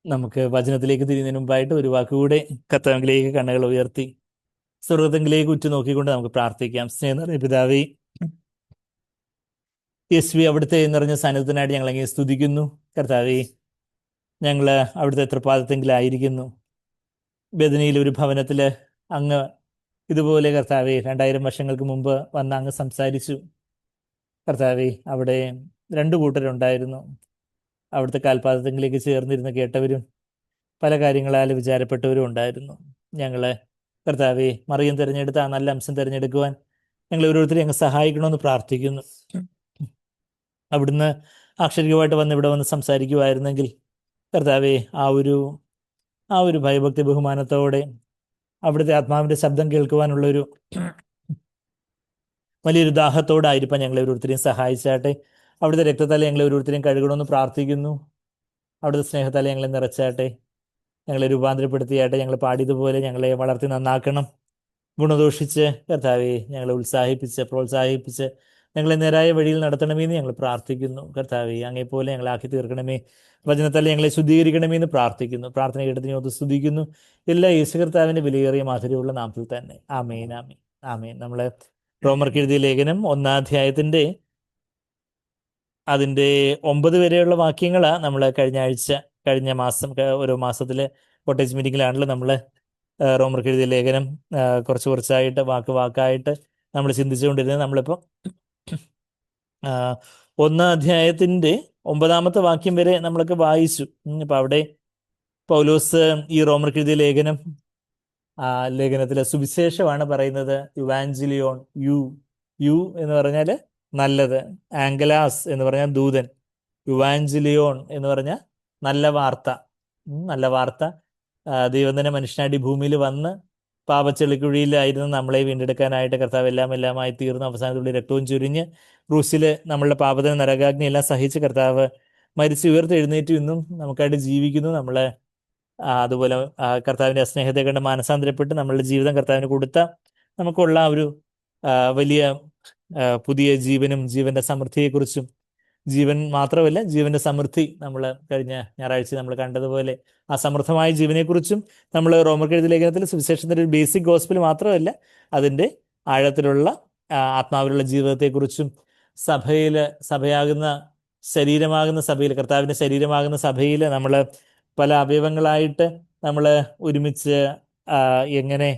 നമുക്ക് വചനത്തിലേക്ക് തിരിയുന്നതിന് മുമ്പായിട്ട് ഒരു വാക്കുകൂടെ കർത്താവിലേക്ക് കണ്ണുകൾ ഉയർത്തി സ്വർഗത്തിലേക്ക് ഉറ്റുനോക്കിക്കൊണ്ട് നമുക്ക് പ്രാർത്ഥിക്കാം. സ്നേഹം നിറഞ്ഞ പിതാവേ, യേശുവേ, അവിടുത്തെ നിറഞ്ഞ സാന്നിധ്യത്തിനായിട്ട് ഞങ്ങൾ അങ്ങനെ സ്തുതിക്കുന്നു. കർത്താവേ, ഞങ്ങൾ അവിടുത്തെ തൃപ്പാദത്തെങ്കിലായിരിക്കുന്നു. ബദനിയിൽ ഒരു ഭവനത്തിൽ അങ്ങ് ഇതുപോലെ കർത്താവേ 2000 വർഷങ്ങൾക്ക് മുമ്പ് വന്ന് അങ്ങ് സംസാരിച്ചു. കർത്താവേ, അവിടെ 2 കൂട്ടരുണ്ടായിരുന്നു. അവിടുത്തെ കാൽപാദത്തെങ്കിലേക്ക് ചേർന്നിരുന്ന് കേട്ടവരും പല കാര്യങ്ങളാൽ വിചാരപ്പെട്ടവരും ഉണ്ടായിരുന്നു. ഞങ്ങളെ കർത്താവെ, മറിയം തിരഞ്ഞെടുത്ത ആ നല്ല അംശം തിരഞ്ഞെടുക്കുവാൻ ഞങ്ങൾ ഓരോരുത്തരും ഞങ്ങൾ സഹായിക്കണമെന്ന് പ്രാർത്ഥിക്കുന്നു. അവിടുന്ന് അക്ഷരികമായിട്ട് വന്ന് ഇവിടെ വന്ന് സംസാരിക്കുമായിരുന്നെങ്കിൽ കർത്താവെ, ആ ഒരു ഭയഭക്തി ബഹുമാനത്തോടെ അവിടുത്തെ ആത്മാവിൻ്റെ ശബ്ദം കേൾക്കുവാനുള്ളൊരു വലിയൊരു ദാഹത്തോടായിരിക്കാം ഞങ്ങളെ ഓരോരുത്തരെയും സഹായിച്ചാട്ടെ. അവിടുത്തെ രക്തത്താലെ ഞങ്ങളെ ഓരോരുത്തരെയും കഴുകണമെന്ന് പ്രാർത്ഥിക്കുന്നു. അവിടുത്തെ സ്നേഹത്താലെ ഞങ്ങളെ നിറച്ചാട്ടെ. ഞങ്ങളെ രൂപാന്തരപ്പെടുത്തിയാട്ടെ. ഞങ്ങൾ പാടിയതുപോലെ ഞങ്ങളെ വളർത്തി നന്നാക്കണം. ഗുണദോഷിച്ച് കർത്താവെ ഞങ്ങളെ ഉത്സാഹിപ്പിച്ച് പ്രോത്സാഹിപ്പിച്ച് ഞങ്ങളെ നേരായ വഴിയിൽ നടത്തണമെന്ന് ഞങ്ങൾ പ്രാർത്ഥിക്കുന്നു. കർത്താവെ, അങ്ങേപ്പോലെ ഞങ്ങളെ ആക്കി തീർക്കണമേ. വചനത്താൽ ഞങ്ങളെ ശുദ്ധീകരിക്കണമെന്ന് പ്രാർത്ഥിക്കുന്നു. പ്രാർത്ഥന കേട്ടതിനോട് സ്തുതിക്കുന്നു. എല്ലാ യേശു കർത്താവിൻ്റെ വിലയേറിയ മാധുര്യമുള്ള നാമത്തിൽ തന്നെ. ആമേൻ, ആമേൻ, ആമേൻ. നമ്മൾ റോമർക്ക് എഴുതിയ ലേഖനം 1-ാം അധ്യായത്തിൻ്റെ അതിൻ്റെ 9 വരെയുള്ള വാക്യങ്ങളാണ് നമ്മൾ കഴിഞ്ഞ മാസം ഓരോ മാസത്തിലെ കോട്ടേജ് മീറ്റിങ്ങിലാണല്ലോ നമ്മൾ റോമർക്ക് എഴുതിയ ലേഖനം കുറച്ചായിട്ട് വാക്കായിട്ട് നമ്മൾ ചിന്തിച്ചുകൊണ്ടിരുന്നത്. നമ്മളിപ്പോൾ 1-ാം അധ്യായത്തിൻ്റെ 9-ാമത്തെ വാക്യം വരെ നമ്മളൊക്കെ വായിച്ചു. ഇപ്പം അവിടെ പൗലോസ് ഈ റോമർക്ക് എഴുതിയ ലേഖനത്തിലെ സുവിശേഷമാണ് പറയുന്നത്. യുവാഞ്ചലിയോൺ, യു എന്ന് പറഞ്ഞാൽ നല്ലത്, ആംഗലാസ് എന്ന് പറഞ്ഞാൽ ദൂതൻ, യുവാഞ്ചലിയോൺ എന്ന് പറഞ്ഞാൽ നല്ല വാർത്ത. ദൈവം തന്നെ മനുഷ്യനായിട്ട് ഭൂമിയിൽ വന്ന് പാപച്ചെളിക്കുഴിയിലായിരുന്നു നമ്മളെ വീണ്ടെടുക്കാനായിട്ട് കർത്താവ് എല്ലാമായി തീർന്നു. അവസാനത്തുള്ളി രക്തവും ചുരിഞ്ഞ് ക്രൂശിൽ നമ്മളുടെ പാപത്തിന് നരകാഗ്നി എല്ലാം സഹിച്ച് കർത്താവ് മരിച്ച് ഉയർത്തെഴുന്നേറ്റ് ഇന്നും നമുക്കായിട്ട് ജീവിക്കുന്നു. നമ്മളെ അതുപോലെ കർത്താവിൻ്റെ സ്നേഹത്തെ കണ്ട് മാനസാന്തരപ്പെട്ട് നമ്മളുടെ ജീവിതം കർത്താവിന് കൊടുത്ത നമുക്കുള്ള ഒരു വലിയ പുതിയ ജീവനും ജീവന്റെ സമൃദ്ധിയെക്കുറിച്ചും, ജീവൻ മാത്രമല്ല ജീവന്റെ സമൃദ്ധി നമ്മൾ കഴിഞ്ഞ ഞായറാഴ്ച നമ്മൾ കണ്ടതുപോലെ ആ സമൃദ്ധമായ ജീവനെക്കുറിച്ചും നമ്മൾ റോമർക്ക് എഴുതിയ ലേഖനത്തിൽ സുവിശേഷത്തിൻ്റെ ഒരു ബേസിക് ഗോസ്പൽ മാത്രമല്ല, അതിൻ്റെ ആഴത്തിലുള്ള ആത്മാവിലുള്ള ജീവിതത്തെക്കുറിച്ചും സഭയാകുന്ന ശരീരമാകുന്ന സഭയിൽ, കർത്താവിൻ്റെ ശരീരമാകുന്ന സഭയിൽ നമ്മൾ പല അവയവങ്ങളായിട്ട് നമ്മൾ ഒരുമിച്ച് എങ്ങനെ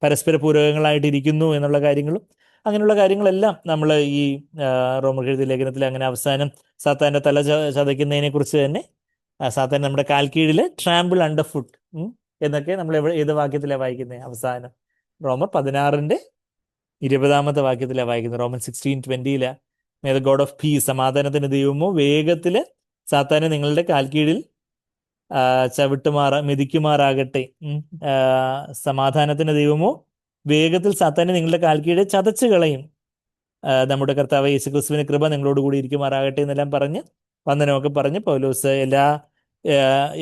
പരസ്പര പൂരകങ്ങളായിട്ടിരിക്കുന്നു എന്നുള്ള കാര്യങ്ങളും അങ്ങനെയുള്ള കാര്യങ്ങളെല്ലാം നമ്മൾ ഈ റോമർക്ക് എഴുതിയ ലേഖനത്തിൽ അങ്ങനെ അവസാനം സാത്താൻ്റെ തല ചതയ്ക്കുന്നതിനെ കുറിച്ച് തന്നെ സാത്താൻ നമ്മുടെ കാൽക്കീഴിൽ ട്രാമ്പിൾ അണ്ടർ ഫുട്ട് എന്നൊക്കെ നമ്മൾ ഏത് വാക്യത്തിലാണ് വായിക്കുന്നത്? അവസാനം റോമർ 16-ന്റെ 20-ാമത്തെ വാക്യത്തിലാണ് വായിക്കുന്നത്. Roman 16:20 may the God of peace, സമാധാനത്തിന് ദൈവമോ വേഗത്തിൽ സാത്താനെ നിങ്ങളുടെ കാൽക്കീഴിൽ മെതിക്കുമാറാകട്ടെ. സമാധാനത്തിന് ദൈവമോ വേഗത്തിൽ സാത്താനെ നിങ്ങളുടെ കാൽക്കീഴിൽ ചതച്ച് കളയും. നമ്മുടെ കർത്താവ് യേശുക്രിസ്തുവിന്റെ കൃപ നിങ്ങളോട് കൂടി ഇരിക്കുമാറാകട്ടെ എന്നെല്ലാം പറഞ്ഞ് വന്ദനമൊക്കെ പറഞ്ഞ് പൗലോസ്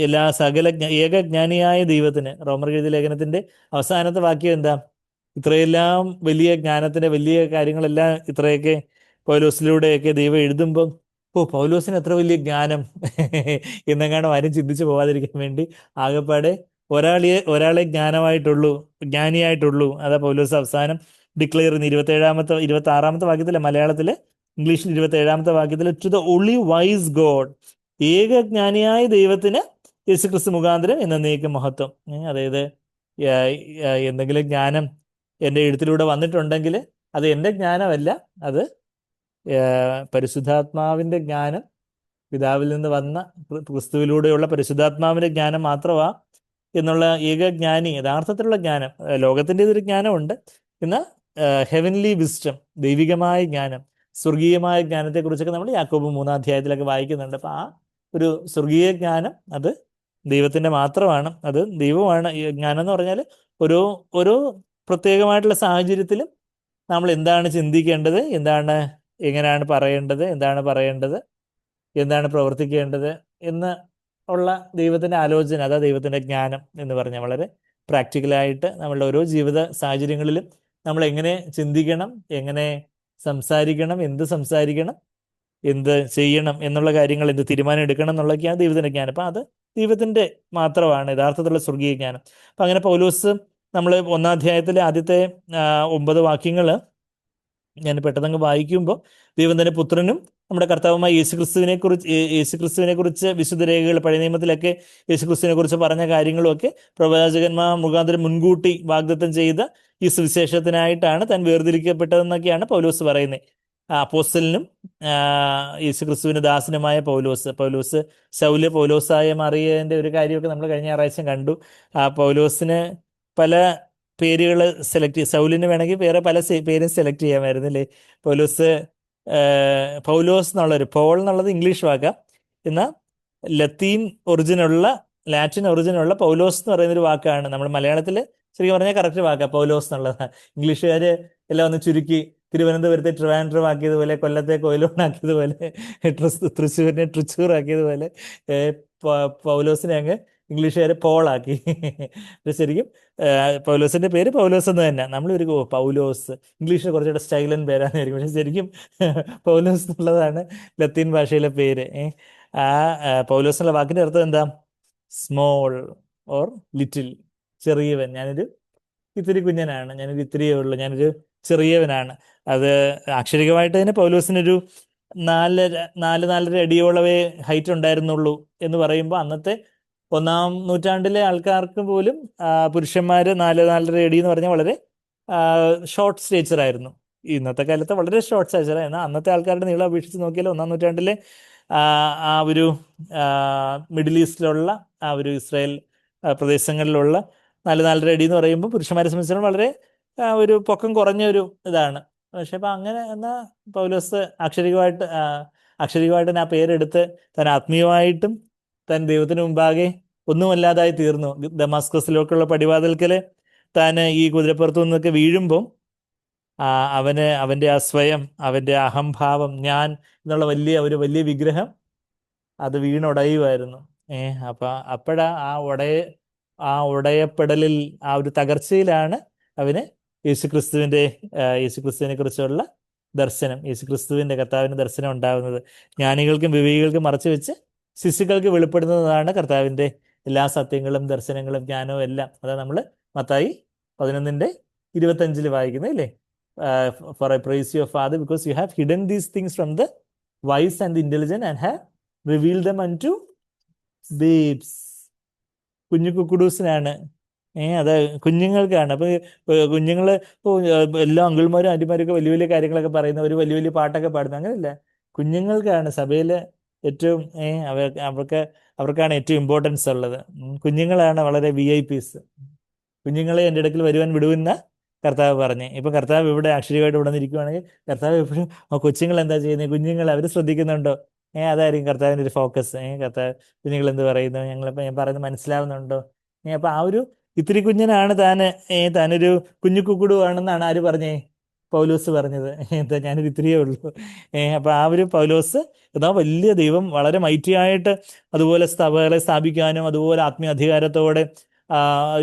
എല്ലാ സകല ഏകജ്ഞാനിയായ ദൈവത്തിന്, റോമർക്ക് എഴുതിയ ലേഖനത്തിന്റെ അവസാനത്തെ വാക്യം എന്താ? ഇത്രയെല്ലാം വലിയ ജ്ഞാനത്തിന്റെ വലിയ കാര്യങ്ങളെല്ലാം ഇത്രയൊക്കെ പൗലോസിലൂടെയൊക്കെ ദൈവം എഴുതുമ്പം പൗലോസിന് എത്ര വലിയ ജ്ഞാനം എന്നെങ്ങാനും ആരും ചിന്തിച്ചു പോകാതിരിക്കാൻ വേണ്ടി ആകെപ്പാടെ ഒരാളെ ജ്ഞാനിയായിട്ടുള്ളൂ. അതാ പൗലോസ് അവസാനം ഡിക്ലെയർ ചെയ്യുന്ന 26-ാമത്തെ വാക്യത്തിലെ മലയാളത്തില്, ഇംഗ്ലീഷിൽ 27-ാമത്തെ വാക്യത്തിൽ to the only wise God, ഏകജ്ഞാനിയായ ദൈവത്തിന് യേശുക്രിസ്തു മുഖാന്തരം എന്നേക്കും മഹത്വം. അതായത് എന്തെങ്കിലും ജ്ഞാനം എൻ്റെ എഴുത്തിലൂടെ വന്നിട്ടുണ്ടെങ്കിൽ അത് എൻ്റെ ജ്ഞാനമല്ല, അത് പരിശുദ്ധാത്മാവിൻ്റെ ജ്ഞാനം, പിതാവിൽ നിന്ന് വന്ന ക്രിസ്തുവിലൂടെയുള്ള പരിശുദ്ധാത്മാവിൻ്റെ ജ്ഞാനം മാത്രമാണ് എന്നുള്ള ഏകജ്ഞാനി, യഥാർത്ഥത്തിലുള്ള ജ്ഞാനം. ലോകത്തിൻ്റെ ഇതൊരു ജ്ഞാനമുണ്ട്, എന്നാൽ ഹെവൻലി വിസ്ഡം, ദൈവികമായ ജ്ഞാനം, സ്വർഗീയമായ ജ്ഞാനത്തെക്കുറിച്ചൊക്കെ നമ്മൾ യാക്കോബ് 3-ാം അധ്യായത്തിലൊക്കെ വായിക്കുന്നുണ്ട്. അപ്പം ആ ഒരു സ്വർഗീയ ജ്ഞാനം അത് ദൈവത്തിൻ്റെ മാത്രമാണ്. അത് ദൈവമാണ്. ജ്ഞാനം എന്ന് പറഞ്ഞാൽ ഓരോ പ്രത്യേകമായിട്ടുള്ള സാഹചര്യത്തിലും നമ്മൾ എന്താണ് ചിന്തിക്കേണ്ടത്, എങ്ങനെയാണ് പറയേണ്ടത്, എന്താണ് പ്രവർത്തിക്കേണ്ടത് എന്ന് ഉള്ള ദൈവത്തിൻ്റെ ആലോചന, അതാ ദൈവത്തിൻ്റെ ജ്ഞാനം എന്ന് പറഞ്ഞാൽ വളരെ പ്രാക്ടിക്കലായിട്ട് നമ്മളുടെ ഓരോ ജീവിത സാഹചര്യങ്ങളിലും നമ്മൾ എങ്ങനെ ചിന്തിക്കണം, എങ്ങനെ സംസാരിക്കണം, എന്ത് ചെയ്യണം എന്നുള്ള കാര്യങ്ങൾ, എന്ത് തീരുമാനം എടുക്കണം എന്നുള്ളതൊക്കെയാണ് ദൈവത്തിൻ്റെ ജ്ഞാനം. അപ്പം അത് ദൈവത്തിൻ്റെ മാത്രമാണ് യഥാർത്ഥത്തിലുള്ള സ്വർഗീയ ജ്ഞാനം. അപ്പം അങ്ങനെ പൗലോസ് നമ്മൾ 1-ാം അധ്യായത്തിലെ ആദ്യത്തെ 9 വാക്യങ്ങൾ ഞാൻ പെട്ടെന്ന് വായിക്കുമ്പോൾ ദൈവം തന്നെ പുത്രനും നമ്മുടെ കർത്താവുമായ യേശുക്രിസ്തുവിനെ കുറിച്ച് വിശുദ്ധ രേഖകൾ പഴയ നിയമത്തിലൊക്കെ യേശുക്രിസ്തുവിനെ കുറിച്ച് പറഞ്ഞ കാര്യങ്ങളുമൊക്കെ പ്രവാചകന്മാർ മുഖാന്തരം മുൻകൂട്ടി വാഗ്ദത്തം ചെയ്ത ഈ സുവിശേഷത്തിനായിട്ടാണ് താൻ വേർതിരിക്കപ്പെട്ടതെന്നൊക്കെയാണ് പൗലോസ് പറയുന്നത്. അപ്പോസ്തലനും യേശുക്രിസ്തുവിന് ദാസനുമായ പൗലോസ് ശൗല് പൗലോസായ മാറിയതിൻ്റെ ഒരു കാര്യമൊക്കെ നമ്മൾ കഴിഞ്ഞ ഞായറാഴ്ച കണ്ടു. പൗലോസിന് പല പേരുകൾ സെലക്ട് ചെയ്യും. സൗലിന് വേണമെങ്കിൽ വേറെ പല പേരും സെലക്ട് ചെയ്യാമായിരുന്നു അല്ലേ. പൗലോസ് എന്നുള്ളൊരു പോൾ എന്നുള്ളത് ഇംഗ്ലീഷ് വാക്കാം. എന്നാൽ ലാറ്റിൻ ഒറിജിനുള്ള പൗലോസ് എന്ന് പറയുന്നൊരു വാക്കാണ് നമ്മൾ മലയാളത്തിൽ ശരിക്കും പറഞ്ഞാൽ കറക്റ്റ് വാക്കാം പൗലോസ് എന്നുള്ളത്. ഇംഗ്ലീഷുകാർ എല്ലാം ഒന്ന് ചുരുക്കി തിരുവനന്തപുരത്തെ ട്രിവാൻഡ്രം ആക്കിയതുപോലെ, കൊല്ലത്തെ കൊയിലോൺ ആക്കിയതുപോലെ, തൃശ്ശൂരിനെ ട്രിച്ചൂർ ആക്കിയതുപോലെ പൗലോസിനെ അങ്ങ് ഇംഗ്ലീഷുകാർ പോളാക്കി. ശരിക്കും പൗലോസിന്റെ പേര് പൗലോസ് എന്ന് തന്നെ. നമ്മൾ ഒരു പൗലോസ് ഇംഗ്ലീഷിൽ കുറച്ചുകൂടെ സ്റ്റൈലൻ പേരാന്നായിരിക്കും, പക്ഷെ ശരിക്കും പൗലോസ് എന്നുള്ളതാണ് ലത്തീൻ ഭാഷയിലെ പേര്. പൗലോസ് എന്നുള്ള വാക്കിന്റെ അർത്ഥം എന്താ? സ്മോൾ ഓർ ലിറ്റിൽ, ചെറിയവൻ. ഞാനൊരു ഇത്തിരി കുഞ്ഞനാണ്, ഞാനൊരു ഇത്തിരിയേ ഉള്ളൂ, ഞാനൊരു ചെറിയവനാണ്. അത് അക്ഷരികമായിട്ട് തന്നെ പൗലോസിനൊരു 4-4.5 അടിയോളവേ ഹൈറ്റ് ഉണ്ടായിരുന്നുള്ളൂ എന്ന് പറയുമ്പോൾ അന്നത്തെ 1-ാം നൂറ്റാണ്ടിലെ ആൾക്കാർക്ക് പോലും പുരുഷന്മാര് 4-4.5 അടി എന്ന് പറഞ്ഞാൽ വളരെ ഷോർട്ട് സ്റ്റേച്ചർ ആയിരുന്നു. ഇന്നത്തെ കാലത്ത് വളരെ ഷോർട്ട് സ്റ്റേച്ചർ. എന്നാൽ അന്നത്തെ ആൾക്കാരുടെ നീളം അപേക്ഷിച്ച് നോക്കിയാൽ 1-ാം നൂറ്റാണ്ടിലെ ആ ഒരു മിഡിൽ ഈസ്റ്റിലുള്ള ആ ഒരു ഇസ്രായേൽ പ്രദേശങ്ങളിലുള്ള 4-4.5 അടി എന്ന് പറയുമ്പോൾ പുരുഷന്മാരെ സംബന്ധിച്ചിടത്തോളം വളരെ ഒരു പൊക്കം കുറഞ്ഞ ഒരു ഇതാണ്. പക്ഷെ അപ്പം അങ്ങനെ എന്നാൽ പൗലോസ് അക്ഷരികമായിട്ട് ആ പേരെടുത്ത് താൻ ആത്മീയമായിട്ടും താൻ ദൈവത്തിന് മുമ്പാകെ ഒന്നുമല്ലാതായി തീർന്നു. ദമാസ്കസിലേക്കുള്ള പടിവാതിൽക്കൽ താൻ ഈ കുതിരപ്പുറത്തു നിന്നൊക്കെ വീഴുമ്പം അവൻ്റെ ആ സ്വയം, അവൻ്റെ അഹംഭാവം, ഞാൻ എന്നുള്ള വലിയ വിഗ്രഹം അത് വീണുടയുമായിരുന്നു. അപ്പോഴാ ആ ഉടയപ്പെടലിൽ, ആ ഒരു തകർച്ചയിലാണ് അവന് യേശുക്രിസ്തുവിനെ കുറിച്ചുള്ള ദർശനം, യേശുക്രിസ്തുവിൻ്റെ കർത്താവിൻ്റെ ദർശനം ഉണ്ടാകുന്നത്. ജ്ഞാനികൾക്കും വിവേകികൾക്കും മറച്ചു വെച്ച് ശിശുക്കൾക്ക് വെളിപ്പെടുന്നതാണ് കർത്താവിൻ്റെ എല്ലാ സത്യങ്ങളും ദർശനങ്ങളും ജ്ഞാനവും എല്ലാം. അതാണ് നമ്മൾ മത്തായി 11:25 വായിക്കുന്നത് അല്ലേ. For I praise your father because you have hidden these things from the wise and intelligent and have revealed them unto babes. കുഞ്ഞു കുക്കുഡൂസിനാണ്, അത് കുഞ്ഞുങ്ങൾക്കാണ്. അപ്പൊ കുഞ്ഞുങ്ങള് എല്ലാ അങ്കിൾമാരും ആന്റിമാരും ഒക്കെ വലിയ കാര്യങ്ങളൊക്കെ പറയുന്ന, ഒരു വലിയ പാട്ടൊക്കെ പാടുന്നത്. അങ്ങനെയല്ല, കുഞ്ഞുങ്ങൾക്കാണ് സഭയില് ഏറ്റവും അവർക്കാണ് ഏറ്റവും ഇമ്പോർട്ടൻസ് ഉള്ളത്. കുഞ്ഞുങ്ങളാണ് വളരെ VIP. കുഞ്ഞുങ്ങളെ എൻ്റെ അടുക്കൽ വരുവാൻ വിടുവെന്ന കർത്താവ് പറഞ്ഞ്. ഇപ്പൊ കർത്താവ് ഇവിടെ അക്ഷരികമായിട്ട് ഇവിടെ നിന്നിരിക്കുവാണെങ്കിൽ കർത്താവ് എപ്പോഴും കൊച്ചുങ്ങൾ എന്താ ചെയ്യുന്നത്, കുഞ്ഞുങ്ങൾ അവർ ശ്രദ്ധിക്കുന്നുണ്ടോ? അതായിരിക്കും കർത്താവിൻ്റെ ഒരു ഫോക്കസ്. കർത്താവ് കുഞ്ഞുങ്ങൾ എന്ത് പറയുന്നു, ഞാൻ പറയുന്നത് മനസ്സിലാവുന്നുണ്ടോ? അപ്പൊ ആ ഒരു ഇത്തിരി കുഞ്ഞനാണ് താനൊരു കുഞ്ഞു കുക്കുടുവാണെന്നാണ് ആര് പറഞ്ഞേ? പൗലോസ് പറഞ്ഞത്. എന്താ, ഞാനൊരു ഇത്തിരിയേ ഉള്ളൂ. അപ്പൊ ആ ഒരു പൗലോസ് എന്നാ വലിയ ദൈവം വളരെ മൈറ്റിയായിട്ട് അതുപോലെ സഭകളെ സ്ഥാപിക്കാനും അതുപോലെ ആത്മീയ അധികാരത്തോടെ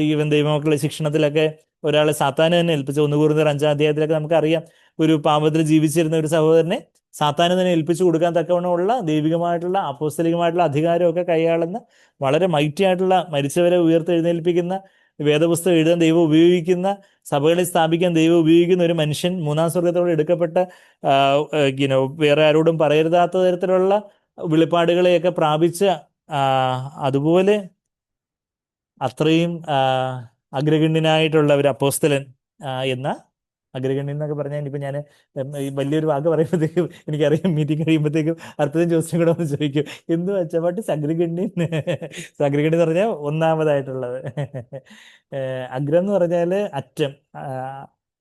ഈവൻ ദൈവമക്കളുടെ ശിക്ഷണത്തിലൊക്കെ ഒരാളെ സാത്താന് തന്നെ ഏൽപ്പിച്ചു. 1 കൊരിന്ത്യർ 5-ാം അധ്യായത്തിലൊക്കെ നമുക്കറിയാം, ഒരു പാപത്തിൽ ജീവിച്ചിരുന്ന ഒരു സഹോദരനെ സാത്താന് തന്നെ ഏൽപ്പിച്ചു കൊടുക്കാൻ തക്കവണ്ണമുള്ള ദൈവികമായിട്ടുള്ള അപ്പോസ്തലികമായിട്ടുള്ള അധികാരമൊക്കെ കൈയാളുന്ന, വളരെ മൈറ്റിയായിട്ടുള്ള, മരിച്ചവരെ ഉയർത്തെഴുന്നേൽപ്പിക്കുന്ന, വേദപുസ്തകം എഴുതാൻ ദൈവം ഉപയോഗിക്കുന്ന, സഭകളെ സ്ഥാപിക്കാൻ ദൈവം ഉപയോഗിക്കുന്ന ഒരു മനുഷ്യൻ 3-ാം സ്വർഗത്തോടെ എടുക്കപ്പെട്ട വേറെ ആരോടും പറയരുതാത്ത തരത്തിലുള്ള വെളിപ്പാടുകളെയൊക്കെ പ്രാപിച്ച് അതുപോലെ അത്രയും അഗ്രഗണ്യനായിട്ടുള്ള ഒരു അപ്പോസ്തലൻ എന്ന അഗ്രഗണ്യൻ എന്നൊക്കെ പറഞ്ഞാൽ ഇപ്പം ഞാൻ വലിയൊരു വാക്ക് പറയുമ്പോഴത്തേക്കും എനിക്കറിയാം മീറ്റിംഗ് കഴിയുമ്പോഴത്തേക്കും അടുത്തതും ചോദിച്ചും കൂടെ ഒന്ന് ചോദിക്കും, എന്ത് വെച്ചാൽ പാട്ട് അഗ്രഗണ്യൻ. അഗ്രഗണ്യൻ എന്ന് പറഞ്ഞാൽ ഒന്നാമതായിട്ടുള്ളത്. അഗ്രം എന്ന് പറഞ്ഞാൽ അറ്റം,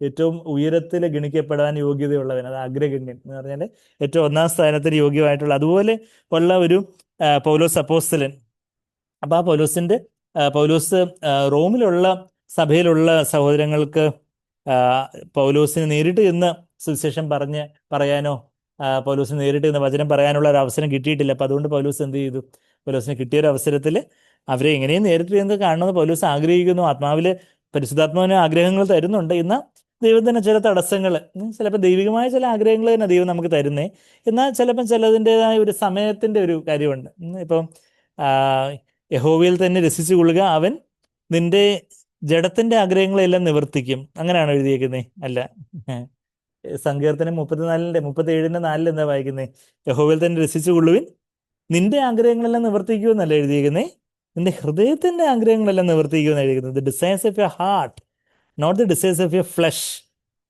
ഏറ്റവും ഉയരത്തിൽ ഗണിക്കപ്പെടാൻ യോഗ്യതയുള്ളവൻ, അത് അഗ്രഗണ്യൻ എന്ന് പറഞ്ഞാൽ ഏറ്റവും 1-ാം സ്ഥാനത്തിന് യോഗ്യമായിട്ടുള്ള അതുപോലെ ഉള്ള ഒരു പൗലോസ് അപ്പോസ്തലൻ. അപ്പൊ ആ പൗലോസ് റോമിലുള്ള സഭയിലുള്ള സഹോദരങ്ങൾക്ക് പൗലോസിന് നേരിട്ട് ചെന്ന് സുവിശേഷം പറയാനോ പൗലോസിന് നേരിട്ട് ചെന്ന് വചനം പറയാനുള്ള ഒരു അവസരം കിട്ടിയിട്ടില്ല. അപ്പൊ അതുകൊണ്ട് പൗലോസ് എന്ത് ചെയ്തു? പൗലോസിന് കിട്ടിയൊരു അവസരത്തിൽ അവരെ എങ്ങനെയും നേരിട്ട് ചെന്ന് കാണണമെന്ന് പൗലോസ് ആഗ്രഹിക്കുന്നു. ആത്മാവില് പരിശുദ്ധാത്മാവിന് ആഗ്രഹങ്ങൾ തരുന്നുണ്ട്. എന്നാൽ ദൈവത്തിന് ചില തടസ്സങ്ങൾ, ചിലപ്പോൾ ദൈവികമായ ചില ആഗ്രഹങ്ങൾ തന്നെ ദൈവം നമുക്ക് തരുന്നേ, എന്നാൽ ചിലപ്പം ചിലതിൻ്റെതായ ഒരു സമയത്തിന്റെ ഒരു കാര്യമുണ്ട്. ഇപ്പം യഹോവയിൽ തന്നെ രസിച്ചു കൊള്ളുക, അവൻ നിന്റെ ജഡത്തിന്റെ ആഗ്രഹങ്ങളെല്ലാം നിവർത്തിക്കും. അങ്ങനെയാണോ എഴുതിയേക്കുന്നേ? അല്ല. സങ്കീർത്തനം 37:4 എന്താ വായിക്കുന്നേ? യഹോവയിൽ തന്നെ രസിച്ചു കൊള്ളുവിൻ, നിന്റെ ആഗ്രഹങ്ങളെല്ലാം നിവർത്തിക്കുമെന്നല്ല എഴുതിയിരിക്കുന്നേ, നിന്റെ ഹൃദയത്തിന്റെ ആഗ്രഹങ്ങളെല്ലാം നിവർത്തിക്കുമെന്ന് എഴുതിയിരിക്കുന്നത്. The desires of your heart, not the desires of your flesh.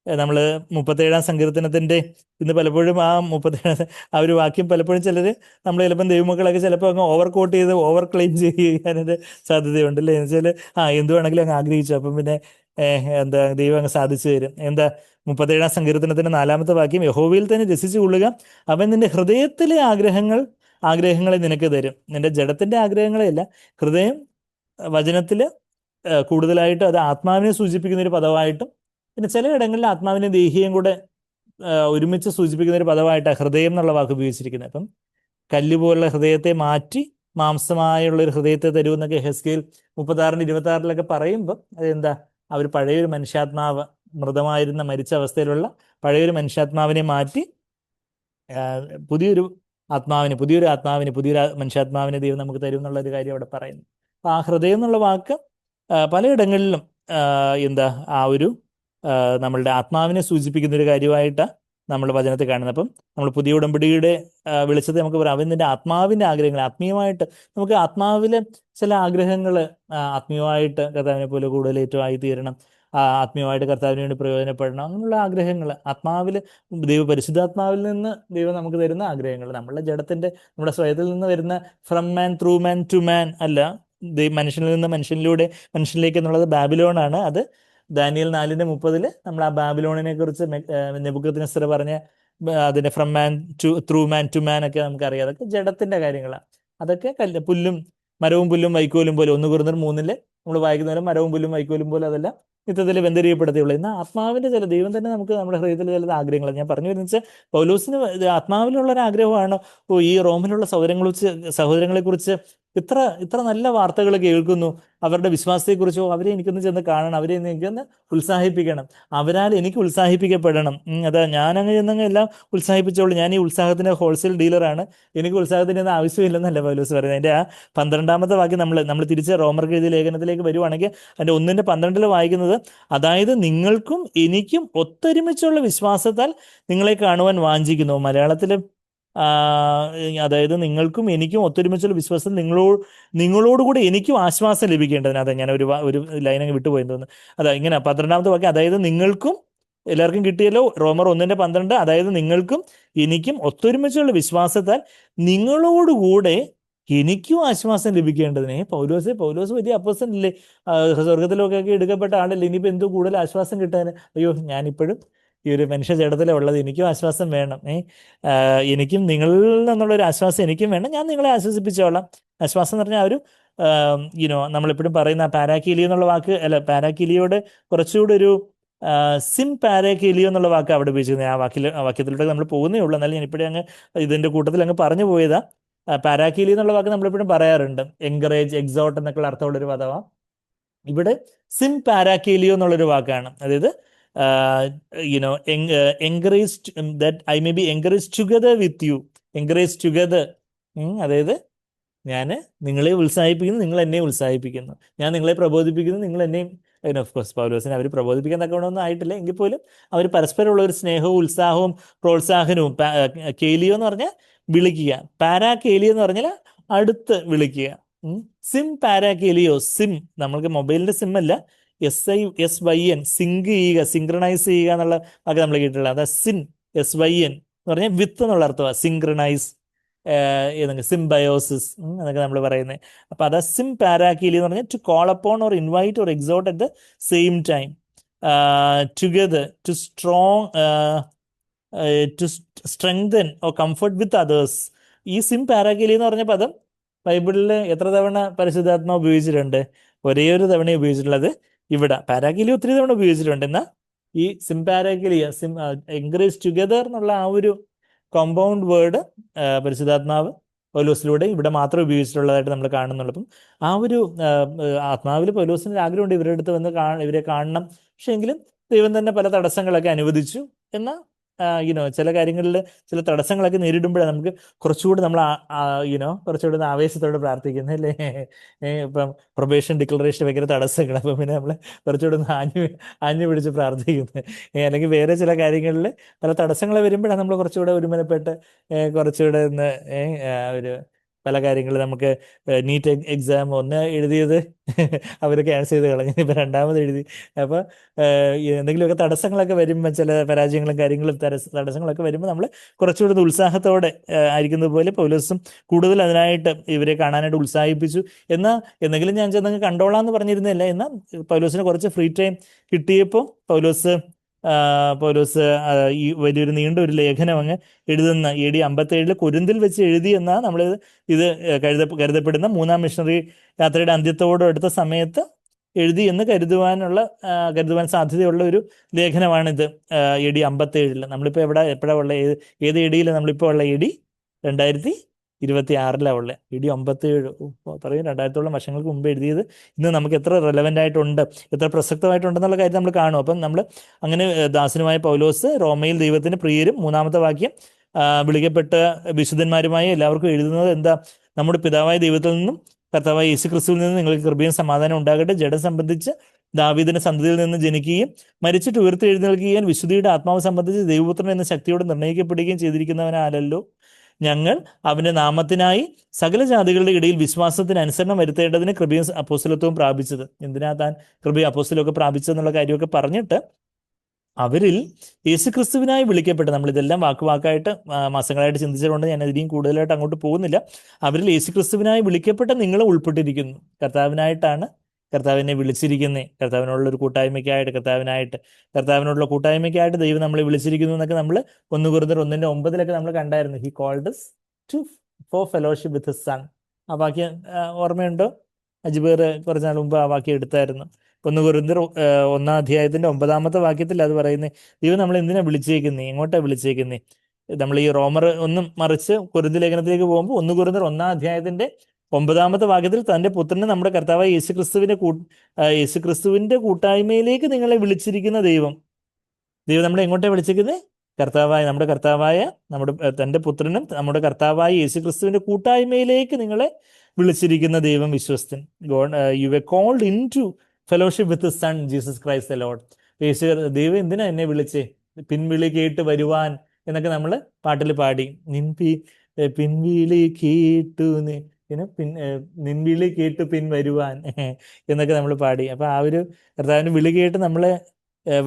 നമ്മൾ 37 സങ്കീർത്തനത്തിന്റെ ഇന്ന് പലപ്പോഴും ആ 37 ആ ഒരു വാക്യം പലപ്പോഴും ചിലർ നമ്മൾ ചിലപ്പം ദൈവമക്കളൊക്കെ ചിലപ്പോൾ അങ്ങ് ഓവർ കോട്ട് ചെയ്ത് ഓവർ ക്ലെയിം ചെയ്യാനൊരു സാധ്യതയുണ്ട് അല്ലേ? എന്ന് വെച്ചാൽ എന്ത് വേണമെങ്കിലും അങ്ങ് ആഗ്രഹിച്ചു, അപ്പം പിന്നെ എന്താ ദൈവം അങ്ങ് സാധിച്ചു തരും. എന്താ 37 സങ്കീർത്തനത്തിന്റെ 4-ാമത്തെ വാക്യം? യഹോവയിൽ തന്നെ രസിച്ചു കൊള്ളുക, അവൻ നിന്റെ ഹൃദയത്തിലെ ആഗ്രഹങ്ങളെ നിനക്ക് തരും. നിന്റെ ജഡത്തിന്റെ ആഗ്രഹങ്ങളെയല്ല, ഹൃദയം വചനത്തില് കൂടുതലായിട്ട് അത് ആത്മാവിനെ സൂചിപ്പിക്കുന്ന ഒരു പദമായിട്ടും, പിന്നെ ചിലയിടങ്ങളിൽ ആത്മാവിനെ ദേഹിയും കൂടെ ഒരുമിച്ച് സൂചിപ്പിക്കുന്ന ഒരു പദമായിട്ടാണ് ഹൃദയം എന്നുള്ള വാക്ക് ഉപയോഗിച്ചിരിക്കുന്നത്. അപ്പം കല്ലുപോലുള്ള ഹൃദയത്തെ മാറ്റി മാംസമായുള്ള ഒരു ഹൃദയത്തെ തരുമെന്നൊക്കെ എഹെസ്കേൽ 36:26 പറയുമ്പോൾ അതെന്താ? അവർ പഴയൊരു മനുഷ്യാത്മാവ്, മൃതമായിരുന്ന മരിച്ച അവസ്ഥയിലുള്ള പഴയൊരു മനുഷ്യാത്മാവിനെ മാറ്റി പുതിയൊരു മനുഷ്യാത്മാവിനെ ദൈവം നമുക്ക് തരും എന്നുള്ളൊരു കാര്യം അവിടെ പറയുന്നു. അപ്പം ആ ഹൃദയം എന്നുള്ള വാക്ക് പലയിടങ്ങളിലും എന്താ ആ ഒരു നമ്മളുടെ ആത്മാവിനെ സൂചിപ്പിക്കുന്ന ഒരു കാര്യമായിട്ടാണ് നമ്മൾ വചനത്തിൽ കാണുന്നത്. അപ്പം നമ്മൾ പുതിയ ഉടമ്പടിയുടെ വെളിച്ചത്തിൽ നമുക്ക് പറയാം, അവൻ നിന്റെ ആത്മാവിൻ്റെ ആഗ്രഹങ്ങൾ, ആത്മീയമായിട്ട് നമുക്ക് ആത്മാവിലെ ചില ആഗ്രഹങ്ങൾ ആത്മീയമായിട്ട് കർത്താവിനെ പോലെ കൂടുതൽ ഏറ്റവും തീരണം, ആത്മീയമായിട്ട് കർത്താവിന് വേണ്ടി പ്രയോജനപ്പെടണം, അങ്ങനെയുള്ള ആഗ്രഹങ്ങൾ ആത്മാവിൽ പരിശുദ്ധാത്മാവിൽ നിന്ന് ദൈവം നമുക്ക് തരുന്ന ആഗ്രഹങ്ങൾ, നമ്മളുടെ ജഡത്തിന്റെ നമ്മുടെ സ്വയത്തിൽ നിന്ന് വരുന്ന from man through man to man അല്ല, മനുഷ്യനിൽ നിന്ന് മനുഷ്യനിലൂടെ മനുഷ്യനിലേക്ക് എന്നുള്ളത് ബാബിലോണാണ്. അത് ദാനിയേൽ 4:30 നമ്മൾ ആ ബാബിലോണിനെ കുറിച്ച് നെബൂഖദ്നേസർ പറഞ്ഞ അതിന്റെ from man through man to man ഒക്കെ നമുക്കറിയാം. അതൊക്കെ ജഡത്തിന്റെ കാര്യങ്ങളാണ്. അതൊക്കെ മരവും പുല്ലും വൈക്കോലും പോലെ 1 കൊരിന്ത്യർ 3 നമ്മൾ വായിക്കുന്ന പോലെ മരവും പുല്ലും വൈക്കോലും പോലെ അതെല്ലാം നിത്യത്തിൽ വെന്തരിയപ്പെടുത്തുള്ളൂ. എന്നാൽ ആത്മാവിന്റെ ചില ദൈവം തന്നെ നമുക്ക് നമ്മുടെ ഹൃദയത്തിൽ ചില ആഗ്രഹങ്ങൾ, ഞാൻ പറഞ്ഞു വരുന്നത് പൗലോസിന് ആത്മാവിലുള്ള ഒരു ആഗ്രഹമാണ്, ഈ റോമിലുള്ള സഹോദരങ്ങളെ കുറിച്ച് ഇത്ര നല്ല വാർത്തകൾ കേൾക്കുന്നു, അവരുടെ വിശ്വാസത്തെക്കുറിച്ചോ, അവരെ എനിക്കൊന്ന് ചെന്ന് കാണണം, അവരെ എനിക്കൊന്ന് ഉത്സാഹിപ്പിക്കണം, അവരാൽ എനിക്ക് ഉത്സാഹിപ്പിക്കപ്പെടണം. അതാ ഞാനങ്ങ് ചെന്നങ്ങ് എല്ലാം ഉത്സാഹിപ്പിച്ചോളൂ, ഞാൻ ഈ ഉത്സാഹത്തിന്റെ ഹോൾസെയിൽ ഡീലറാണ്, എനിക്ക് ഉത്സാഹത്തിന്റെ ഒന്നും ആവശ്യമില്ലെന്നല്ല പൗലോസ് പറയുന്നത്. അതിന്റെ ആ 12-ാമത്തെ വാക്യം നമ്മൾ തിരിച്ച് റോമർക്ക് എഴുതിയ ലേഖനത്തിലേക്ക് വരുവാണെങ്കിൽ അതിന്റെ 1:12 വായിക്കുന്നത്, അതായത് നിങ്ങൾക്കും എനിക്കും ഒത്തൊരുമിച്ചുള്ള വിശ്വാസത്താൽ നിങ്ങളെ കാണുവാൻ വാഞ്ചിക്കുന്നു. മലയാളത്തില് അതായത് നിങ്ങൾക്കും എനിക്കും ഒത്തൊരുമിച്ചുള്ള വിശ്വാസം നിങ്ങളോടുകൂടി എനിക്കും ആശ്വാസം ലഭിക്കേണ്ടതിന്. അതാ ഞാൻ ഒരു ലൈൻ അങ്ങ് വിട്ടുപോയെന്ന് തോന്നുന്നു. അതാ ഇങ്ങനെ 12-ാമത്തെ വാക്യം, അതായത് നിങ്ങൾക്കും എല്ലാവർക്കും കിട്ടിയല്ലോ, റോമർ 1:12, അതായത് നിങ്ങൾക്കും എനിക്കും ഒത്തൊരുമിച്ചുള്ള വിശ്വാസത്താൽ നിങ്ങളോടുകൂടെ എനിക്കും ആശ്വാസം ലഭിക്കേണ്ടതിന്. പൗലോസ് വലിയ അപ്പോസ്തലനല്ലേ, സ്വർഗത്തിലൊക്കെ എടുക്കപ്പെട്ട ആളല്ലേ, ഇനിയിപ്പോൾ എന്തോ കൂടുതൽ ആശ്വാസം കിട്ടാൻ? അയ്യോ, ഞാനിപ്പോഴും ഈ ഒരു മനുഷ്യ ജഡത്തിലാണ് ഉള്ളത്, എനിക്കും ആശ്വാസം വേണം, എനിക്കും നിങ്ങളിൽ നിന്നുള്ള ഒരു ആശ്വാസം എനിക്കും വേണം, ഞാൻ നിങ്ങളെ ആശ്വസിപ്പിച്ചോളാം. ആശ്വാസം എന്ന് പറഞ്ഞാൽ ഒരു നമ്മളെപ്പോഴും പറയുന്ന പാരാക്കീലിയോ എന്നുള്ള വാക്ക് അല്ല, പാരാക്കീലിയോട് കുറച്ചുകൂടി ഒരു സിം പാരാക്കീലിയോ എന്നുള്ള വാക്ക് അവിടെ ഉപയോഗിച്ചിരുന്നത്. ആ വാക്യത്തിലൂടെ നമ്മൾ പോകുന്നേ ഉള്ളൂ, എന്നാലും ഞാൻ ഇപ്പോഴും അങ്ങ് ഇതിന്റെ കൂട്ടത്തിൽ അങ്ങ് പറഞ്ഞു പോയതാ. പാരാക്കീലി എന്നുള്ള വാക്ക് നമ്മളെപ്പോഴും പറയാറുണ്ട്, എൻകറേജ്, എക്സോട്ട് എന്നൊക്കെയുള്ള അർത്ഥമുള്ളൊരു പദമാണ്. ഇവിടെ സിം പാരാക്കീലിയോ എന്നുള്ളൊരു വാക്കാണ്. അതായത് encouraged that I may be encouraged together with you. Encouraged together. അതായത് ഞാൻ നിങ്ങളെ ഉത്സാഹിപ്പിക്കുന്നു, നിങ്ങൾ എന്നെ ഉത്സാഹിപ്പിക്കുന്നു, ഞാൻ നിങ്ങളെ പ്രബോധിപ്പിക്കുന്നു, നിങ്ങൾ എന്നെയും. ഓഫ് കോഴ്സ് പൗലോസിനെ അവർ പ്രബോധിപ്പിക്കാൻ തക്കവണ്ണമൊന്നും ആയിട്ടില്ല, എങ്കിൽ പോലും അവർ പരസ്പരമുള്ള ഒരു സ്നേഹവും ഉത്സാഹവും പ്രോത്സാഹനവും. കേലിയോ എന്ന് പറഞ്ഞാൽ വിളിക്കുക, പാരാ കേലിയോ എന്ന് പറഞ്ഞാൽ അടുത്ത് വിളിക്കുക. സിം പാരാക്കേലിയോ, സിം നമ്മൾക്ക് മൊബൈലിന്റെ സിം അല്ല, SIN, സിങ്ക് ചെയ്യുക, സിങ്ക്രണൈസ് ചെയ്യുക എന്നുള്ള ഒക്കെ നമ്മൾ കേട്ടിട്ടുള്ളത്. അതാ സിൻ, SYN എന്ന് പറഞ്ഞാൽ വിത്ത് എന്നുള്ള അർത്ഥമാണ്. സിങ്ക്രണൈസ്, സിംബയോസിസ് എന്നൊക്കെ നമ്മൾ പറയുന്നത്. അപ്പൊ അതാ സിം പാരാക്കീലി എന്ന് പറഞ്ഞാൽ to call upon or invite or exhort at the same time, together, to strengthen or comfort with others. ഈ സിം പാരാക്കീലി എന്ന് പറഞ്ഞ പദം ബൈബിളിൽ എത്ര തവണ പരിശുദ്ധാത്മ ഉപയോഗിച്ചിട്ടുണ്ട്? ഒരേ ഒരു തവണ ഉപയോഗിച്ചിട്ടുള്ളത്. ഇവിടെ പാരാക്കീലി ഒത്തിരി തവണ ഉപയോഗിച്ചിട്ടുണ്ട്. എന്നാൽ ഈ സിം പാരാക്കീലിയ, എൻകറേജ് ടുഗദർ എന്നുള്ള ആ ഒരു കോമ്പൗണ്ട് വേർഡ് പരിശുദ്ധാത്മാവ് പൗലോസിലൂടെ ഇവിടെ മാത്രം ഉപയോഗിച്ചിട്ടുള്ളതായിട്ട് നമ്മൾ കാണുന്നുള്ളൂ. അപ്പം ആ ഒരു ആത്മാവിൽ പൗലോസിന് ആഗ്രഹമുണ്ട് ഇവരുടെ അടുത്ത് വന്ന് ഇവരെ കാണണം. പക്ഷെ എങ്കിലും ദൈവം തന്നെ പല തടസ്സങ്ങളൊക്കെ അനുവദിച്ചു. എന്നാൽ ചില കാര്യങ്ങളിൽ ചില തടസ്സങ്ങളൊക്കെ നേരിടുമ്പോഴാണ് നമുക്ക് കുറച്ചുകൂടി നമ്മൾ കുറച്ചുകൂടി ഒന്ന് ആവേശത്തോടെ പ്രാർത്ഥിക്കുന്നത് അല്ലേ. ഇപ്പം പ്രൊബേഷൻ ഡിക്ലറേഷൻ ഭയങ്കര തടസ്സങ്ങൾ, അപ്പം പിന്നെ നമ്മൾ കുറച്ചുകൂടി ഒന്ന് ആഞ്ഞു പിടിച്ച് പ്രാർത്ഥിക്കുന്നത്. അല്ലെങ്കിൽ വേറെ ചില കാര്യങ്ങളിൽ പല തടസ്സങ്ങൾ വരുമ്പോഴാണ് നമ്മൾ കുറച്ചുകൂടെ ഒരുമനപ്പെട്ട് കുറച്ചുകൂടെ ഒന്ന് ഒരു പല കാര്യങ്ങൾ നമുക്ക് നീറ്റ് എക്സാം ഒന്ന് എഴുതിയത് അവർ ക്യാൻസൽ ചെയ്ത് കളഞ്ഞു, ഇപ്പം രണ്ടാമത് എഴുതി. അപ്പോൾ എന്തെങ്കിലുമൊക്കെ തടസ്സങ്ങളൊക്കെ വരുമ്പോൾ, ചില പരാജയങ്ങളും കാര്യങ്ങളും തടസ്സങ്ങളൊക്കെ വരുമ്പോൾ നമ്മൾ കുറച്ചുകൂടി ഉത്സാഹത്തോടെ ആയിരിക്കുന്നത് പോലെ പൗലോസും കൂടുതൽ അതിനായിട്ട് ഇവരെ കാണാനായിട്ട് ഉത്സാഹിപ്പിച്ചു. എന്നാൽ എന്തെങ്കിലും ഞാൻ ചെന്നങ്ങ് കണ്ടോളാം എന്ന് പറഞ്ഞിരുന്നില്ല. എന്നാൽ പൗലോസിന് കുറച്ച് ഫ്രീ ടൈം കിട്ടിയപ്പോൾ പൗലോസ് ഈ വലിയൊരു നീണ്ട ഒരു ലേഖനം അങ്ങ് എഴുതുന്ന AD 57 കൊരിന്തിൽ വെച്ച് എഴുതി എന്നാണ് നമ്മൾ ഇത് കരുതപ്പെടുന്ന മൂന്നാം മിഷണറി യാത്രയുടെ അന്ത്യത്തോടടുത്ത സമയത്ത് എഴുതി എന്ന് കരുതുവാൻ സാധ്യതയുള്ള ഒരു ലേഖനമാണിത്. AD 57. നമ്മളിപ്പോൾ എപ്പോഴാണ് ഉള്ളത്? ഏത് AD നമ്മളിപ്പോൾ ഉള്ള? AD 2026 ഉള്ളത്. AD 57 പറയും 2000 വർഷങ്ങൾക്ക് മുമ്പ് എഴുതിയത് ഇന്ന് നമുക്ക് എത്ര റെലവൻ്റ് ആയിട്ടുണ്ട്, എത്ര പ്രസക്തമായിട്ടുണ്ടെന്നുള്ള കാര്യം നമ്മൾ കാണും. അപ്പം നമ്മൾ അങ്ങനെ ദാസനുമായ പൗലോസ് റോമയിൽ ദൈവത്തിന് പ്രിയരും, മൂന്നാമത്തെ വാക്യം, വിളിക്കപ്പെട്ട വിശുദ്ധന്മാരുമായ എല്ലാവർക്കും എഴുതുന്നത് എന്താ? നമ്മുടെ പിതാവായ ദൈവത്തിൽ നിന്നും കർത്താവായ യേശു ക്രിസ്തുവിൽ നിന്ന് നിങ്ങൾക്ക് കൃപയും സമാധാനം ഉണ്ടാകട്ടെ. ജഡം സംബന്ധിച്ച് ദാവീദിന്റെ സന്തതിയിൽ നിന്ന് ജനിക്കുകയും മരിച്ചിട്ട് ഉയർത്തി എഴുന്നേൽക്കുകയും വിശുദ്ധിയുടെ ആത്മാവ് സംബന്ധിച്ച് ദൈവപുത്രൻ എന്ന ശക്തിയോട് നിർണ്ണയിക്കപ്പെടുകയും ചെയ്തിരിക്കുന്നവനാലല്ലോ ഞങ്ങൾ അവന്റെ നാമത്തിനായി സകല ജാതികളുടെ ഇടയിൽ വിശ്വാസത്തിന് അനുസരണം വരുത്തേണ്ടതിന് കൃപയും അപ്പോസ്തലത്വവും പ്രാപിച്ചത്. എന്തിനാ താൻ കൃപയും അപ്പോസ്തലമൊക്കെ പ്രാപിച്ചതെന്നുള്ള കാര്യമൊക്കെ പറഞ്ഞിട്ട് അവരിൽ യേശുക്രിസ്തുവിനായി വിളിക്കപ്പെട്ട, നമ്മളിതെല്ലാം വാക്കുവാക്കായിട്ട് മാസങ്ങളായിട്ട് ചിന്തിച്ചതുകൊണ്ട് ഞാൻ അതിനെയും കൂടുതലായിട്ട് അങ്ങോട്ട് പോകുന്നില്ല. അവരിൽ യേശുക്രിസ്തുവിനായി വിളിക്കപ്പെട്ട നിങ്ങൾ ഉൾപ്പെട്ടിരിക്കുന്നു. കർത്താവിനായിട്ടാണ് കർത്താവിനെ വിളിച്ചിരിക്കുന്നത്. കർത്താവിനോടുള്ള കൂട്ടായ്മയ്ക്കായിട്ട് കർത്താവിനോടുള്ള കൂട്ടായ്മയ്ക്കായിട്ട് ദൈവം നമ്മളെ വിളിച്ചിരിക്കുന്നു എന്നൊക്കെ നമ്മൾ 1 കൊരിന്ത്യർ 1:9 നമ്മൾ കണ്ടായിരുന്നു. He called us to for fellowship with his son. ആ വാക്യം ഓർമ്മയുണ്ടോ? അജ്ബേർ കുറച്ച് നാൾ മുമ്പ് ആ വാക്യം എടുത്തായിരുന്നു. 1 കൊരിന്ത്യർ 1-ാം വാക്യത്തിൽ അത് പറയുന്നത്, ദൈവം നമ്മൾ എന്തിനാ വിളിച്ചേക്കുന്നേ, എങ്ങോട്ടാ വിളിച്ചേക്കുന്നേ? നമ്മൾ ഈ റോമർ ഒന്നും മറിച്ച് കൊരിന്ത്യ ലേഖനത്തിലേക്ക് പോകുമ്പോൾ 1 കൊരിന്ത്യർ 1-ാം വാക്യത്തിൽ തന്റെ പുത്രനെ നമ്മുടെ കർത്താവായ യേശുക്രിസ്തുവിന്റെ കൂട്ടായ്മയിലേക്ക് നിങ്ങളെ വിളിച്ചിരിക്കുന്ന ദൈവം നമ്മളെ എങ്ങോട്ടാണ് വിളിച്ചിരിക്കുന്നത്? തന്റെ പുത്രനും നമ്മുടെ കർത്താവായ യേശുക്രിസ്തുവിന്റെ കൂട്ടായ്മയിലേക്ക് നിങ്ങളെ വിളിച്ചിരിക്കുന്ന ദൈവം വിശ്വസ്തൻ. You were called into fellowship with son Jesus Christ the Lord. ദൈവം എന്തിനാ എന്നെ വിളിച്ചേ? പിൻവിളി കേട്ട് വരുവാൻ എന്നൊക്കെ നമ്മൾ പാട്ടിൽ പാടി. പിൻവിളി കേട്ടു നിൻവിളി കേട്ട് പിൻവരുവാൻ എന്നൊക്കെ നമ്മൾ പാടി. അപ്പൊ ആ ഒരു കർത്താവിന് വിളി കേട്ട് നമ്മളെ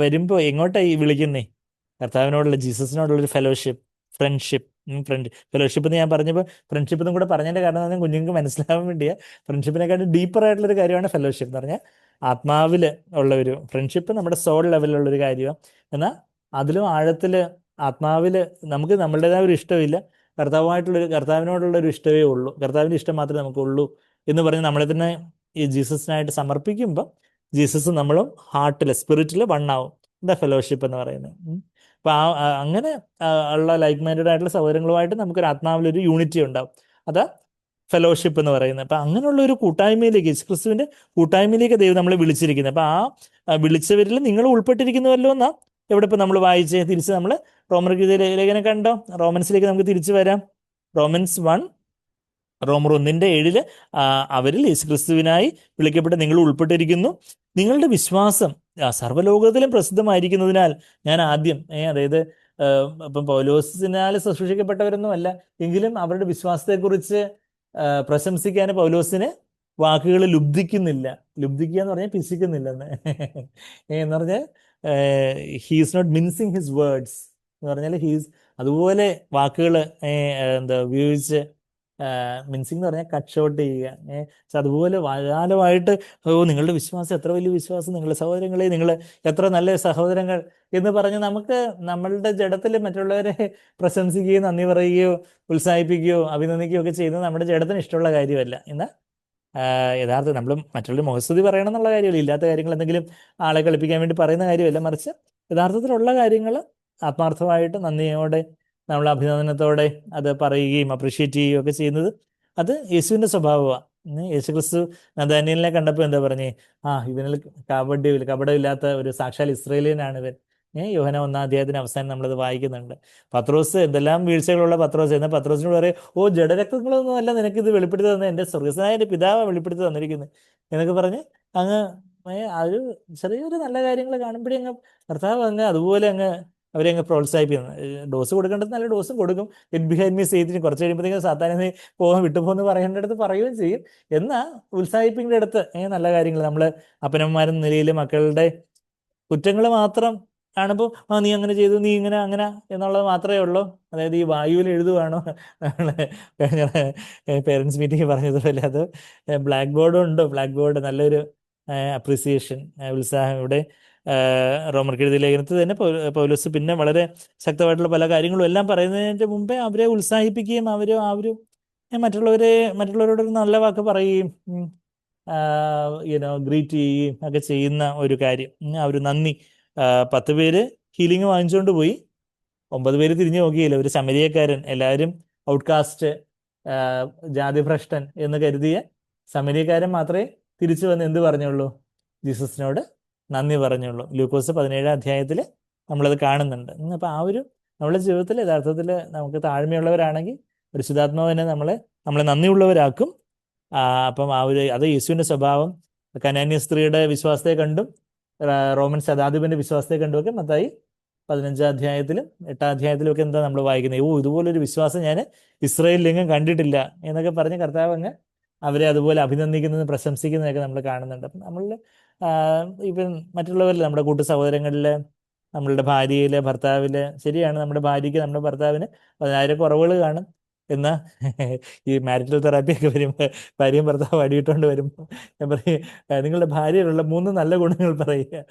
വരുമ്പോൾ എങ്ങോട്ടായി വിളിക്കുന്നേ? കർത്താവിനോടുള്ള, ജീസസിനോടുള്ളൊരു ഫെലോഷിപ്പ്, ഫെലോഷിപ്പ് എന്ന് ഞാൻ പറഞ്ഞപ്പോൾ ഫ്രണ്ട്ഷിപ്പ് എന്നും കൂടെ പറഞ്ഞതിന്റെ കാരണം എന്ന് പറഞ്ഞാൽ കുഞ്ഞുങ്ങൾക്ക് മനസ്സിലാവാൻ വേണ്ടിയാ. ഫ്രണ്ട്ഷിപ്പിനെക്കാട്ടും ഡീപ്പർ ആയിട്ടുള്ളൊരു കാര്യമാണ് ഫെലോഷിപ്പ് എന്ന് പറഞ്ഞാൽ. ആത്മാവിൽ ഉള്ള ഒരു ഫ്രണ്ട്ഷിപ്പ് നമ്മുടെ സോൾ ലെവലിലുള്ളൊരു കാര്യമാണ്. എന്നാൽ അതിലും ആഴത്തില് ആത്മാവില് നമുക്ക് നമ്മളുടേതായ ഒരു ഇഷ്ടമില്ല, കർത്താവിനോടുള്ളൊരു ഇഷ്ടമേ ഉള്ളൂ. കർത്താവിൻ്റെ ഇഷ്ടം മാത്രമേ നമുക്കുള്ളൂ എന്ന് പറഞ്ഞ് നമ്മളെ തന്നെ ഈ ജീസസിനായിട്ട് സമർപ്പിക്കുമ്പോൾ ജീസസ് നമ്മളും ഹാർട്ടിൽ, സ്പിരിറ്റിൽ വണ്ണാവും. എന്താ ഫെലോഷിപ്പ് എന്ന് പറയുന്നത്? അപ്പൊ അങ്ങനെ ഉള്ള ലൈക്ക് മൈൻഡഡ് ആയിട്ടുള്ള സഹോദരങ്ങളുമായിട്ട് നമുക്കൊരു ആത്മാവിലൊരു യൂണിറ്റി ഉണ്ടാവും. അതാ ഫെലോഷിപ്പ് എന്ന് പറയുന്നത്. അപ്പൊ അങ്ങനെയുള്ള ഒരു കൂട്ടായ്മയിലേക്ക്, യേശുക്രിസ്തുവിന്റെ കൂട്ടായ്മയിലേക്ക് ദൈവം നമ്മളെ വിളിച്ചിരിക്കുന്നത്. അപ്പൊ ആ വിളിച്ചവരിൽ നിങ്ങൾ ഉൾപ്പെട്ടിരിക്കുന്നുവല്ലോ എന്നാ എവിടെ ഇപ്പൊ നമ്മൾ വായിച്ചേ? തിരിച്ച് നമ്മൾ റോമർ ലേഖനം കണ്ടോ? റോമൻസിലേക്ക് നമുക്ക് തിരിച്ചു വരാം. റോമൻസ് 1:7 അവരിൽ യേശുക്രിസ്തുവിനായി വിളിക്കപ്പെട്ട് നിങ്ങൾ ഉൾപ്പെട്ടിരിക്കുന്നു. നിങ്ങളുടെ വിശ്വാസം സർവ്വലോകത്തിലും പ്രസിദ്ധമായിരിക്കുന്നതിനാൽ ഞാൻ ആദ്യം അതായത് ഇപ്പം പൗലോസിനാൽ ശുശ്രൂഷിക്കപ്പെട്ടവരൊന്നും അല്ല, എങ്കിലും അവരുടെ വിശ്വാസത്തെക്കുറിച്ച് പ്രശംസിക്കാൻ പൗലോസിന് വാക്കുകൾ ലുബ്ധിക്കുന്നില്ല. ലുബ്ധിക്കുക എന്ന് പറഞ്ഞാൽ പിശിക്കുന്നില്ലെന്ന് എന്ന് പറഞ്ഞാൽ he's not mincing his words എന്ന് പറഞ്ഞാൽ അതുപോലെ വാക്കുകൾ ഉപയോഗിച്ച് മിൻസിങ് എന്ന് പറഞ്ഞാൽ കട്ട് ഷോട്ട് ചെയ്യുക. അതുപോലെ വാചാലമായിട്ട് നിങ്ങളുടെ വിശ്വാസം എത്ര വലിയ വിശ്വാസം, നിങ്ങളുടെ സഹോദരങ്ങളെ, നിങ്ങൾ എത്ര നല്ല സഹോദരങ്ങൾ എന്ന് പറഞ്ഞ് നമുക്ക് നമ്മളുടെ ജഡത്തിൽ മറ്റുള്ളവരെ പ്രശംസിക്കുകയോ നന്ദി പറയുകയോ ഉത്സാഹിപ്പിക്കുകയോ അഭിനന്ദിക്കുകയോ ഒക്കെ ചെയ്യുന്നത് നമ്മുടെ ജഡത്തിന് ഇഷ്ടമുള്ള കാര്യമല്ല. എന്നാൽ യഥാർത്ഥം നമ്മൾ മറ്റുള്ളവർ മുഖസ്തുതി പറയണം എന്നുള്ള കാര്യമല്ല, ഇല്ലാത്ത കാര്യങ്ങൾ എന്തെങ്കിലും ആളെ കളിപ്പിക്കാൻ വേണ്ടി പറയുന്ന കാര്യമല്ല, മറിച്ച് യഥാർത്ഥത്തിലുള്ള കാര്യങ്ങൾ ആത്മാർത്ഥമായിട്ട് നന്ദിയോടെ നമ്മൾ അഭിനന്ദനത്തോടെ അത് പറയുകയും അപ്രീഷിയേറ്റ് ചെയ്യുകയും ഒക്കെ ചെയ്യുന്നത് അത് യേശുവിൻ്റെ സ്വഭാവമാണ്. യേശുക്രിസ്തു നഥാനിയേലിനെ കണ്ടപ്പോൾ എന്താ പറഞ്ഞേ? ഇവനിൽ കപടമില്ലാത്ത ഒരു സാക്ഷാൽ ഇസ്രായേലിയനാണ് ഇവൻ. യോഹന്നാൻ 1-ാം അധ്യായത്തിന് അവസാനം നമ്മളത് വായിക്കുന്നുണ്ട്. പത്രോസ് എന്തെല്ലാം വീഴ്ചകളുള്ള പത്രോസ്, എന്നാൽ പത്രോസിനോട് പറയും, ഓ ജഡരക്തങ്ങളൊന്നും അല്ല നിനക്കിത് വെളിപ്പെടുത്തി തന്നെ, എൻ്റെ സ്വർഗസ്വനായ എൻ്റെ പിതാവ് വെളിപ്പെടുത്തി തന്നിരിക്കുന്നത് എന്നൊക്കെ പറഞ്ഞ് അങ്ങ് ആ ഒരു ചെറിയൊരു നല്ല കാര്യങ്ങൾ കാണുമ്പോഴേ അങ്ങ് കർത്താവ് അങ്ങ് അതുപോലെ അങ്ങ് അവരെ അങ്ങ് പ്രോത്സാഹിപ്പിക്കുന്നു. ഡോസ് കൊടുക്കേണ്ടത് നല്ല ഡോസും കൊടുക്കും. ഇറ്റ് ബിഹൈൻഡ് മീ സെയ്തിന് കുറച്ച് കഴിയുമ്പോഴത്തേക്കും സാത്താനെ പോകാൻ വിട്ടുപോകുന്നു പറയേണ്ടടുത്ത് പറയുകയും ചെയ്യും. എന്നാൽ ഉത്സാഹിപ്പിക്കേണ്ട അടുത്ത് നല്ല കാര്യങ്ങൾ നമ്മൾ അപ്പനന്മാരെന്ന നിലയിൽ മക്കളുടെ കുറ്റങ്ങൾ മാത്രം കാണുമ്പോൾ നീ അങ്ങനെ ചെയ്തു, നീ ഇങ്ങനെ അങ്ങനെ എന്നുള്ളത് മാത്രമേ ഉള്ളൂ. അതായത് ഈ വായുവിൽ എഴുതുവാണോ കഴിഞ്ഞ പേരൻസ് മീറ്റിംഗ് പറഞ്ഞതുപോലെ അത് ബ്ലാക്ക് ബോർഡും ഉണ്ടോ, ബ്ലാക്ക് ബോർഡ് നല്ലൊരു അപ്രീസിയേഷൻ, ഉത്സാഹം. ഇവിടെ റോമർക്ക് എഴുതിയ ലേഖനത്തിൽ തന്നെ പൗലോസ് പിന്നെ വളരെ ശക്തമായിട്ടുള്ള പല കാര്യങ്ങളും എല്ലാം പറയുന്നതിന് മുമ്പേ അവരെ ഉത്സാഹിപ്പിക്കുകയും അവരും മറ്റുള്ളവരോടൊരു നല്ല വാക്ക് പറയുകയും ഗ്രീറ്റ് ചെയ്യുകയും ഒക്കെ ചെയ്യുന്ന ഒരു കാര്യം. ആ ഒരു നന്ദി. 10 പേര് ഹീലിംഗ് വാങ്ങിച്ചുകൊണ്ട് പോയി, 9 പേര് തിരിഞ്ഞു നോക്കിയില്ല. ഒരു ശമരിയക്കാരൻ, എല്ലാവരും ഔട്ട്കാസ്റ്റ്, ജാതിഭ്രഷ്ടൻ എന്ന് കരുതിയ ശമരിയക്കാരൻ മാത്രമേ തിരിച്ചു വന്ന് എന്ത് പറഞ്ഞുള്ളൂ? ജീസസിനോട് നന്ദി പറഞ്ഞുള്ളൂ. ലൂക്കോസ് 17-ാം അധ്യായത്തിൽ നമ്മളത് കാണുന്നുണ്ട്. അപ്പം ആ ഒരു നമ്മുടെ ജീവിതത്തിൽ യഥാർത്ഥത്തിൽ നമുക്ക് താഴ്മയുള്ളവരാണെങ്കിൽ പരിശുദ്ധാത്മാവിനെ നമ്മളെ നന്ദിയുള്ളവരാക്കും. അപ്പം അത് യേശുവിൻ്റെ സ്വഭാവം കനാന്യ സ്ത്രീയുടെ വിശ്വാസത്തെ കണ്ടും റോമൻ ശതാധിപന്റെ വിശ്വാസത്തെ കണ്ടുമൊക്കെ മത്തായി 15-ാം അധ്യായത്തിലും 8-ാം അധ്യായത്തിലും ഒക്കെ എന്താ നമ്മൾ വായിക്കുന്നത്? ഇതുപോലൊരു വിശ്വാസം ഞാൻ ഇസ്രായേലിലെങ്ങും കണ്ടിട്ടില്ല എന്നൊക്കെ പറഞ്ഞ് കർത്താവ് അങ്ങ് അവരെ അതുപോലെ അഭിനന്ദിക്കുന്നതും പ്രശംസിക്കുന്നതൊക്കെ നമ്മൾ കാണുന്നുണ്ട്. അപ്പം നമ്മളിൽ ഇപ്പം മറ്റുള്ളവരിൽ നമ്മുടെ കൂട്ടു സഹോദരങ്ങളിൽ നമ്മളുടെ ഭാര്യയിൽ, ഭർത്താവിൽ, ശരിയാണ്, നമ്മുടെ ഭാര്യയ്ക്ക് നമ്മുടെ ഭർത്താവിന് 10,000 കുറവുകൾ കാണും. എന്നാൽ ഈ മാരിറ്റൽ തെറാപ്പിയൊക്കെ വരുമ്പോൾ ഭാര്യയും ഭർത്താവ് അടിയിട്ടുകൊണ്ട് വരുമ്പോൾ ഞാൻ പറയും, നിങ്ങളുടെ ഭാര്യയിലുള്ള 3 നല്ല ഗുണങ്ങൾ പറയുക,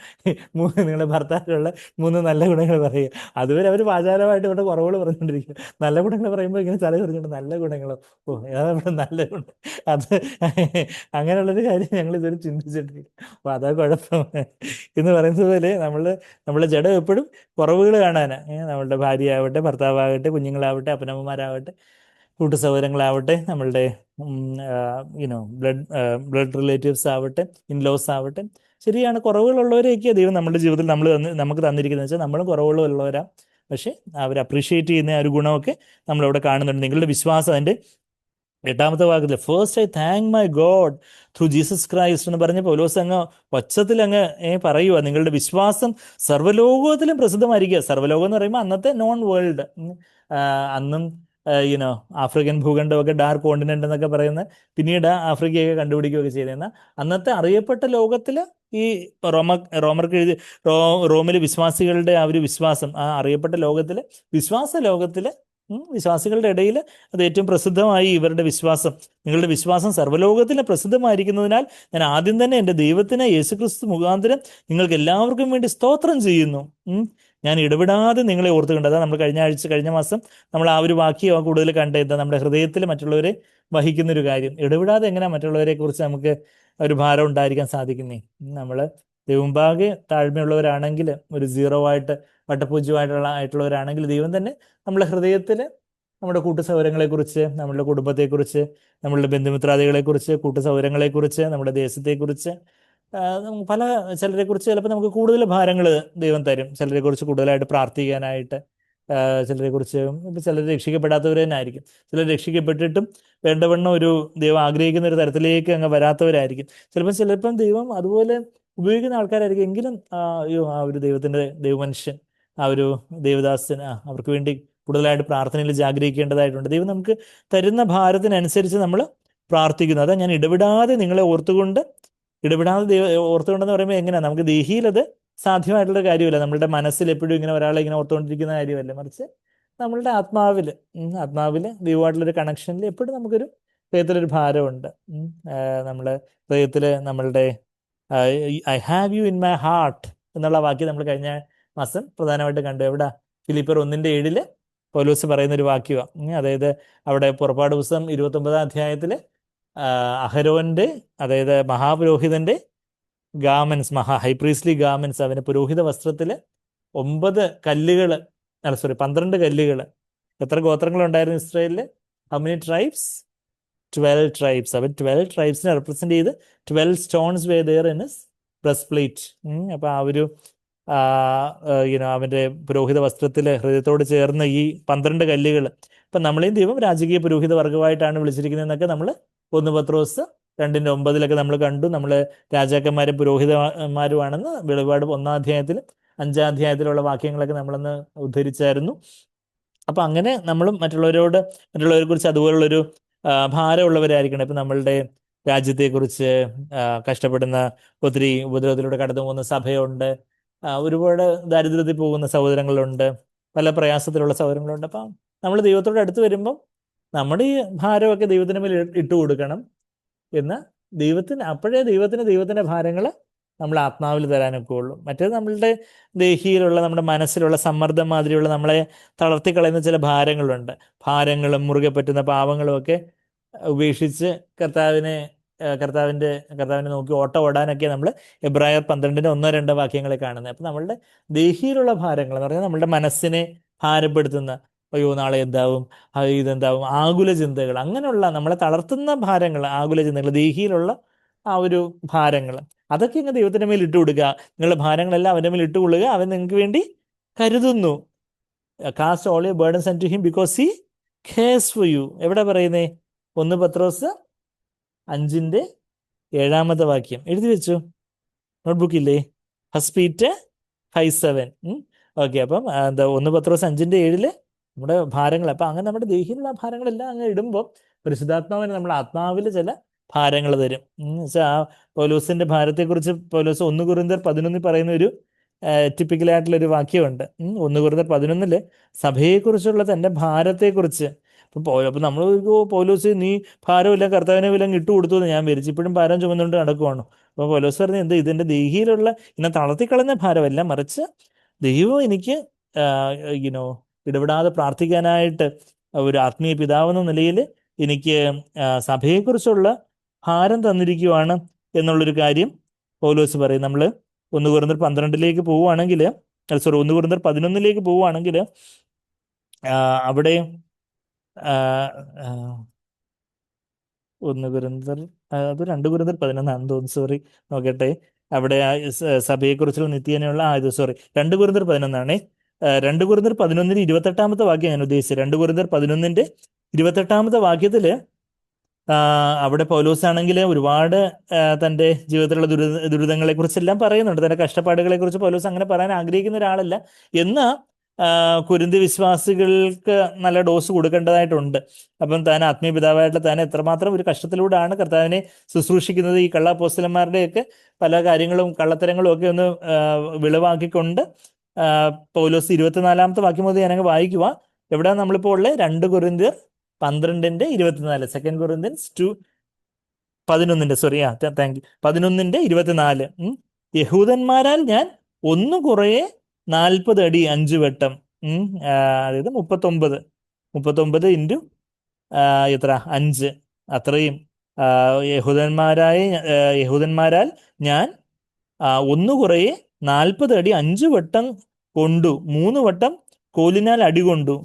നിങ്ങളുടെ ഭർത്താവിലുള്ള 3 നല്ല ഗുണങ്ങൾ പറയുക. അതുവരെ അവർ വാചാലമായിട്ട് ഇവിടെ കുറവുകൾ പറഞ്ഞുകൊണ്ടിരിക്കുക. നല്ല ഗുണങ്ങൾ പറയുമ്പോൾ ഇങ്ങനെ തല കുറിച്ചുകൊണ്ട് നല്ല ഗുണങ്ങളോ, ഏതാണ് നല്ല ഗുണം? അത് അങ്ങനെയുള്ളൊരു കാര്യം ഞങ്ങൾ ഇതുവരെ ചിന്തിച്ചിട്ടില്ല. അപ്പോൾ അതാ കുഴപ്പം എന്ന് പറയുന്നത് പോലെ നമ്മളെ ജഡം എപ്പോഴും കുറവുകൾ കാണാനാണ്. നമ്മളുടെ ഭാര്യയാവട്ടെ, ഭർത്താവാകട്ടെ, കുഞ്ഞുങ്ങളാവട്ടെ, അപ്പനമ്മമാരാവട്ടെ, കൂട്ടു സഹോദരങ്ങളാവട്ടെ, നമ്മളുടെ ബ്ലഡ് റിലേറ്റീവ്സ് ആവട്ടെ, ഇൻലോസ് ആവട്ടെ, ശരിയാണ്, കുറവുകളുള്ളവരെയൊക്കെ ദൈവം നമ്മുടെ ജീവിതത്തിൽ നമുക്ക് തന്നിരിക്കുന്നത് വെച്ചാൽ നമ്മളും കുറവുകളുള്ളവരാ. പക്ഷെ അവർ അപ്രീഷിയേറ്റ് ചെയ്യുന്ന ആ ഒരു ഗുണമൊക്കെ നമ്മളിവിടെ കാണുന്നുണ്ട്. നിങ്ങളുടെ വിശ്വാസം, അതിൻ്റെ 8-ാമത്തെ വാക്യത്തിൽ first I thank my God through Jesus Christ എന്ന് പറഞ്ഞ പൗലോസ് അങ്ങ് പച്ചത്തിൽ അങ്ങ് പറയുക, നിങ്ങളുടെ വിശ്വാസം സർവ്വലോകത്തിലും പ്രസിദ്ധമായിരിക്കുക. സർവ്വലോകം എന്ന് പറയുമ്പോൾ അന്നത്തെ നോൺ വേൾഡ്, അന്നും ആഫ്രിക്കൻ ഭൂഖണ്ഡമൊക്കെ ഡാർക്ക് കോണ്ടിനെന്റ് എന്നൊക്കെ പറയുന്ന പിന്നീട് ആഫ്രിക്കയൊക്കെ കണ്ടുപിടിക്കുകയൊക്കെ ചെയ്തിരുന്ന അന്നത്തെ അറിയപ്പെട്ട ലോകത്തിൽ ഈ റോമിലെ വിശ്വാസികളുടെ ആ ഒരു വിശ്വാസം, ആ അറിയപ്പെട്ട ലോകത്തിൽ, വിശ്വാസികളുടെ ഇടയിൽ അത് ഏറ്റവും പ്രസിദ്ധമായി ഇവരുടെ വിശ്വാസം. നിങ്ങളുടെ വിശ്വാസം സർവ്വലോകത്തിന് പ്രസിദ്ധമായിരിക്കുന്നതിനാൽ ഞാൻ ആദ്യം തന്നെ എൻ്റെ ദൈവത്തിന് യേശുക്രിസ്തു മുഖാന്തരം നിങ്ങൾക്ക് എല്ലാവർക്കും വേണ്ടി സ്തോത്രം ചെയ്യുന്നു. ഞാൻ ഇടപെടാതെ നിങ്ങളെ ഓർത്തുകൊണ്ട്, അതാ നമ്മൾ കഴിഞ്ഞ മാസം നമ്മൾ ആ ഒരു വാക്യം കൂടുതൽ കണ്ടെത്താ, നമ്മുടെ ഹൃദയത്തിൽ മറ്റുള്ളവരെ വഹിക്കുന്നൊരു കാര്യം. ഇടപെടാതെ എങ്ങനെ മറ്റുള്ളവരെ കുറിച്ച് നമുക്ക് ഒരു ഭാരം ഉണ്ടായിരിക്കാൻ സാധിക്കുന്നേ? നമ്മൾ ദൈവമുമ്പാകെ താഴ്മയുള്ളവരാണെങ്കിൽ, ഒരു 0 ആയിട്ട് വട്ടപൂജ്യമായിട്ടുള്ളവരാണെങ്കിൽ ദൈവം തന്നെ നമ്മുടെ ഹൃദയത്തിൽ നമ്മുടെ കൂട്ടു സൗകര്യങ്ങളെക്കുറിച്ച്, നമ്മുടെ കുടുംബത്തെക്കുറിച്ച്, നമ്മളുടെ ബന്ധുമിത്രാദികളെക്കുറിച്ച്, കൂട്ടു സൗകര്യങ്ങളെക്കുറിച്ച്, നമ്മുടെ ദേശത്തെക്കുറിച്ച്, ചിലരെക്കുറിച്ച് ചിലപ്പോൾ നമുക്ക് കൂടുതൽ ഭാരങ്ങൾ ദൈവം തരും. ചിലരെക്കുറിച്ച് കൂടുതലായിട്ട് പ്രാർത്ഥിക്കാനായിട്ട്, ചിലരെക്കുറിച്ച് ചിലർ രക്ഷിക്കപ്പെടാത്തവർ തന്നെ ആയിരിക്കും. ചിലർ രക്ഷിക്കപ്പെട്ടിട്ടും വേണ്ടവണ്ണം ഒരു ദൈവം ആഗ്രഹിക്കുന്ന ഒരു തരത്തിലേക്ക് അങ്ങ് വരാത്തവരായിരിക്കും. ചിലപ്പം ദൈവം അതുപോലെ ഉപയോഗിക്കുന്ന ആൾക്കാരായിരിക്കും. എങ്കിലും ആ ഒരു ദൈവമനുഷ്യൻ, ആ ഒരു ദേവദാസൻ, അവർക്ക് വേണ്ടി കൂടുതലായിട്ട് പ്രാർത്ഥനയിൽ ജാഗ്രഹിക്കേണ്ടതായിട്ടുണ്ട്. ദൈവം നമുക്ക് തരുന്ന ഭാരത്തിനനുസരിച്ച് നമ്മൾ പ്രാർത്ഥിക്കുന്നു. അതാ ഞാൻ ഇടപെടാതെ നിങ്ങളെ ഓർത്തുകൊണ്ടെന്ന് പറയുമ്പോൾ എങ്ങനെയാണ്? നമുക്ക് ദേഹിയിൽ അത് സാധ്യമായിട്ടുള്ള കാര്യമല്ല. നമ്മളുടെ മനസ്സിൽ എപ്പോഴും ഇങ്ങനെ ഒരാളെ ഇങ്ങനെ ഓർത്തുകൊണ്ടിരിക്കുന്ന കാര്യമല്ല. മറിച്ച് നമ്മളുടെ ആത്മാവിൽ ദൈവമായിട്ടുള്ളൊരു കണക്ഷനിൽ എപ്പോഴും നമുക്കൊരു ഹൃദയത്തിലൊരു ഭാരമുണ്ട്. നമ്മുടെ ഹൃദയത്തിൽ നമ്മളുടെ I have you in my heart എന്നുള്ള വാക്യം നമ്മൾ കഴിഞ്ഞ മാസം പ്രധാനമായിട്ട് കണ്ടു. എവിടെ? ഫിലിപ്പിയർ 1:7 പൗലോസ് പറയുന്നൊരു വാക്യമാണ്. അതായത് അവിടെ പുറപ്പാട് പുസ്തകം 29-ാം അധ്യായത്തിൽ അഹരോന്റെ, അതായത് മഹാപുരോഹിതന്റെ ഗാമൻസ്, ഹൈപ്രീസ്ലി ഗാമൻസ്, അവന് പുരോഹിത വസ്ത്രത്തിൽ 12 കല്ലുകൾ. എത്ര ഗോത്രങ്ങളുണ്ടായിരുന്നു ഇസ്രായേലിൽ? How many tribes? 12 ട്രൈബ്സ്. അവൻ 12 ട്രൈബ്സിനെ റെപ്രസെന്റ് ചെയ്ത് 12 stones were there in his breast plate. അപ്പോൾ ആ ഒരു അവന്റെ പുരോഹിത വസ്ത്രത്തിൽ ഹൃദയത്തോട് ചേർന്ന് ഈ 12 കല്ലുകൾ. ഇപ്പം നമ്മളെയും ദൈവം രാജകീയ പുരോഹിത വർഗമായിട്ടാണ് വിളിച്ചിരിക്കുന്നതെന്നൊക്കെ നമ്മൾ 1 പത്രോസ് 2:9 നമ്മൾ കണ്ടു. നമ്മൾ രാജാക്കന്മാരും പുരോഹിതന്മാരുമാണെന്ന് വെളിപാട് 1-ാം അധ്യായത്തിൽ 5-ാം അധ്യായത്തിലുള്ള വാക്യങ്ങളൊക്കെ നമ്മളൊന്ന് ഉദ്ധരിച്ചായിരുന്നു. അപ്പം അങ്ങനെ നമ്മളും മറ്റുള്ളവരെ കുറിച്ച് അതുപോലുള്ളൊരു ഭാരമുള്ളവരായിരിക്കണം. ഇപ്പം നമ്മളുടെ രാജ്യത്തെക്കുറിച്ച് കഷ്ടപ്പെടുന്ന, ഒത്തിരി ഉപദ്രവത്തിലൂടെ കടന്നു പോകുന്ന സഭയുണ്ട്, ഒരുപാട് ദാരിദ്ര്യത്തിൽ പോകുന്ന സഹോദരങ്ങളുണ്ട്, പല പ്രയാസത്തിലുള്ള സഹോദരങ്ങളുണ്ട്. അപ്പം നമ്മൾ ദൈവത്തോട് അടുത്ത് വരുമ്പം നമ്മുടെ ഈ ഭാരമൊക്കെ ദൈവത്തിന് മേൽ ഇട്ട് കൊടുക്കണം എന്ന് അപ്പോഴേ ദൈവത്തിന്റെ ഭാരങ്ങൾ നമ്മൾ ആത്മാവിൽ തരാനൊക്കെ ഉള്ളൂ. മറ്റേത് നമ്മളുടെ ദേഹിയിലുള്ള, നമ്മുടെ മനസ്സിലുള്ള സമ്മർദ്ദം മാതിരിയുള്ള നമ്മളെ തളർത്തിക്കളയുന്ന ചില ഭാരങ്ങളുണ്ട്. ഭാരങ്ങളും മുറുകെ പറ്റുന്ന പാവങ്ങളും ഒക്കെ ഉപേക്ഷിച്ച് കർത്താവിനെ നോക്കി ഓട്ടം ഓടാനൊക്കെ നമ്മൾ എബ്രായർ 12:1-2 വാക്യങ്ങളെ കാണുന്നത്. അപ്പം നമ്മളുടെ ദേഹിയിലുള്ള ഭാരങ്ങൾ എന്ന് പറഞ്ഞാൽ നമ്മളുടെ മനസ്സിനെ ഭാരപ്പെടുത്തുന്ന, അയ്യോ നാളെ എന്താവും, ഇതെന്താവും, ആകുല ചിന്തകൾ, അങ്ങനെയുള്ള നമ്മളെ തളർത്തുന്ന ഭാരങ്ങൾ, ആകുല ചിന്തകൾ, ദേഹിയിലുള്ള ആ ഒരു ഭാരങ്ങൾ, അതൊക്കെ ഇങ്ങനെ ദൈവത്തിന്റെ മേൽ ഇട്ട് കൊടുക്കുക. നിങ്ങളുടെ ഭാരങ്ങളെല്ലാം അവൻ്റെ മേൽ ഇട്ട് കൊള്ളുക, അവൻ നിങ്ങൾക്ക് വേണ്ടി കരുതുന്നു. Cast all your burdens unto him because he cares for you. എവിടെ പറയുന്നേ? 1 പത്രോസ് 5:7 വാക്യം എഴുതി വെച്ചു, നോട്ട്ബുക്കില്ലേ? First Peter 5:7. ഓക്കെ. അപ്പം 1 പത്രോസ് 5:7 നമ്മുടെ ഭാരങ്ങൾ. അപ്പം അങ്ങനെ നമ്മുടെ ദേഹിയിലുള്ള ഭാരങ്ങളെല്ലാം അങ്ങ് ഇടുമ്പോൾ പരിശുദ്ധാത്മാവിന് നമ്മൾ ആത്മാവിൽ ചില ഭാരങ്ങൾ തരും. ആ പൗലോസിന്റെ ഭാരത്തെക്കുറിച്ച് പൗലോസ് 1 കൊരിന്ത്യർ 11 പറയുന്ന ഒരു ടിപ്പിക്കലായിട്ടുള്ളൊരു വാക്യമുണ്ട്. 1 കൊരിന്ത്യർ 11 സഭയെക്കുറിച്ചുള്ള തൻ്റെ ഭാരത്തെക്കുറിച്ച്. അപ്പം നമ്മൾ പൗലോസ്, നീ ഭാരമില്ല, കർത്താവിനെ വല്ലതും ഇട്ട് കൊടുത്തു എന്ന് ഞാൻ വിചാരിച്ചു, ഇപ്പോഴും ഭാരം ചുമന്നുകൊണ്ട് നടക്കുവാണ്. അപ്പോൾ പൗലോസ് പറഞ്ഞ ഇതിൻ്റെ ദേഹിയിലുള്ള ഇങ്ങനെ തളർത്തിക്കളഞ്ഞ ഭാരമല്ല, മറിച്ച് ദൈവം എനിക്ക് ഇടപെടാതെ പ്രാർത്ഥിക്കാനായിട്ട് ഒരു ആത്മീയ പിതാവെന്ന നിലയിൽ എനിക്ക് സഭയെക്കുറിച്ചുള്ള ഭാരം തന്നിരിക്കുവാണ് എന്നുള്ളൊരു കാര്യം പൗലോസ് പറയും. നമ്മൾ 1 കൊരിന്ത്യർ 12 പോവുകയാണെങ്കിൽ, 1 കൊരിന്ത്യർ 11 പോവുകയാണെങ്കിൽ അവിടെ 1 കൊരിന്ത്യർ, അത് 2 കൊരിന്ത്യർ 11 തോന്നുന്നു, സോറി നോക്കട്ടെ. അവിടെ സഭയെക്കുറിച്ചുള്ള നിത്യേനയുള്ള 2 കൊരിന്ത്യർ 11 2 കൊരിന്ത്യർ 11 28 വാക്യം ഞാൻ ഉദ്ദേശിച്ചത്. 2 കൊരിന്ത്യർ 11 28 വാക്യത്തിൽ അവിടെ പൗലോസ് ആണെങ്കിൽ ഒരുപാട് തൻ്റെ ജീവിതത്തിലുള്ള ദുരിതങ്ങളെ കുറിച്ചെല്ലാം പറയുന്നുണ്ട്. തൻ്റെ കഷ്ടപ്പാടുകളെ കുറിച്ച് പൗലോസ് അങ്ങനെ പറയാൻ ആഗ്രഹിക്കുന്ന ഒരാളല്ല. എന്നാൽ കൊരിന്ത്യ വിശ്വാസികൾക്ക് നല്ല ഡോസ് കൊടുക്കേണ്ടതായിട്ടുണ്ട്. അപ്പം താൻ ആത്മീയ പിതാവായിട്ട് താൻ എത്രമാത്രം ഒരു കഷ്ടത്തിലൂടെയാണ് കർത്താവിനെ ശുശ്രൂഷിക്കുന്നത്. ഈ കള്ളാപ്പോസ്തലന്മാരുടെയൊക്കെ പല കാര്യങ്ങളും കള്ളത്തരങ്ങളും ഒക്കെ ഒന്ന് വെളിവാക്കിക്കൊണ്ട് പൗലോസ് 24 വാക്യം മുതൽ ഞാനങ്ങ് വായിക്കുക. എവിടെയാണ് നമ്മളിപ്പോൾ ഉള്ളത്? 2 കൊരിന്ത്യർ 12:24. 2 കൊരിന്ത്യൻസ് 11 താങ്ക് യു 11:24. യഹൂദന്മാരാൽ ഞാൻ 1 കുറയെ 40 അടി 5 വട്ടം, അതായത് 39 ഇൻറ്റു എത്ര 5, അത്രയും യഹൂദന്മാരാൽ ഞാൻ 1 കുറയെ 40 അടി 5 വട്ടം കൊണ്ടു, 3 വട്ടം കോലിനാൽ അടി കൊണ്ടു,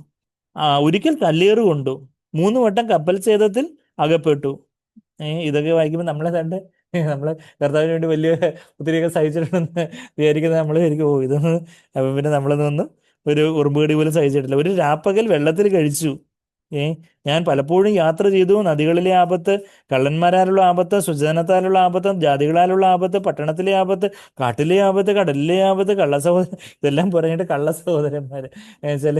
ഒരിക്കൽ കല്ലേറ് കൊണ്ടു, 3 വട്ടം കപ്പൽ ഛേദത്തിൽ അകപ്പെട്ടു. ഇതൊക്കെ വായിക്കുമ്പോൾ നമ്മളെ നമ്മൾ കർത്താവിന് വേണ്ടി വലിയ ഒത്തിരിയൊക്കെ സഹിച്ചിട്ടുണ്ടെന്ന് വിചാരിക്കുന്നത് നമ്മൾ ശരിക്കും ഇതൊന്നും. അപ്പം പിന്നെ നമ്മളതൊന്നും ഒരു ഉറുമ്പുകടി പോലും സഹിച്ചിട്ടില്ല. ഒരു രാപ്പകൽ വെള്ളത്തിൽ കഴിച്ചു. ഞാൻ പലപ്പോഴും യാത്ര ചെയ്തു. നദികളിലെ ആപത്ത്, കള്ളന്മാരാലുള്ള ആപത്ത്, സ്വജനത്താലുള്ള ആപത്ത്, ജാതികളാലുള്ള ആപത്ത്, പട്ടണത്തിലെ ആപത്ത്, കാട്ടിലെ ആപത്ത്, കടലിലെ ആപത്ത്, ഇതെല്ലാം പറഞ്ഞിട്ട് കള്ള സഹോദരന്മാർ, ചില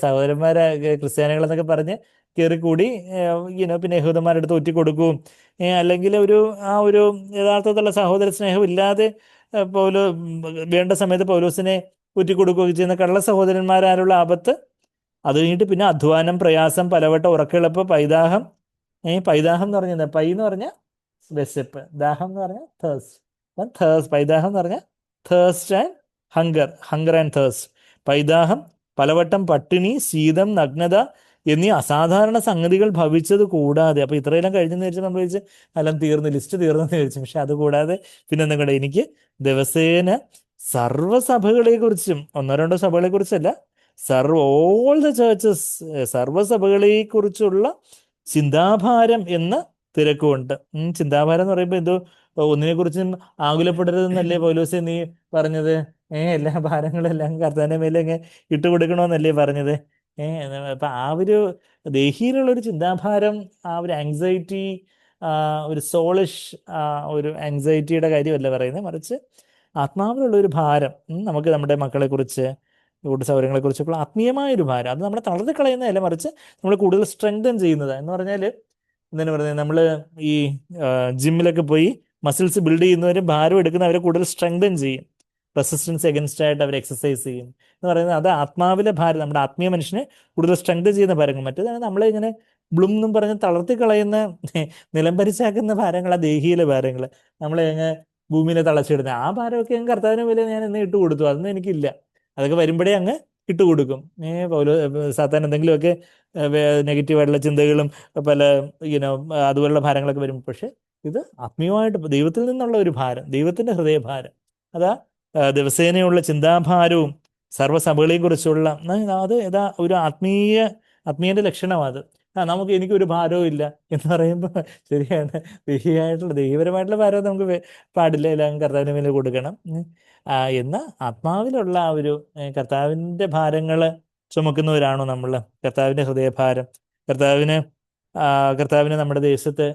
സഹോദരന്മാരെ ക്രിസ്ത്യാനികളെന്നൊക്കെ പറഞ്ഞ് കയറിക്കൂടി പിന്നെ യഹൂദന്മാരുടെ അടുത്ത് ഒറ്റിക്കൊടുക്കും, അല്ലെങ്കിൽ ആ ഒരു യഥാർത്ഥത്തിലുള്ള സഹോദര സ്നേഹം ഇല്ലാതെ വേണ്ട സമയത്ത് പൗലോസിനെ ഒറ്റിക്കൊടുക്കുകയൊക്കെ ചെയ്യുന്ന കള്ള സഹോദരന്മാരാലുള്ള ആപത്ത്. അത് കഴിഞ്ഞിട്ട് പിന്നെ അധ്വാനം, പ്രയാസം, പലവട്ടം ഉറക്കിളപ്പ്, പൈദാഹം. പൈദാഹം എന്ന് പറഞ്ഞാൽ പൈ എന്ന് പറഞ്ഞാൽ വിശപ്പ്, ദാഹം എന്ന് പറഞ്ഞാൽ തേഴ്സ്റ്റ്. പൈദാഹം എന്ന് പറഞ്ഞാൽ thirst and hunger and thirst. പൈദാഹം, പലവട്ടം പട്ടിണി, ശീതം, നഗ്നത എന്നീ അസാധാരണ സംഗതികൾ ഭവിച്ചത് കൂടാതെ. അപ്പോൾ ഇത്രയെല്ലാം കഴിഞ്ഞെന്ന് വെച്ചാൽ നമ്മൾ വിളിച്ച് എല്ലാം ലിസ്റ്റ് തീർന്നെന്ന് വിചാരിച്ചു. പക്ഷെ അതുകൂടാതെ പിന്നെ എന്താ കൂടെ, എനിക്ക് ദിവസേന സർവ്വസഭകളെ കുറിച്ചും, 1-2 സഭകളെ കുറിച്ചല്ല, ഓൾ ദ ചേർച്ചസ്, സർവ്വസഭകളെ കുറിച്ചുള്ള ചിന്താഭാരം എന്ന തിരക്കുമുണ്ട്. ചിന്താഭാരം എന്ന് പറയുമ്പോൾ എന്തോ ഒന്നിനെ കുറിച്ചും ആകുലപ്പെടരുതെന്നല്ലേ പൗലോസേ നീ പറഞ്ഞത്? എല്ലാ ഭാരങ്ങളും എല്ലാം കർത്താവിന്റെ മേലെ അങ്ങ് ഇട്ടുകൊടുക്കണമെന്നല്ലേ പറഞ്ഞത്. അപ്പൊ ആ ഒരു ദേഹിയിലുള്ള ഒരു ചിന്താഭാരം, ആ ഒരു ആങ്സൈറ്റി, ഒരു സോളിഷ് ഒരു ആങ്സൈറ്റിയുടെ കാര്യമല്ല പറയുന്നത്, മറിച്ച് ആത്മാവിലുള്ള ഒരു ഭാരം, നമുക്ക് നമ്മുടെ മക്കളെ കുറിച്ച്, കൂട്ടു സൗകര്യങ്ങളെ കുറിച്ചൊക്കെ ആത്മീയമായ ഒരു ഭാരം, അത് നമ്മളെ തളർത്തി കളയുന്നതല്ല, മറിച്ച് നമ്മൾ കൂടുതൽ സ്ട്രെങ്തൻ ചെയ്യുന്നത്. എന്ന് പറഞ്ഞാൽ എന്താണ് പറയുന്നത്, നമ്മൾ ഈ ജിമ്മിലൊക്കെ പോയി മസിൽസ് ബിൽഡ് ചെയ്യുന്നവരും ഭാരം എടുക്കുന്നവരെ കൂടുതൽ സ്ട്രെങ്തൻ ചെയ്യും, റെസിസ്റ്റൻസ് എഗൻസ്റ്റ് ആയിട്ട് അവർ എക്സസൈസ് ചെയ്യും എന്ന് പറയുന്നത്. അത് ആത്മാവിലെ ഭാരം, നമ്മുടെ ആത്മീയ മനുഷ്യനെ കൂടുതൽ സ്ട്രെങ്ത് ചെയ്യുന്ന ഭാരങ്ങൾ. മറ്റേതാണ് നമ്മളെ ഇങ്ങനെ ബ്ലും എന്നും പറഞ്ഞ് തളർത്തി കളയുന്ന, നിലംപരിച്ചാക്കുന്ന ഭാരങ്ങൾ, ആ ദേഹിയിലെ ഭാരങ്ങൾ, നമ്മളെ അങ്ങ് ഭൂമിയിലെ തളച്ചിടുന്നത്. ആ ഭാരമൊക്കെ അങ്ങ് കർത്താവിന് വില ഞാൻ ഇന്ന് ഇട്ട് കൊടുത്തു, അതൊന്നും എനിക്കില്ല. അതൊക്കെ വരുമ്പോഴേ അങ്ങ് ഇട്ട് കൊടുക്കും. സാധാരണ എന്തെങ്കിലുമൊക്കെ നെഗറ്റീവായിട്ടുള്ള ചിന്തകളും പല ഇനോ അതുപോലുള്ള ഭാരങ്ങളൊക്കെ വരും. പക്ഷെ ഇത് ആത്മീയമായിട്ട് ദൈവത്തിൽ നിന്നുള്ള ഒരു ഭാരം, ദൈവത്തിന്റെ ഹൃദയഭാരം, അതാ ദിവസേനയുള്ള ചിന്താഭാരവും സർവ്വസഭകളെയും കുറിച്ചുള്ള അത് ഏതാ ഒരു ആത്മീയന്റെ ലക്ഷണമാണ് അത്. നമുക്ക് എനിക്കൊരു ഭാരവും ഇല്ല എന്ന് പറയുമ്പോൾ ശരിയാണ്, ദൈവപരമായിട്ടുള്ള ഭാരം നമുക്ക് പാടില്ല, എല്ലാം കർത്താവിന് മേലെ കൊടുക്കണം. എന്ന ആത്മാവിലുള്ള ആ ഒരു കർത്താവിൻ്റെ ഭാരങ്ങൾ ചുമക്കുന്നവരാണോ നമ്മൾ? കർത്താവിൻ്റെ ഹൃദയഭാരം, കർത്താവിന് കർത്താവിന് നമ്മുടെ ദേശത്ത്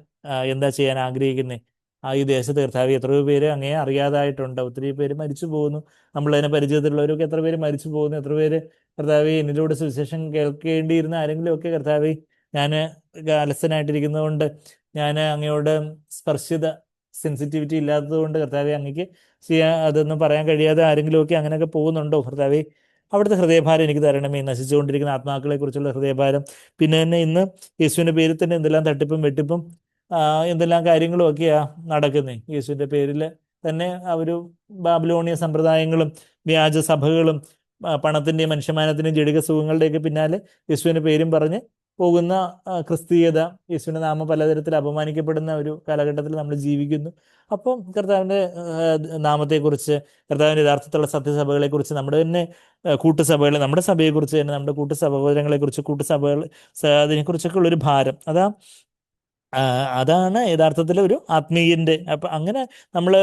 എന്താ ചെയ്യാൻ ആഗ്രഹിക്കുന്നത്? ഈ ദേശത്ത് കർത്താവ് എത്രയോ പേര് അങ്ങേ അറിയാതായിട്ടുണ്ട്, ഒത്തിരി പേര് മരിച്ചു പോകുന്നു, നമ്മളതിനെ പരിചയത്തിലുള്ളവരൊക്കെ എത്ര പേര് മരിച്ചു പോകുന്നു, എത്ര പേര് കർത്താവ് എന്നിലൂടെ സുവിശേഷം കേൾക്കേണ്ടിയിരുന്ന ആരെങ്കിലുമൊക്കെ കർത്താവ് ഞാൻ അലസനായിട്ടിരിക്കുന്നതുകൊണ്ട്, ഞാൻ അങ്ങയോട് സ്പർശിത സെൻസിറ്റിവിറ്റി ഇല്ലാത്തത് കൊണ്ട് കർത്താവെ അങ്ങക്ക് അതൊന്നും പറയാൻ കഴിയാതെ ആരെങ്കിലുമൊക്കെ അങ്ങനെയൊക്കെ പോകുന്നുണ്ടോ കർത്താവെ? അവിടുത്തെ ഹൃദയഭാരം എനിക്ക് തരണമേ. നശിച്ചുകൊണ്ടിരിക്കുന്ന ആത്മാക്കളെ കുറിച്ചുള്ള ഹൃദയഭാരം. പിന്നെ തന്നെ ഇന്ന് യേശുവിൻ്റെ പേരിൽ തന്നെ എന്തെല്ലാം തട്ടിപ്പും വെട്ടിപ്പും എന്തെല്ലാം കാര്യങ്ങളും ഒക്കെയാ നടക്കുന്നത്. യേശുവിൻ്റെ പേരിൽ തന്നെ ഒരു ബാബിലോണിയ സമ്പ്രദായങ്ങളും വ്യാജ സഭകളും പണത്തിൻ്റെയും മനുഷ്യമാനത്തിൻ്റെയും ജടിക സുഖങ്ങളുടെയൊക്കെ പിന്നാലെ യേശുവിൻ്റെ പേരും പറഞ്ഞ് പോകുന്ന ക്രിസ്തീയത, യേശുവിൻ്റെ നാമം പലതരത്തിൽ അപമാനിക്കപ്പെടുന്ന ഒരു കാലഘട്ടത്തിൽ നമ്മൾ ജീവിക്കുന്നു. അപ്പം കർത്താവിൻ്റെ നാമത്തെക്കുറിച്ച്, കർത്താവിൻ്റെ യഥാർത്ഥത്തിലുള്ള സത്യസഭകളെക്കുറിച്ച്, നമ്മുടെ തന്നെ കൂട്ടുസഭകൾ, നമ്മുടെ സഭയെക്കുറിച്ച് തന്നെ, നമ്മുടെ കൂട്ടുസഹോദരങ്ങളെക്കുറിച്ച്, കൂട്ടുസഭകൾ അതിനെക്കുറിച്ചൊക്കെ ഉള്ളൊരു ഭാരം, അതാണ് യഥാർത്ഥത്തിൽ ഒരു ആത്മീയൻ്റെ. അപ്പം അങ്ങനെ നമ്മൾ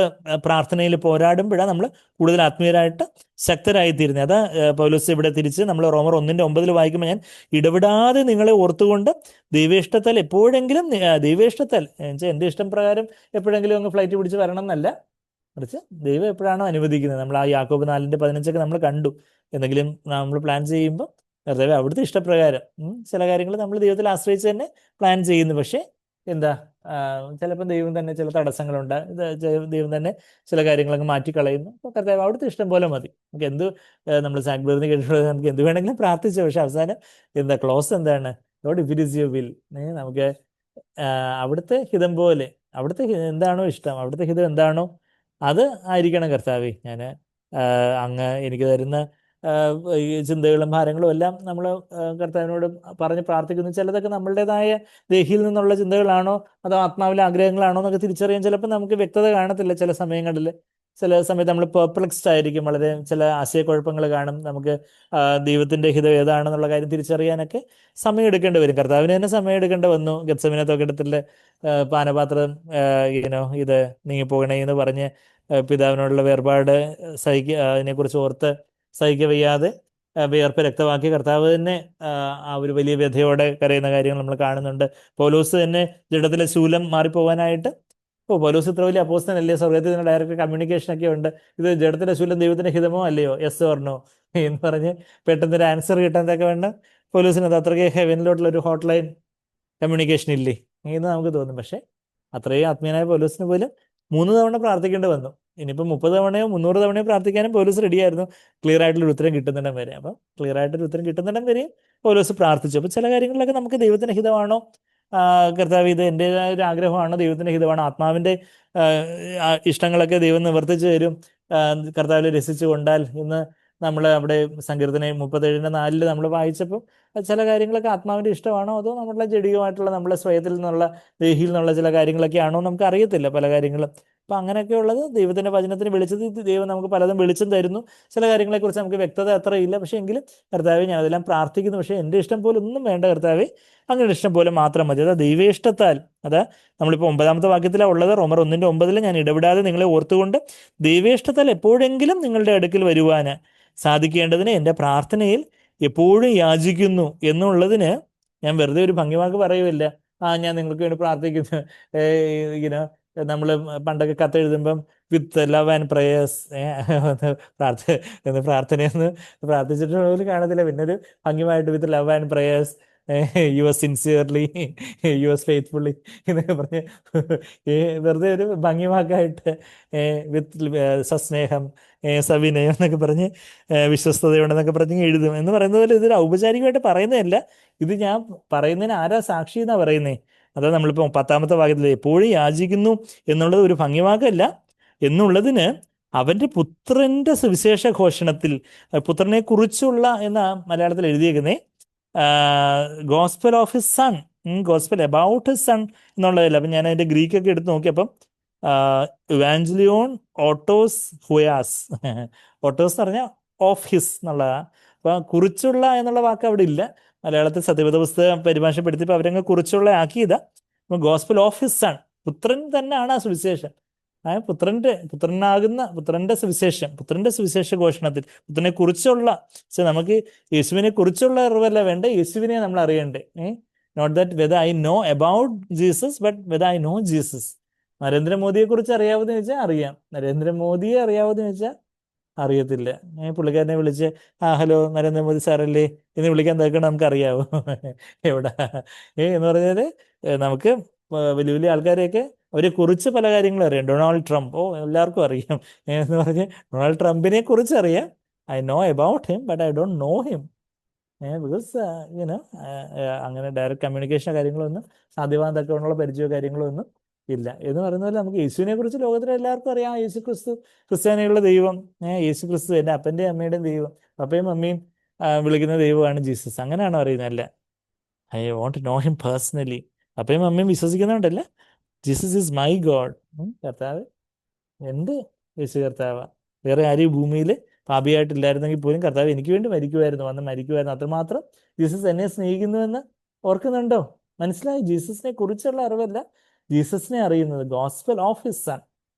പ്രാർത്ഥനയിൽ പോരാടുമ്പോഴാണ് നമ്മൾ കൂടുതൽ ആത്മീയരായിട്ട് ശക്തരായിത്തീരുന്നത്. അതാ പൗലോസ് ഇവിടെ തിരിച്ച് നമ്മൾ റോമർ 1:9 വായിക്കുമ്പോൾ, ഞാൻ ഇടപെടാതെ നിങ്ങളെ ഓർത്തുകൊണ്ട് ദൈവേഷ്ടത്താൽ എപ്പോഴെങ്കിലും, ദൈവേഷ്ടത്താൽ എൻ്റെ ഇഷ്ടം പ്രകാരം എപ്പോഴെങ്കിലും അങ്ങ് ഫ്ലൈറ്റ് പിടിച്ച് വരണം എന്നല്ല, മറിച്ച് ദൈവം എപ്പോഴാണോ അനുവദിക്കുന്നത്. നമ്മൾ ആ യാക്കോബ് 4:15 നമ്മൾ കണ്ടു. എന്തെങ്കിലും നമ്മൾ പ്ലാൻ ചെയ്യുമ്പോൾ കർത്താവേ അവിടുത്തെ ഇഷ്ടപ്രകാരം, ചില കാര്യങ്ങൾ നമ്മൾ ദൈവത്തിൽ ആശ്രയിച്ച് തന്നെ പ്ലാൻ ചെയ്യുന്നു. പക്ഷേ എന്താ, ചിലപ്പോൾ ദൈവം തന്നെ ചില തടസ്സങ്ങളുണ്ട്, ദൈവം തന്നെ ചില കാര്യങ്ങളൊക്കെ മാറ്റിക്കളയുന്നു. അപ്പോൾ കർത്താവ് അവിടുത്തെ ഇഷ്ടം പോലെ മതി. നമുക്ക് നമ്മൾ സാഗ്ബറിന് കേട്ടിട്ടുള്ളത്, നമുക്ക് എന്ത് വേണമെങ്കിലും പ്രാർത്ഥിച്ചു, പക്ഷെ അവസാനം ക്ലോസ് എന്താണ്? Lord if it is your will, നമുക്ക് അവിടുത്തെ ഹിതം പോലെ, അവിടുത്തെ എന്താണോ ഇഷ്ടം, അവിടുത്തെ ഹിതം എന്താണോ അത് ആയിരിക്കണം കർത്താവേ. ഞാൻ അങ്ങ് എനിക്ക് തരുന്ന ഈ ചിന്തകളും ഭാരങ്ങളും എല്ലാം നമ്മൾ കർത്താവിനോട് പറഞ്ഞ് പ്രാർത്ഥിക്കുന്നു. ചിലതൊക്കെ നമ്മളുടേതായ ദേഹിയിൽ നിന്നുള്ള ചിന്തകളാണോ അതോ ആത്മാവിലെ ആഗ്രഹങ്ങളാണോ എന്നൊക്കെ തിരിച്ചറിയാൻ ചിലപ്പോൾ നമുക്ക് വ്യക്തത കാണത്തില്ല. ചില സമയങ്ങളിൽ, ചില സമയത്ത് നമ്മൾ പെർപ്ലക്സ്ഡ് ആയിരിക്കും, വളരെ ചില ആശയക്കുഴപ്പങ്ങൾ കാണും. നമുക്ക് ദൈവത്തിൻ്റെ ഹിതം ഏതാണെന്നുള്ള കാര്യം തിരിച്ചറിയാനൊക്കെ സമയം എടുക്കേണ്ടി വരും. കർത്താവിന് തന്നെ സമയം എടുക്കേണ്ടി വന്നു. ഗത്സമനെ തോട്ടത്തിലെ പാനപാത്രം ഇത് നീങ്ങിപ്പോകണേ എന്ന് പറഞ്ഞ് പിതാവിനോടുള്ള വേർപാട് അതിനെക്കുറിച്ച് ഓർത്ത് സഹിക്ക വയ്യാതെ വിയർപ്പ് രക്തമാക്കി കർത്താവ് തന്നെ ആ ഒരു വലിയ വ്യഥയോടെ കരയുന്ന കാര്യങ്ങൾ നമ്മൾ കാണുന്നുണ്ട്. പൗലോസ് തന്നെ ജഡത്തിലെ ശൂലം മാറിപ്പോകാനായിട്ട്, പൗലോസ് ഇത്ര വലിയ അപ്പോസ്തലനല്ലേ, സ്വർഗ്ഗത്തിൽ നിന്ന് ഡയറക്റ്റ് കമ്മ്യൂണിക്കേഷൻ ഒക്കെ ഉണ്ട്, ഇത് ജഡത്തിലെ ശൂലം ദൈവത്തിന്റെ ഹിതമോ അല്ലയോ, യെസ് ഓർ നോ എന്ന് പറഞ്ഞ് പെട്ടെന്നൊരു ആൻസർ കിട്ടാനൊക്കെ വേണ്ട പൗലോസിന് അത് അത്രയ്ക്ക് ഹെവനിലോട്ടുള്ള ഒരു ഹോട്ട് ലൈൻ കമ്മ്യൂണിക്കേഷൻ ഇല്ലേ എന്ന് നമുക്ക് തോന്നും. പക്ഷെ അത്രയും ആത്മീയനായ പൗലോസിന് പോലും 3 തവണ പ്രാർത്ഥിക്കേണ്ടി വന്നു. ഇനിയിപ്പോൾ 30 തവണയോ 300 തവണയോ പ്രാർത്ഥിക്കാനും പൗലോസ് റെഡിയായിരുന്നു, ക്ലിയർ ആയിട്ടുള്ളൊരു ഉത്തരം കിട്ടുന്നിടം വരെ. അപ്പം ക്ലിയർ ആയിട്ടൊരു ഉത്തരം കിട്ടുന്നിടം വരെയും പൗലോസ് പ്രാർത്ഥിച്ചു. അപ്പോൾ ചില കാര്യങ്ങളിലൊക്കെ നമുക്ക് ദൈവത്തിൻ്റെ ഹിതമാണോ, കർത്താവ് ഇത് എൻ്റെതായ ഒരു ആഗ്രഹമാണോ, ദൈവത്തിൻ്റെ ഹിതമാണോ, ആത്മാവിൻ്റെ ഇഷ്ടങ്ങളൊക്കെ ദൈവം നിവർത്തിച്ചു തരും, കർത്താവിൽ രസിച്ചു കൊണ്ടാൽ. ഇന്ന് നമ്മൾ അവിടെ സങ്കീർത്തനം 37:4 നമ്മൾ വായിച്ചപ്പോൾ ചില കാര്യങ്ങളൊക്കെ ആത്മാവിൻ്റെ ഇഷ്ടമാണോ അതോ നമ്മളുടെ ജഡികമായിട്ടുള്ള നമ്മളെ സ്വയത്തിൽ നിന്നുള്ള ദേഹിയിൽ നിന്നുള്ള ചില കാര്യങ്ങളൊക്കെ ആണോ നമുക്ക് അറിയത്തില്ല പല കാര്യങ്ങളും. അപ്പം അങ്ങനെയൊക്കെ ഉള്ളത് ദൈവത്തിൻ്റെ വചനത്തിന് വെളിച്ചത്തിൽ ദൈവം നമുക്ക് പലതും വെളിച്ചം തരുന്നു. ചില കാര്യങ്ങളെക്കുറിച്ച് നമുക്ക് വ്യക്തത അത്ര ഇല്ല. പക്ഷേ എങ്കിലും കർത്താവെ ഞാൻ അതെല്ലാം പ്രാർത്ഥിക്കുന്നു. പക്ഷേ എൻ്റെ ഇഷ്ടം പോലെ ഒന്നും വേണ്ട കർത്താവെ, അങ്ങനെ ഇഷ്ടം പോലെ മാത്രം മതി. അതാ ദൈവേഷ്ടത്താൽ, അതാ നമ്മളിപ്പോൾ 9-ാമത്തെ വാക്യത്തിലാണ് ഉള്ളത്. റോമർ 1:9 ഞാൻ ഇടപെടാതെ നിങ്ങളെ ഓർത്തുകൊണ്ട് ദൈവേഷ്ടത്താൽ എപ്പോഴെങ്കിലും നിങ്ങളുടെ അടുക്കൽ വരുവാന് സാധിക്കേണ്ടതിന് എൻ്റെ പ്രാർത്ഥനയിൽ എപ്പോഴും യാചിക്കുന്നു എന്നുള്ളതിന് ഞാൻ വെറുതെ ഒരു ഭംഗിവാക്ക് പറയുമില്ല. ഞാൻ നിങ്ങൾക്ക് വേണ്ടി പ്രാർത്ഥിക്കുന്നു. ഇങ്ങനെ നമ്മൾ പണ്ടൊക്കെ കത്തെഴുതുമ്പം വിത്ത് ലവ് ആൻഡ് പ്രേയേഴ്സ് പ്രാർത്ഥനയെന്ന് പ്രാർത്ഥിച്ചിട്ട് പോലും കാണത്തില്ല. പിന്നെ ഒരു ഭംഗിമായിട്ട് with love and prayers your sincerely your faithfully എന്നൊക്കെ പറഞ്ഞ് വെറുതെ ഒരു ഭംഗിവാക്കായിട്ട് വിത്ത് സസ്നേഹം സവിനയം എന്നൊക്കെ പറഞ്ഞ് വിശ്വസ്തതയുണ്ടെന്നൊക്കെ പറഞ്ഞ് എഴുതും എന്ന് പറയുന്നത് പോലെ ഇതൊരു ഔപചാരികമായിട്ട് പറയുന്നതല്ല. ഇത് ഞാൻ പറയുന്നതിന് ആരാ സാക്ഷി എന്നാ പറയുന്നേ? അതാ നമ്മളിപ്പോൾ 10-ാമത്തെ വാക്യത്തിൽ എപ്പോഴും യാചിക്കുന്നു എന്നുള്ളത് ഒരു ഭംഗിവാക്കല്ല എന്നുള്ളതിന് അവൻ്റെ പുത്രൻ്റെ സുവിശേഷ ഘോഷണത്തിൽ പുത്രനെ കുറിച്ചുള്ള എന്ന മലയാളത്തിൽ എഴുതിയേക്കുന്നേ gospel of his son, gospel about his son എന്നുള്ളതല്ല. അപ്പം ഞാൻ അതിൻ്റെ ഗ്രീക്കൊക്കെ എടുത്ത് നോക്കിയപ്പം ഇവാഞ്ചലിയോൺ ഓട്ടോസ് ഹുയാസ്, ഓട്ടോസ് എന്ന് പറഞ്ഞാൽ ഓഫ് ഹിസ് എന്നുള്ളതാണ്. അപ്പം കുറിച്ചുള്ള എന്നുള്ള വാക്ക് അവിടെ ഇല്ല. മലയാളത്തിൽ സത്യവേദ പുസ്തകം പരിഭാഷപ്പെടുത്തിയപ്പോൾ അവരങ്ങ് കുറിച്ചുള്ള ആക്കിയതാ. അപ്പം ഗോസ്പൽ ഓഫ് ഹിസ് സൺ, പുത്രൻ തന്നെയാണ് ആ സുവിശേഷം. പുത്രന്റെ സുവിശേഷം, പുത്രന്റെ സുവിശേഷ ഘോഷണത്തിൽ പുത്രനെ കുറിച്ചുള്ള, നമുക്ക് യേശുവിനെ കുറിച്ചുള്ള അറിവല്ല വേണ്ട, യേശുവിനെ നമ്മൾ അറിയണ്ടേ. Not that whether I know about Jesus but whether I know Jesus. നരേന്ദ്രമോദിയെ കുറിച്ച് അറിയാവുന്ന ചോദിച്ചാൽ അറിയാം, നരേന്ദ്രമോദിയെ അറിയാവുന്ന ചോദിച്ചാൽ അറിയത്തില്ല. പുള്ളിക്കാരനെ വിളിച്ച് ഹലോ നരേന്ദ്രമോദി സാറല്ലേ എന്ന് വിളിക്കാൻ തേക്കണം നമുക്ക് അറിയാവോ? എവിടെ എന്ന് പറഞ്ഞാൽ നമുക്ക് വലിയ വലിയ ആൾക്കാരെയൊക്കെ അവരെ കുറിച്ച് പല കാര്യങ്ങളും അറിയാം. ഡൊണാൾഡ് ട്രംപ് എല്ലാവർക്കും അറിയാം എന്ന് പറഞ്ഞ് ഡൊണാൾഡ് ട്രംപിനെ കുറിച്ച് അറിയാം. I know about him but I don't know him because അങ്ങനെ ഡയറക്റ്റ് കമ്മ്യൂണിക്കേഷൻ കാര്യങ്ങളൊന്നും സാധ്യമാകാൻ തക്കമുള്ള പരിചയമോ കാര്യങ്ങളൊന്നും ഇല്ല എന്ന് പറയുന്ന പോലെ നമുക്ക് യേശുവിനെ കുറിച്ച് ലോകത്തിലെ എല്ലാവർക്കും അറിയാം. യേശു ക്രിസ്തു ക്രിസ്ത്യാനികളുടെ ദൈവം, യേശു ക്രിസ്തു എൻ്റെ അപ്പൻ്റെയും അമ്മയുടെയും ദൈവം, പപ്പയും അമ്മയും വിളിക്കുന്ന ദൈവമാണ് ജീസസ്. അങ്ങനെയാണോ അറിയുന്നത്? അല്ല. I want to know him personally. അപ്പയും അമ്മയും വിശ്വസിക്കുന്നുണ്ടല്ല, ജീസസ് ഈസ് മൈ ഗോഡ്. കർത്താവ് എൻ്റെ യേശു കർത്താവ്. വേറെ ആരും ഈ ഭൂമിയിൽ പാപിയായിട്ടില്ലായിരുന്നെങ്കിൽ പോലും കർത്താവ് എനിക്ക് വേണ്ടി മരിക്കുമായിരുന്നു, വന്ന് മരിക്കുമായിരുന്നു. അത്രമാത്രം ജീസസ് എന്നെ സ്നേഹിക്കുന്നുവെന്ന് ഓർക്കുന്നുണ്ടോ? മനസ്സിലായി? ജീസസിനെ കുറിച്ചുള്ള അറിവല്ല, ജീസസിനെ അറിയുന്നത്, ഗോസ്പൽ ഓഫ് ഹിസ് സൺ.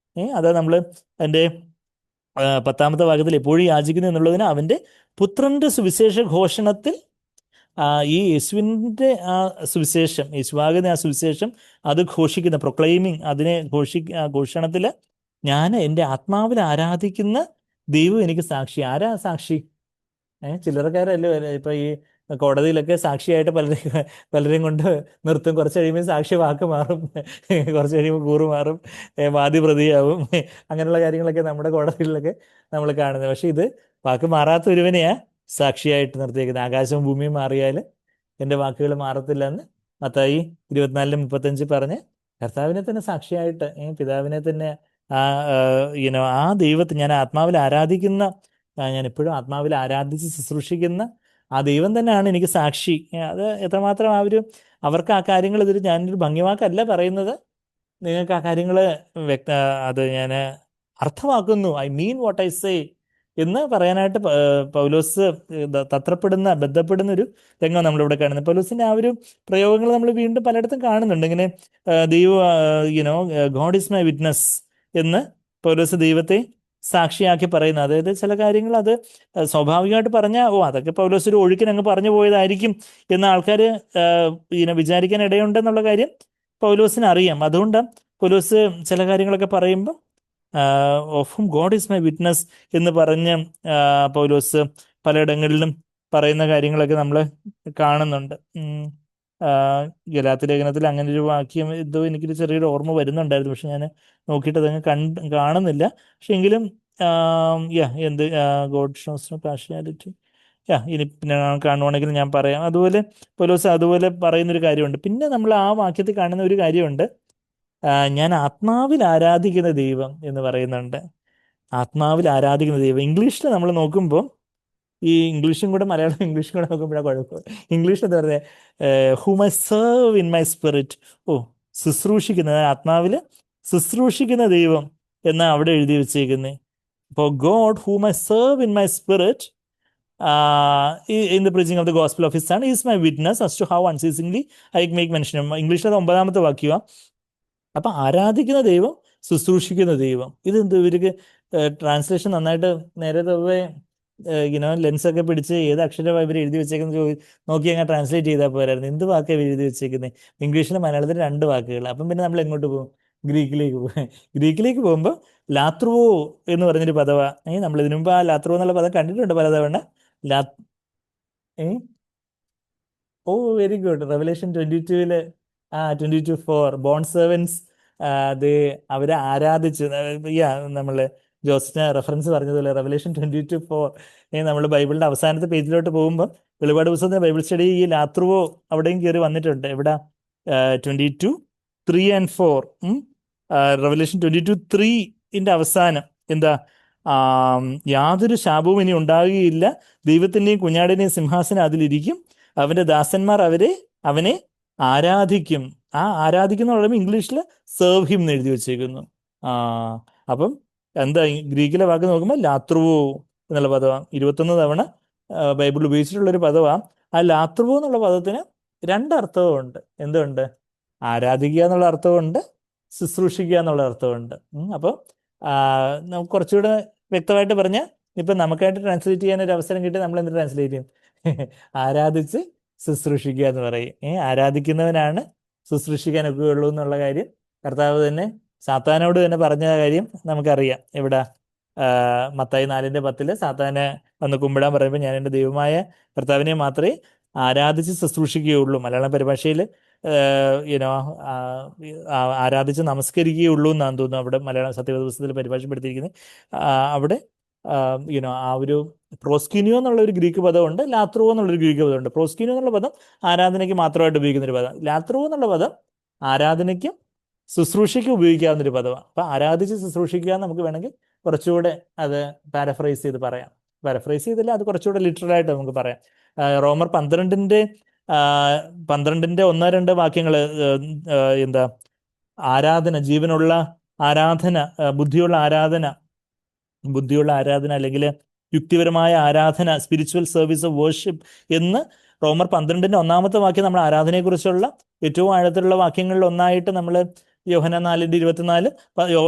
അതാ നമ്മൾ എൻ്റെ 10-ാമത്തെ വാക്യത്തിൽ എപ്പോഴും യാചിക്കുന്നു എന്നുള്ളതിന് അവൻ്റെ പുത്രൻ്റെ സുവിശേഷ ഘോഷണത്തിൽ ഈ യേശുവിൻ്റെ ആ സുവിശേഷം, യേശുവാകുന്ന ആ സുവിശേഷം അത് ഘോഷിക്കുന്ന പ്രൊക്ലെയിമിങ്, അതിനെ ഘോഷണത്തിൽ ഞാൻ എൻ്റെ ആത്മാവിൽ ആരാധിക്കുന്ന ദൈവം എനിക്ക് സാക്ഷി. ആരാ സാക്ഷി? ചില്ലറക്കാരല്ലേ ഇപ്പൊ ഈ കോടതിയിലൊക്കെ സാക്ഷിയായിട്ട് പലരെയും കൊണ്ട് നിർത്തും. കുറച്ച് കഴിയുമ്പോൾ സാക്ഷി വാക്ക് മാറും, കുറച്ച് കഴിയുമ്പോൾ കൂറ് മാറും, വാദി പ്രതിയാവും. അങ്ങനെയുള്ള കാര്യങ്ങളൊക്കെ നമ്മുടെ കോടതികളിലൊക്കെ നമ്മൾ കാണുന്നത്. പക്ഷെ ഇത് വാക്ക് മാറാത്ത ഒരുവനെയാ സാക്ഷിയായിട്ട് നിർത്തിയേക്കുന്നത്. ആകാശവും ഭൂമിയും മാറിയാൽ എൻ്റെ വാക്കുകൾ മാറത്തില്ല എന്ന് മത്തായി 24:35 പറഞ്ഞ് കർത്താവിനെ തന്നെ സാക്ഷിയായിട്ട്, പിതാവിനെ തന്നെ ആ ദൈവത്തെ ഞാൻ ആത്മാവിൽ ആരാധിക്കുന്ന, ഞാൻ എപ്പോഴും ആത്മാവിൽ ആരാധിച്ച് ശുശ്രൂഷിക്കുന്ന ആ ദൈവം തന്നെയാണ് എനിക്ക് സാക്ഷി. അത് എത്രമാത്രം അവർക്ക് ആ കാര്യങ്ങൾ ഇതിൽ ഞാനൊരു ഭംഗിവാക്കല്ല പറയുന്നത്, നിങ്ങൾക്ക് ആ കാര്യങ്ങൾ അത് ഞാൻ അർത്ഥമാക്കുന്നു, I mean what I say എന്ന് പറയാനായിട്ട് പൗലോസ് ബന്ധപ്പെടുന്ന ഒരു രംഗം നമ്മളിവിടെ കാണുന്നത്. പൗലോസിന്റെ ആ ഒരു പ്രയോഗങ്ങൾ നമ്മൾ വീണ്ടും പലയിടത്തും കാണുന്നുണ്ട്. ഇങ്ങനെ ഗോഡ് ഈസ് മൈ വിറ്റ്നസ് എന്ന് പൗലോസ് ദൈവത്തെ സാക്ഷിയാക്കി പറയുന്നത്. അതായത് ചില കാര്യങ്ങൾ അത് സ്വാഭാവികമായിട്ട് പറഞ്ഞാൽ അതൊക്കെ പൗലോസ് ഒരു ഒഴുക്കിന് അങ്ങ് പറഞ്ഞു പോയതായിരിക്കും എന്ന് ആൾക്കാർ വിചാരിക്കാൻ ഇടയുണ്ടെന്നുള്ള കാര്യം പൗലോസിന് അറിയാം. അതുകൊണ്ട് പൗലോസ് ചില കാര്യങ്ങളൊക്കെ പറയുമ്പോൾ of whom God is my witness എന്ന് പറഞ്ഞ് പൗലോസ് പലയിടങ്ങളിലും പറയുന്ന കാര്യങ്ങളൊക്കെ നമ്മൾ കാണുന്നുണ്ട്. ഗലാത്യ ലേഖനത്തിൽ അങ്ങനെ ഒരു വാക്യം എന്തോ എനിക്കൊരു ചെറിയൊരു ഓർമ്മ വരുന്നുണ്ടായിരുന്നു, പക്ഷെ ഞാൻ നോക്കിയിട്ട് അതങ്ങ് കാണുന്നില്ല. പക്ഷെ എങ്കിലും ഗോഡ് ഷോസ് നോ പാർഷ്യാലിറ്റി, ഇനി പിന്നെ കാണുവാണെങ്കിൽ ഞാൻ പറയാം. അതുപോലെ പൗലോസ് അതുപോലെ പറയുന്നൊരു കാര്യമുണ്ട്. പിന്നെ നമ്മൾ ആ വാക്യത്തിൽ കാണുന്ന ഒരു കാര്യമുണ്ട്, ഞാൻ ആത്മാവിൽ ആരാധിക്കുന്ന ദൈവം എന്ന് പറയുന്നുണ്ട്. ആത്മാവിൽ ആരാധിക്കുന്ന ദൈവം. ഇംഗ്ലീഷിൽ നമ്മൾ നോക്കുമ്പോൾ ഈ ഇംഗ്ലീഷും കൂടെ മലയാളം ഇംഗ്ലീഷും കൂടെ നോക്കുമ്പോഴാണ് കുഴപ്പം. ഇംഗ്ലീഷ് എന്താ പറയുക, whom I serve in my spirit. ഓ, ശുശ്രൂഷിക്കുന്നത് ആത്മാവിൽ ശുശ്രൂഷിക്കുന്ന ദൈവം എന്നാ അവിടെ എഴുതി വെച്ചേക്കുന്നത്. അപ്പോൾ God whom I serve in my spirit in the preaching of the gospel of his son is my witness as to how unceasingly I make mention. ഇംഗ്ലീഷിൽ 9ാമത്തെ വാക്യമാണ്. അപ്പൊ ആരാധിക്കുന്ന ദൈവം, ശുശ്രൂഷിക്കുന്ന ദൈവം. ഇതെന്ത് ഇവർക്ക് ട്രാൻസ്ലേഷൻ നന്നായിട്ട് നേരെ തവേ ലെൻസൊക്കെ പിടിച്ച് ഏത് അക്ഷരമാണ് ഇവർ എഴുതി വെച്ചേക്കുന്നത് നോക്കി അങ്ങനെ ട്രാൻസ്ലേറ്റ് ചെയ്താൽ പോരായിരുന്നു. എന്ത് വാക്കാണ് എഴുതി വെച്ചേക്കുന്നത്? ഇംഗ്ലീഷിലും മലയാളത്തിൽ 2 വാക്കുകൾ. അപ്പം പിന്നെ നമ്മൾ എങ്ങോട്ട് പോകും? ഗ്രീക്കിലേക്ക് പോകും. ഗ്രീക്കിലേക്ക് പോകുമ്പോൾ ലാത്രുവോ എന്ന് പറഞ്ഞൊരു പദമാണ്. നമ്മൾ ഇതിനു മുമ്പ് ആ ലാത്രുവോ എന്നുള്ള പദം കണ്ടിട്ടുണ്ട് പലതവണ. ലാ oh, very good. Revelation 22 22:4 bond servants അത് അവരെ ആരാധിച്ച്, നമ്മള് ജോസിന് റെഫറൻസ് പറഞ്ഞതുപോലെ റെവലേഷൻ 22:4 നമ്മൾ ബൈബിളിന്റെ അവസാനത്തെ പേജിലോട്ട് പോകുമ്പോൾ വെളിപാട് പുസ്തകത്തിന്റെ ബൈബിൾ സ്റ്റഡി ഈ ലാത്രുവോ അവിടെയും കയറി വന്നിട്ടുണ്ട്. എവിടെ? 22:3-4. റെവലേഷൻ 22:3 അവസാനം എന്താ? യാതൊരു ശാപവും ഇനി ഉണ്ടാകുകയില്ല, ദൈവത്തിന്റെയും കുഞ്ഞാടിന്റെയും സിംഹാസനം അതിലിരിക്കും, അവന്റെ ദാസന്മാർ അവനെ ആരാധിക്കും. ആ ആരാധിക്കുന്ന പറയുമ്പോൾ ഇംഗ്ലീഷിൽ സെർവ് ഹിം എന്ന് എഴുതി വെച്ചേക്കുന്നു. അപ്പം എന്താ ഗ്രീക്കിലെ വാക്ക് നോക്കുമ്പോൾ ലാത്രുവോ എന്നുള്ള പദമാണ്. 21 തവണ ബൈബിൾ ഉപയോഗിച്ചിട്ടുള്ളൊരു പദമാണ്. ആ ലാത്രുവോ എന്നുള്ള പദത്തിന് 2 അർത്ഥവുമുണ്ട്. എന്തുണ്ട്? ആരാധിക്കുക എന്നുള്ള അർത്ഥമുണ്ട്, ശുശ്രൂഷിക്കുക എന്നുള്ള അർത്ഥമുണ്ട്. അപ്പം നമുക്ക് കുറച്ചുകൂടെ വ്യക്തമായിട്ട് പറഞ്ഞാൽ, ഇപ്പം നമുക്കായിട്ട് ട്രാൻസ്ലേറ്റ് ചെയ്യാൻ ഒരു അവസരം കിട്ടി, നമ്മൾ എന്ത് ട്രാൻസ്ലേറ്റ് ചെയ്യും? ആരാധിച്ച് ശുശ്രൂഷിക്കുക എന്ന് പറയും. ആരാധിക്കുന്നവനാണ് ശുശ്രൂഷിക്കാൻ ഒക്കെയുള്ളൂ എന്നുള്ള കാര്യം കർത്താവ് തന്നെ സാത്താനോട് തന്നെ പറഞ്ഞ കാര്യം നമുക്കറിയാം. എവിടെ? മത്തായി 4:10 സാത്താനെ വന്ന് കുമ്പിടാൻ പറയുമ്പോൾ ഞാൻ എൻ്റെ ദൈവമായ കർത്താവിനെ മാത്രമേ ആരാധിച്ച് ശുശ്രൂഷിക്കുകയുള്ളൂ. മലയാളം പരിഭാഷയിൽ ആരാധിച്ച് നമസ്കരിക്കുകയുള്ളൂ എന്നാണ് തോന്നുന്നു അവിടെ മലയാളം സത്യവേദ പുസ്തകത്തിൽ പരിഭാഷപ്പെടുത്തിയിരിക്കുന്നത്. അവിടെ ആ ഒരു പ്രോസ്കിനിയോ എന്നുള്ള ഒരു ഗ്രീക്ക് പദമുണ്ട്, ലാത്രുവോ എന്നുള്ളൊരു ഗ്രീക്ക് പദമുണ്ട്. പ്രോസ്കിനിയോ എന്നുള്ള പദം ആരാധനയ്ക്ക് മാത്രമായിട്ട് ഉപയോഗിക്കുന്ന ഒരു പദം. ലാത്രുവോ എന്നുള്ള പദം ആരാധനയ്ക്കും ശുശ്രൂഷയ്ക്കും ഉപയോഗിക്കാവുന്നൊരു പദമാണ്. അപ്പം ആരാധിച്ച് ശുശ്രൂഷിക്കുക നമുക്ക് വേണമെങ്കിൽ കുറച്ചുകൂടെ അത് പാരഫ്രൈസ് ചെയ്ത് പറയാം. പാരഫ്രൈസ് ചെയ്തില്ല, അത് കുറച്ചുകൂടെ ലിറ്ററലായിട്ട് നമുക്ക് പറയാം. റോമർ 12-ന്റെ 1-2 വാക്യങ്ങൾ എന്താ? ആരാധന, ജീവനുള്ള ആരാധന, ബുദ്ധിയുള്ള ആരാധന അല്ലെങ്കിൽ യുക്തിപരമായ ആരാധന, സ്പിരിച്വൽ സർവീസ് ഓഫ് വേർഷിപ്പ് എന്ന് റോമർ 12-ന്റെ 1-ാമത്തെ വാക്യം നമ്മൾ ആരാധനയെക്കുറിച്ചുള്ള ഏറ്റവും ആഴത്തിലുള്ള വാക്യങ്ങളിൽ ഒന്നായിട്ട് നമ്മൾ യോഹന്നാൻ 4:24,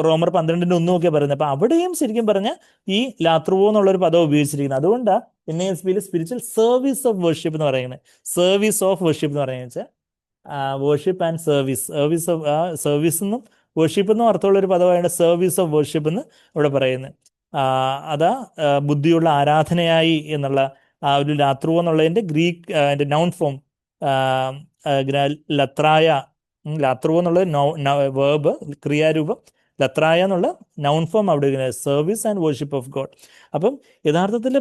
റോമർ 12-ന്റെ 1 ഒക്കെ പറയുന്നത്. അപ്പൊ അവിടെയും ശരിക്കും പറഞ്ഞാൽ ഈ ലാത്രുവോ എന്നുള്ളൊരു പദം ഉപയോഗിച്ചിരിക്കുന്നത്. അതുകൊണ്ടാണ് NASBയിൽ സ്പിരിച്വൽ സർവീസ് ഓഫ് വേർഷിപ്പ് എന്ന് പറയുന്നത്. സർവീസ് ഓഫ് വേർഷിപ്പ് എന്ന് പറയുന്നത് വെച്ചാൽ വേർഷിപ്പ് ആൻഡ് സർവീസ് എന്നും വേർഷിപ്പ് എന്നും അർത്ഥമുള്ള ഒരു പദമായാണ് സർവീസ് ഓഫ് വേർഷിപ്പ് എന്ന് ഇവിടെ പറയുന്നത്. അതാ ബുദ്ധിയുള്ള ആരാധനയായി എന്നുള്ള ആ ഒരു ലാത്രുവോ എന്നുള്ളതിന്റെ ഗ്രീക്ക് അതിന്റെ നൗൺ ഫോം ലത്രായ. ലാത്രുവോ എന്നുള്ള വേർബ്, ക്രിയാരൂപം, ലത്രായ എന്നുള്ള നൗൺ ഫോം അവിടെ service and worship of God. അപ്പം യഥാർത്ഥത്തിൽ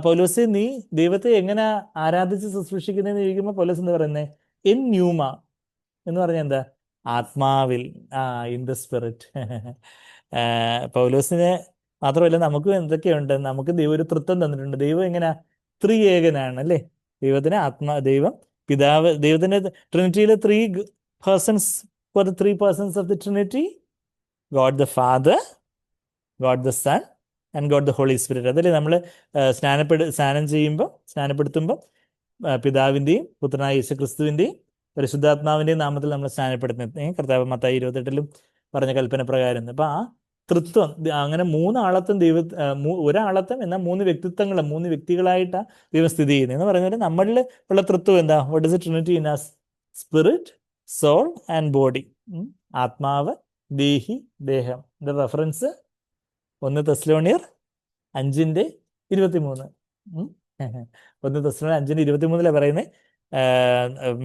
പൗലോസെ നീ ദൈവത്തെ എങ്ങനെ ആരാധിച്ച് ശുശ്രൂഷിക്കുന്നതെന്ന് ചോദിക്കുമ്പോൾ പൗലോസ് എന്താ പറയുന്നത്? ഇൻ ന്യൂമ എന്ന് പറഞ്ഞാൽ എന്താ? ആത്മാവിൽ, ഇൻ ദ സ്പിരിറ്റ്. പൗലോസിനെ മാത്രമല്ല നമുക്കും എന്തൊക്കെയുണ്ട്? നമുക്ക് ദൈവം ഒരു തൃത്വം തന്നിട്ടുണ്ട്. ദൈവം എങ്ങനെ? ത്രിയേകനാണ് അല്ലേ? ദൈവം പിതാവ്, ദൈവത്തിന്റെ ട്രിനിറ്റിയിലെ 3 persons, for the 3 persons of the Trinity, God the Father, God the Son and God the Holy Spirit. അതല്ലേ നമ്മൾ സ്നാനപ്പെടുത്തുമ്പോൾ പിതാവിൻ്റെയും പുത്രനായ യേശുക്രിസ്തുവിൻ്റെയും പരിശുദ്ധാത്മാവിൻ്റെയും നാമത്തിൽ നമ്മൾ സ്നാനപ്പെടുത്തുന്നത്. കർത്താവ് മത്തായി 28-ലും പറഞ്ഞ കൽപ്പന പ്രകാരം. അപ്പൊ ആ തൃത്വം അങ്ങനെ 3 ആളത്വം ഒരാളത്വം എന്നാൽ 3 വ്യക്തിത്വങ്ങൾ, 3 വ്യക്തികളായിട്ടാണ് ദൈവം സ്ഥിതി ചെയ്യുന്നത്. എന്ന് പറഞ്ഞാൽ നമ്മളിൽ ഉള്ള തൃത്വം എന്താ? What is trinity in us? Spirit, soul and body. ആത്മാവ്, ദേഹി, ദേഹം. ഇതിന്റെ റെഫറൻസ് 1 തെസ്സലോനിയർ 5:23. 1 തെസ്സലോനിയർ 5:23 പറയുന്നത്,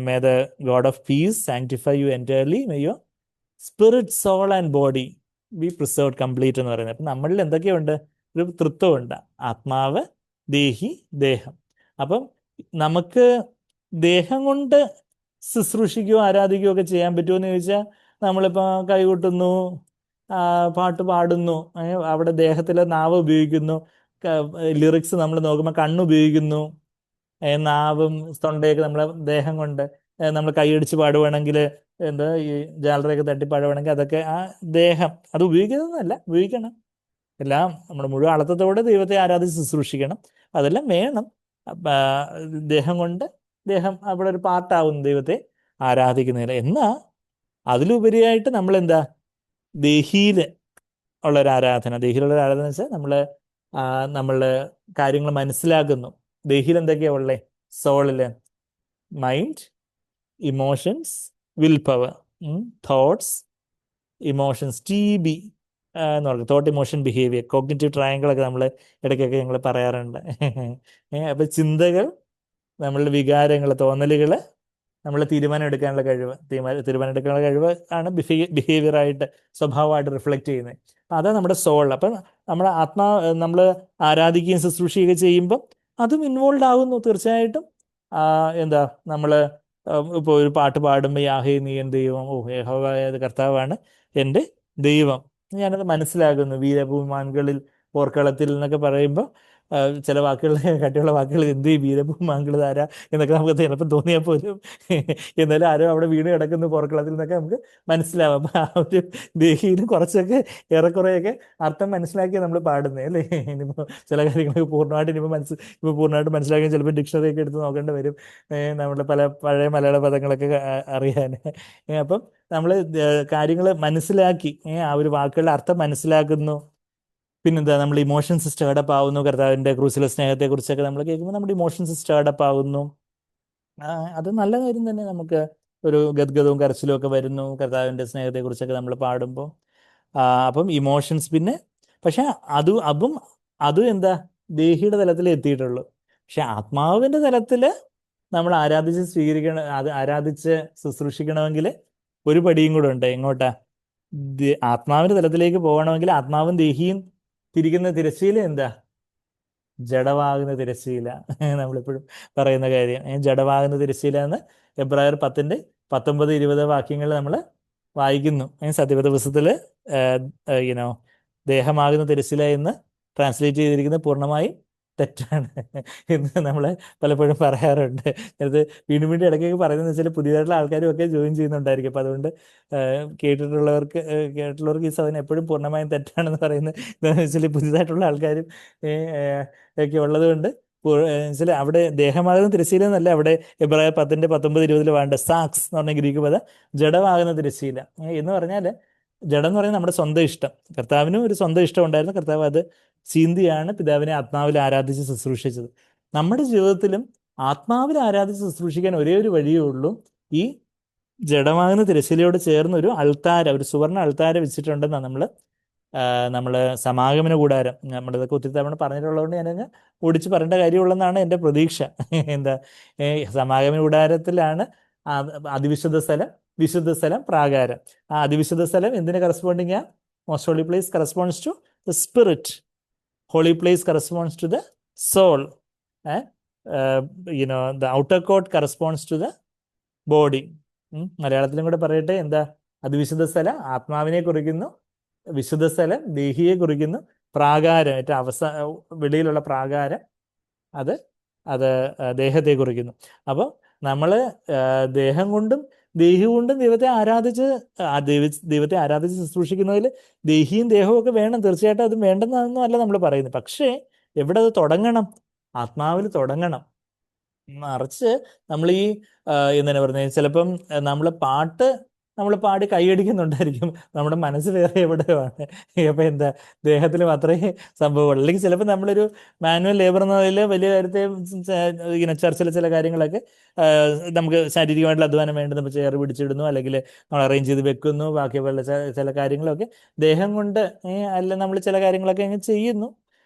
may the God of peace sanctify you entirely, may your spirit, soul and body be preserved complete എന്ന് പറയുന്നത്. അപ്പം നമ്മളിൽ എന്തൊക്കെയുണ്ട്? ഒരു തൃത്വമുണ്ട്, ആത്മാവ്, ദേഹി, ദേഹം. അപ്പം നമുക്ക് ദേഹം കൊണ്ട് ശുശ്രൂഷിക്കുകയോ ആരാധിക്കുകയോ ഒക്കെ ചെയ്യാൻ പറ്റുമോ എന്ന് ചോദിച്ചാൽ, നമ്മളിപ്പോൾ കൈകൊട്ടുന്നു, പാട്ട് പാടുന്നു, അവിടെ ദേഹത്തിലെ നാവ് ഉപയോഗിക്കുന്നു, ലിറിക്സ് നമ്മൾ നോക്കുമ്പോൾ കണ്ണുപയോഗിക്കുന്നു, നാവും തൊണ്ടയൊക്കെ നമ്മളെ ദേഹം കൊണ്ട് നമ്മൾ കൈയടിച്ച് പാടുവാണെങ്കിൽ, എന്താ ഈ ജാലറയൊക്കെ തട്ടി പാടുവാണെങ്കിൽ അതൊക്കെ ആ ദേഹം അത് ഉപയോഗിക്കുന്നതല്ല, ഉപയോഗിക്കണം. എല്ലാം നമ്മുടെ മുഴുവൻ അർത്ഥത്തോടെ ദൈവത്തെ ആരാധിച്ച് ശുശ്രൂഷിക്കണം. അതെല്ലാം വേണം. ദേഹം കൊണ്ട് ദേഹം അവിടെ ഒരു പാർട്ടാവുന്നു ദൈവത്തെ ആരാധിക്കുന്നതിന്. എന്നാ അതിലുപരിയായിട്ട് നമ്മൾ എന്താ ദേഹിയില് ഉള്ളൊരു ആരാധന. ദേഹിയിലുള്ള ഒരു ആരാധന വെച്ചാൽ നമ്മള് കാര്യങ്ങൾ മനസ്സിലാക്കുന്നു. ദേഹിയിൽ എന്തൊക്കെയാ ഉള്ളേ? സോളില് mind, emotions, will power, thoughts, emotions, TB എന്ന് പറയും, തോട്ട് ഇമോഷൻ ബിഹേവിയർ. കോഗ്നിറ്റീവ് ട്രയാങ്കിളൊക്കെ നമ്മൾ ഇടയ്ക്കൊക്കെ ഞങ്ങൾ പറയാറുണ്ട്. അപ്പൊ ചിന്തകൾ, നമ്മളുടെ വികാരങ്ങൾ, തോന്നലുകൾ, നമ്മൾ തീരുമാനം എടുക്കാനുള്ള കഴിവ്, തീരുമാനം എടുക്കാനുള്ള കഴിവ് ആണ് ബിഹേവിയറായിട്ട്, സ്വഭാവമായിട്ട് റിഫ്ലക്റ്റ് ചെയ്യുന്നത്. അപ്പം അതാണ് നമ്മുടെ സോൾ. അപ്പം നമ്മുടെ നമ്മൾ ആരാധിക്കുകയും ശുശ്രൂഷിക്കുകയും ചെയ്യുമ്പം അതും ഇൻവോൾവ് ആകുന്നു തീർച്ചയായിട്ടും. എന്താ നമ്മൾ ഇപ്പോൾ ഒരു പാട്ട് പാടുമ്പോൾ യാഹേ നീ എൻ ദൈവം, ഓ യഹോവയായ കർത്താവാണ് എൻ്റെ ദൈവം, ഞാനത് മനസ്സിലാകുന്നു. വീരഭൂമാൻകളിൽ പോർക്കളത്തിൽ എന്നൊക്കെ പറയുമ്പോൾ ചില വാക്കുകൾ, കട്ടിയുള്ള വാക്കുകൾ, എന്ത് വീരഭൂമാൻകൾ ആരാ എന്നൊക്കെ നമുക്ക് ചിലപ്പോൾ തോന്നിയാൽ പോലും എന്നാലും ആരോ അവിടെ വീട് കിടക്കുന്നു പോർക്കളത്തിൽ എന്നൊക്കെ നമുക്ക് മനസ്സിലാവും. അപ്പം ആ ഒരു ദേഹിയിലും കുറച്ചൊക്കെ ഏറെക്കുറെയൊക്കെ അർത്ഥം മനസ്സിലാക്കി നമ്മൾ പാടുന്നത് അല്ലേ. ഇനിയിപ്പോൾ ചില കാര്യങ്ങളൊക്കെ പൂർണ്ണമായിട്ട് ഇപ്പോൾ പൂർണ്ണമായിട്ട് മനസ്സിലാക്കി ചിലപ്പോൾ ഡിക്ഷണറി ഒക്കെ എടുത്ത് നോക്കേണ്ടി വരും, നമ്മുടെ പല പഴയ മലയാള പദങ്ങളൊക്കെ അറിയാൻ. അപ്പം നമ്മൾ കാര്യങ്ങൾ മനസ്സിലാക്കി ആ ഒരു വാക്കുകളുടെ അർത്ഥം മനസ്സിലാക്കുന്നു. പിന്നെന്താ, നമ്മൾ ഇമോഷൻസ് സ്റ്റേർഡപ്പ് ആവുന്നു. കർത്താവിൻ്റെ ക്രൂസിലെ സ്നേഹത്തെക്കുറിച്ചൊക്കെ നമ്മൾ കേൾക്കുമ്പോൾ നമ്മുടെ ഇമോഷൻസ് സ്റ്റേർഡപ്പ് ആവുന്നു. അത് നല്ല കാര്യം തന്നെ. നമുക്ക് ഒരു ഗദ്ഗതവും കരച്ചിലും ഒക്കെ വരുന്നു കർത്താവിൻ്റെ സ്നേഹത്തെക്കുറിച്ചൊക്കെ നമ്മൾ പാടുമ്പോൾ. അപ്പം ഇമോഷൻസ്. പിന്നെ പക്ഷെ അതും എന്താ ദേഹിയുടെ തലത്തിലേ എത്തിയിട്ടുള്ളൂ. പക്ഷെ ആത്മാവിൻ്റെ തലത്തിൽ നമ്മൾ ആരാധിച്ച് ശുശ്രൂഷിക്കണമെങ്കിൽ ഒരു പടിയും കൂടെ ഉണ്ട്. എങ്ങോട്ടാ? ആത്മാവിൻ്റെ തലത്തിലേക്ക് പോകണമെങ്കിൽ ആത്മാവും ദേഹിയും തിരിക്കുന്ന തിരശ്ശീല എന്താ? ജഡമാകുന്ന തിരശ്ശീല. നമ്മളിപ്പോഴും പറയുന്ന കാര്യം, ജഡമാകുന്ന തിരശ്ശീല എന്ന് എബ്രായർ 10:19-20 വാക്യങ്ങൾ നമ്മൾ വായിക്കുന്നു. സത്യവേദ പുസ്തകത്തിൽ ദേഹമാകുന്ന തിരശ്ശീല എന്ന് ട്രാൻസ്ലേറ്റ് ചെയ്തിരിക്കുന്നത് പൂർണ്ണമായും തെറ്റാണ് എന്ന് നമ്മൾ പലപ്പോഴും പറയാറുണ്ട്. അത് വീണ്ടും വീണ്ടും ഇടയ്ക്കൊക്കെ പറയുന്നത് വെച്ചാൽ പുതിയതായിട്ടുള്ള ആൾക്കാരും ഒക്കെ ജോയിൻ ചെയ്യുന്നുണ്ടായിരിക്കും. അപ്പം അതുകൊണ്ട് കേട്ടിട്ടുള്ളവർക്ക് ഈ സാധനം എപ്പോഴും പൂർണ്ണമായും തെറ്റാണെന്ന് പറയുന്നത് എന്താണെന്ന് വെച്ചാൽ പുതിയതായിട്ടുള്ള ആൾക്കാരും ഒക്കെ ഉള്ളത് കൊണ്ട് വെച്ചാൽ അവിടെ ദേഹമാകുന്ന തിരശ്ശീല എന്നല്ല, അവിടെ എബ്രായർ 10:19-20 വേണ്ട സാക്സ് എന്ന് പറഞ്ഞ ഗ്രീക്ക് പദം ജഡമാകുന്ന തിരശ്ശീല എന്ന് പറഞ്ഞാൽ, ജഡം എന്ന് പറഞ്ഞാൽ നമ്മുടെ സ്വന്തം ഇഷ്ടം. കർത്താവിനും ഒരു സ്വന്തം ഇഷ്ടം ഉണ്ടായിരുന്നു. കർത്താവ് അത് ചീന്തിയാണ് പിതാവിനെ ആത്മാവിൽ ആരാധിച്ച് ശുശ്രൂഷിച്ചത്. നമ്മുടെ ജീവിതത്തിലും ആത്മാവിൽ ആരാധിച്ച് ശുശ്രൂഷിക്കാൻ ഒരേ ഒരു വഴിയേ ഉള്ളൂ. ഈ ജഡമാകുന്ന തിരശ്ശീലയോട് ചേർന്ന് ഒരു സുവർണ്ണ അൾത്താര വെച്ചിട്ടുണ്ടെന്നാണ് നമ്മൾ സമാഗമന കൂടാരം, നമ്മളിതൊക്കെ ഒത്തിരി തവണ പറഞ്ഞിട്ടുള്ളതുകൊണ്ട് ഞാനങ്ങ് ഓടിച്ച് പറയേണ്ട കാര്യമുള്ളതെന്നാണ് എൻ്റെ പ്രതീക്ഷ. എന്താ, സമാഗമന കൂടാരത്തിലാണ് അതിവിശുദ്ധ സ്ഥലം, വിശുദ്ധ സ്ഥലം, പ്രാകാരം. ആ അതിവിശുദ്ധ സ്ഥലം എന്തിന് corresponding? Most holy place corresponds to the spirit, holy place corresponds to the soul, the outer court corresponds to the body. മലയാളത്തിലും കൂടെ പറയട്ടെ, എന്താ? അതിവിശുദ്ധ സ്ഥലം ആത്മാവിനെ കുറിക്കുന്നു, വിശുദ്ധ സ്ഥലം ദേഹിയെ കുറിക്കുന്നു, പ്രാകാരം ഏറ്റവും വെളിയിലുള്ള പ്രാകാരം അത് ദേഹത്തെ കുറിക്കുന്നു. അപ്പോൾ നമ്മൾ ദേഹം കൊണ്ടും ദേഹി കൊണ്ടും ദൈവത്തെ ആരാധിച്ച് ശുശ്രൂഷിക്കുന്നതിൽ ദേഹിയും ദേഹവും ഒക്കെ വേണം. തീർച്ചയായിട്ടും അതും വേണ്ടെന്നൊന്നും അല്ല നമ്മൾ പറയുന്നത്. പക്ഷേ എവിടെ അത് തുടങ്ങണം? ആത്മാവിൽ തുടങ്ങണം. മറിച്ച് നമ്മൾ എന്താണ് പറയുന്നത്, ചിലപ്പം നമ്മൾ പാടി കൈയടിക്കുന്നുണ്ടായിരിക്കും, നമ്മുടെ മനസ്സ് വേറെ എവിടെയാണ്. അപ്പം എന്താ, ദേഹത്തിൽ മാത്രമേ സംഭവമുള്ളൂ. അല്ലെങ്കിൽ ചിലപ്പോൾ നമ്മളൊരു മാനുവൽ ലേബർ എന്നതിൽ വലിയ കാര്യത്തെ ചർച്ചിലെ ചില കാര്യങ്ങളൊക്കെ നമുക്ക് ശാരീരികമായിട്ടുള്ള അധ്വാനം വേണ്ടി നമ്മൾ ചെയർ പിടിച്ചിടുന്നു, അല്ലെങ്കിൽ നമ്മൾ അറേഞ്ച് ചെയ്ത് വെക്കുന്നു, ബാക്കിയുള്ള ചില കാര്യങ്ങളൊക്കെ ദേഹം കൊണ്ട് അല്ല നമ്മൾ ചില കാര്യങ്ങളൊക്കെ അങ്ങ് ചെയ്യുന്നു.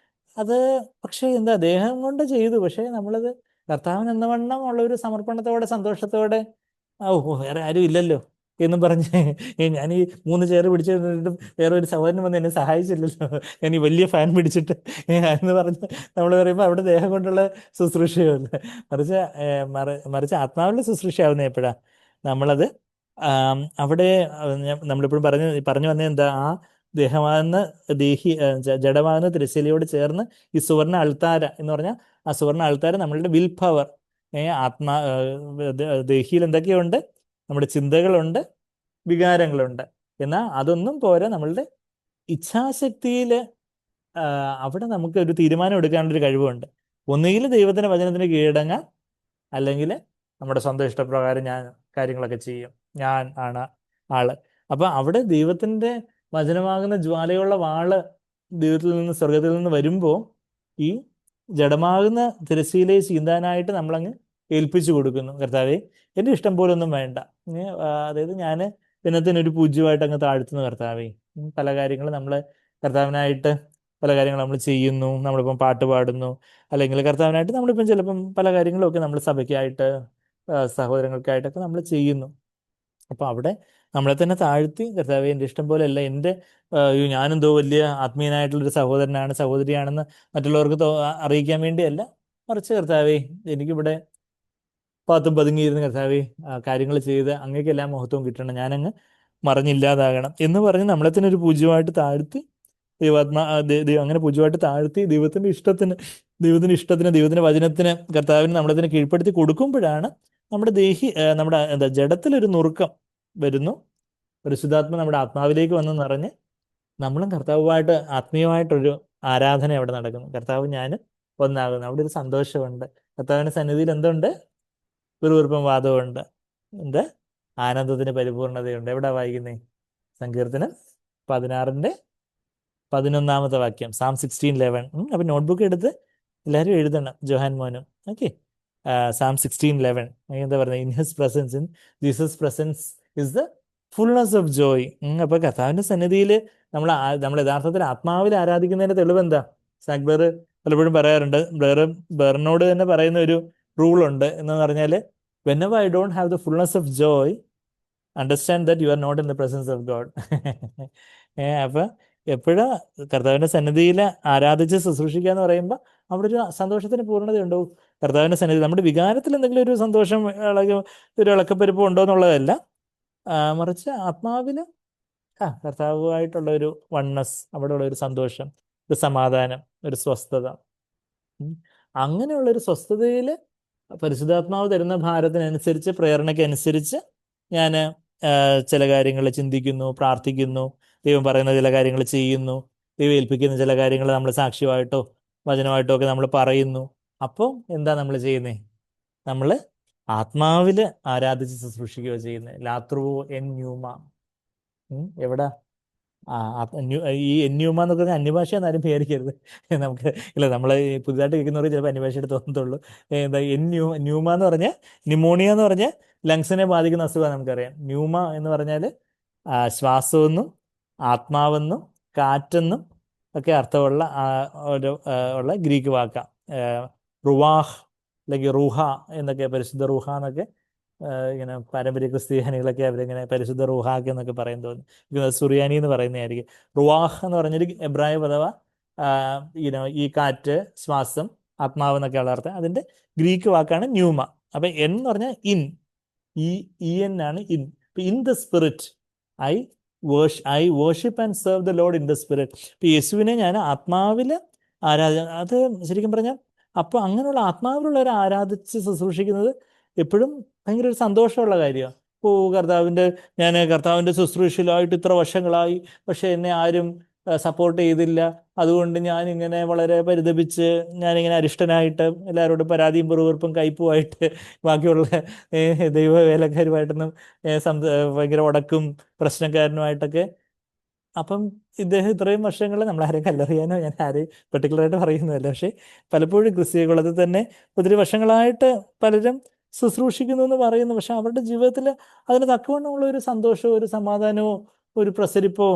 അത് പക്ഷേ എന്താ, ദേഹം കൊണ്ട് ചെയ്തു, പക്ഷേ നമ്മളത് കർത്താവിന് എന്നവണ്ണം ഉള്ള ഒരു സമർപ്പണത്തോടെ സന്തോഷത്തോടെ വേറെ ആരും ഇല്ലല്ലോ എന്നും പറഞ്ഞ് ഞാൻ ഈ 3 ചെയർ പിടിച്ചിട്ടും വേറെ ഒരു സഹോദരൻ വന്ന് എന്നെ സഹായിച്ചില്ലല്ലോ, ഞാൻ ഈ വലിയ ഫാൻ പിടിച്ചിട്ട് എന്ന് പറഞ്ഞ് നമ്മൾ പറയുമ്പോൾ അവിടെ ദേഹം കൊണ്ടുള്ള ശുശ്രൂഷയുണ്ട്. മറിച്ച് ആത്മാവിൻ്റെ ശുശ്രൂഷയാവുന്ന എപ്പോഴാണ് നമ്മളത് അവിടെ നമ്മളിപ്പോഴും പറഞ്ഞു വന്നത് എന്താ, ആ ദേഹമാകുന്ന ജഡമാകുന്ന തിരശ്ശീലയോട് ചേർന്ന് ഈ സുവർണ അൾത്താര എന്ന് പറഞ്ഞാൽ ആ സുവർണ അൾത്താര നമ്മളുടെ വിൽ പവർ, ദേഹിയിൽ എന്തൊക്കെയുണ്ട്? നമ്മുടെ ചിന്തകളുണ്ട്, വികാരങ്ങളുണ്ട്. എന്നാൽ അതൊന്നും പോരാ, നമ്മളുടെ ഇച്ഛാശക്തിയിൽ അവിടെ നമുക്ക് ഒരു തീരുമാനം എടുക്കാനുള്ളൊരു കഴിവുണ്ട്. ഒന്നുകിൽ ദൈവത്തിന്റെ വചനത്തിന് കീഴടങ്ങാം, അല്ലെങ്കിൽ നമ്മുടെ സ്വന്തം ഇഷ്ടപ്രകാരം ഞാൻ കാര്യങ്ങളൊക്കെ ചെയ്യും. ഞാൻ ആണ് ആള്. അപ്പൊ അവിടെ ദൈവത്തിന്റെ വചനമാകുന്ന ജ്വാലയുള്ള വാള് ദൈവത്തിൽ നിന്ന്, സ്വർഗത്തിൽ നിന്ന് വരുമ്പോൾ ഈ ജഡമാകുന്ന തിരശ്ശീലയെ ചീന്താനായിട്ട് നമ്മളങ്ങ് ഏൽപ്പിച്ചു കൊടുക്കുന്നു. കർത്താവേ, എൻ്റെ ഇഷ്ടം പോലെ ഒന്നും വേണ്ട. അതായത് ഞാൻ ദിനത്തിനൊരു പൂജ്യമായിട്ട് അങ്ങ് താഴ്ത്തുന്നു കർത്താവേ. പല കാര്യങ്ങളും നമ്മൾ കർത്താവിനായിട്ട് പല കാര്യങ്ങൾ നമ്മൾ ചെയ്യുന്നു. നമ്മളിപ്പം പാട്ട് പാടുന്നു, അല്ലെങ്കിൽ കർത്താവിനായിട്ട് നമ്മളിപ്പം ചിലപ്പം പല കാര്യങ്ങളൊക്കെ നമ്മൾ സഭയ്ക്കായിട്ട് സഹോദരങ്ങൾക്കായിട്ടൊക്കെ നമ്മൾ ചെയ്യുന്നു. അപ്പൊ അവിടെ നമ്മളെ തന്നെ താഴ്ത്തി, കർത്താവേ എൻ്റെ ഇഷ്ടം പോലെ അല്ല, എൻ്റെ ഞാനെന്തോ വലിയ ആത്മീയനായിട്ടുള്ളൊരു സഹോദരനാണ്, സഹോദരിയാണെന്ന് മറ്റുള്ളവർക്ക് അറിയിക്കാൻ വേണ്ടിയല്ല, മറിച്ച് കർത്താവേ എനിക്കിവിടെ പാത്തും പതുങ്ങിയിരുന്ന് കർത്താവേ കാര്യങ്ങൾ ചെയ്ത് അങ്ങേക്കെല്ലാം മഹത്വം കിട്ടണം, ഞാനങ്ങ് മറിഞ്ഞില്ലാതാകണം എന്ന് പറഞ്ഞ് നമ്മളെ തന്നെ ഒരു പൂജ്യമായിട്ട് താഴ്ത്തി അങ്ങനെ പൂജ്യമായിട്ട് താഴ്ത്തി ദൈവത്തിന്റെ ഇഷ്ടത്തിന് ദൈവത്തിന്റെ വചനത്തിന് കർത്താവിന് നമ്മളെ തന്നെ കീഴ്പ്പെടുത്തി കൊടുക്കുമ്പോഴാണ് നമ്മുടെ നമ്മുടെ ജഡത്തിലൊരു നുറുക്കം വരുന്നു. പരിശുദ്ധാത്മ നമ്മുടെ ആത്മാവിലേക്ക് വന്ന് നിറഞ്ഞ് നമ്മളും കർത്താവുമായിട്ട് ആത്മീയമായിട്ടൊരു ആരാധന അവിടെ നടക്കുന്നു. കർത്താവ് ഞാനും ഒന്നാകുന്നു. അവിടെ ഒരു സന്തോഷമുണ്ട്. കർത്താവിന്റെ സന്നിധിയിൽ എന്തുണ്ട്? വെറുവെറുപ്പും വാദമുണ്ട്. എന്ത്? ആനന്ദത്തിന് പരിപൂർണതയുണ്ട്. എവിടെ വായിക്കുന്നേ? സങ്കീർത്തനം 16:11 വാക്യം, Psalm 16:11. അപ്പൊ നോട്ട്ബുക്ക് എടുത്ത് എല്ലാവരും എഴുതണം, ജോഹാൻ മോനും. ഓക്കെ, Psalm 16:11 എന്താ പറയുന്നത്? In his presence, in Jesus presence is the fullness of joy. അപ്പൊ കർത്താവിന്റെ സന്നിധിയിൽ നമ്മൾ യഥാർത്ഥത്തിൽ ആത്മാവിൽ ആരാധിക്കുന്നതിന്റെ തെളിവ് എന്താ? സാക്ബർ പലപ്പോഴും പറയാറുണ്ട്, ബെറിനോട് തന്നെ പറയുന്ന ഒരു റൂളുണ്ട്. എന്ന് പറഞ്ഞാല്, whenever I don't have the fullness of joy, understand that you are not in the presence of God. അപ്പൊ എപ്പോഴാ കർത്താവിന്റെ സന്നിധിയിൽ ആരാധിച്ച് ശുശ്രൂഷിക്കുക എന്ന് പറയുമ്പോൾ അവിടെ ഒരു സന്തോഷത്തിന് പൂർണ്ണതയുണ്ടോ? കർത്താവിന്റെ സന്നിധി നമ്മുടെ വികാരത്തിൽ എന്തെങ്കിലും ഒരു സന്തോഷം, ഒരു ഇളക്കപ്പെരുപ്പം ഉണ്ടോ എന്നുള്ളതല്ല, മറിച്ച് ആത്മാവില് കർത്താവുമായിട്ടുള്ള ഒരു വണ്ണസ്, അവിടെയുള്ള ഒരു സന്തോഷം, ഒരു സമാധാനം, ഒരു സ്വസ്ഥത. അങ്ങനെയുള്ള ഒരു സ്വസ്ഥതയിൽ പരിശുദ്ധാത്മാവ് തരുന്ന ഭാരത്തിനനുസരിച്ച്, പ്രേരണയ്ക്കനുസരിച്ച് ഞാൻ ചില കാര്യങ്ങൾ ചിന്തിക്കുന്നു, പ്രാർത്ഥിക്കുന്നു, ദൈവം പറയുന്ന ചില കാര്യങ്ങൾ ചെയ്യുന്നു, ദൈവം ഏൽപ്പിക്കുന്ന ചില കാര്യങ്ങൾ നമ്മൾ സാക്ഷ്യമായിട്ടോ വചനമായിട്ടോ ഒക്കെ നമ്മൾ പറയുന്നു. അപ്പോൾ എന്താ നമ്മൾ ചെയ്യുന്നേ? നമ്മൾ ആത്മാവിൽ ആരാധിച്ച് ശുശ്രൂഷിക്കുകയോ ചെയ്യുന്നത്. ലാത്രുവോ എൻ ന്യൂമ. എവിടാ? ഈ എന്യൂമ എന്നൊക്കെ പറഞ്ഞാൽ അന്യഭാഷ എന്നാലും വിചാരിക്കരുത്. നമുക്ക് ഇല്ല, നമ്മൾ പുതുതായിട്ട് കേൾക്കുന്നവർക്ക് ചിലപ്പോൾ അന്യഭാഷയുടെ തോന്നത്തുള്ളൂ. എന്താ ന്യൂമ എന്ന് പറഞ്ഞാൽ, ന്യൂമോണിയ എന്ന് പറഞ്ഞാൽ ലങ്സിനെ ബാധിക്കുന്ന അസുഖമാണ് നമുക്കറിയാം. ന്യൂമ എന്ന് പറഞ്ഞാൽ ശ്വാസമെന്നും ആത്മാവെന്നും കാറ്റെന്നും ഒക്കെ അർത്ഥമുള്ള ഉള്ള ഗ്രീക്ക് വാക്കാം. റുവാഹ് അല്ലെങ്കിൽ റുഹ എന്നൊക്കെ, പരിശുദ്ധ റുഹ എന്നൊക്കെ ഇങ്ങനെ പാരമ്പര്യ ക്രിസ്ത്യാനികളൊക്കെ അവരിങ്ങനെ പരിശുദ്ധ റുഹാക്ക് എന്നൊക്കെ പറയും തോന്നുന്നു. സുറിയാനി എന്ന് പറയുന്നതായിരിക്കും. റുവാഹ് എന്ന് പറഞ്ഞൊരു എബ്രായ പദവ, ഈ കാറ്റ്, ശ്വാസം, ആത്മാവ് എന്നൊക്കെ ഉള്ള അർത്ഥം. അതിന്റെ ഗ്രീക്ക് വാക്കാണ് ന്യൂമ. അപ്പൊ എൻ എന്ന് പറഞ്ഞാൽ ഇൻ, ഇ എൻ ആണ് in. In the spirit I worship and serve the Lord in the spirit. ഇപ്പൊ യേശുവിനെ ഞാൻ ആത്മാവില് അത് ശരിക്കും പറഞ്ഞാൽ, അപ്പൊ അങ്ങനെയുള്ള ആത്മാവിലുള്ള ഒരു ആരാധിച്ച് ശുശ്രൂഷിക്കുന്നത് എപ്പോഴും ഭയങ്കര ഒരു സന്തോഷമുള്ള കാര്യമാണ്. ഞാൻ കർത്താവിൻ്റെ ശുശ്രൂഷയിലായിട്ട് ഇത്ര വർഷങ്ങളായി, പക്ഷെ എന്നെ ആരും സപ്പോർട്ട് ചെയ്തില്ല, അതുകൊണ്ട് ഞാനിങ്ങനെ വളരെ പരിതപിച്ച്, ഞാനിങ്ങനെ അരിഷ്ടനായിട്ട് എല്ലാവരോടും പരാതിയും പെറുവീർപ്പും കയ്പുമായിട്ട് ബാക്കിയുള്ള ദൈവ വേലക്കാരുമായിട്ടൊന്നും ഭയങ്കര ഉടക്കും പ്രശ്നക്കാരനുമായിട്ടൊക്കെ. അപ്പം ഇദ്ദേഹം ഇത്രയും വർഷങ്ങൾ നമ്മളാരെയും കല്ലെറിയാനോ ഞാൻ ആരെയും പെർട്ടിക്കുലറായിട്ട് പറയുന്നതല്ല, പക്ഷെ പലപ്പോഴും ക്രിസ്തീയ കുളത്തിൽ തന്നെ ഒത്തിരി വർഷങ്ങളായിട്ട് പലരും ശുശ്രൂഷിക്കുന്നു എന്ന് പറയുന്നു. പക്ഷെ അവരുടെ ജീവിതത്തിൽ അതിന് തക്കവണ്ണമുള്ള ഒരു സന്തോഷമോ ഒരു സമാധാനമോ ഒരു പ്രസരിപ്പോ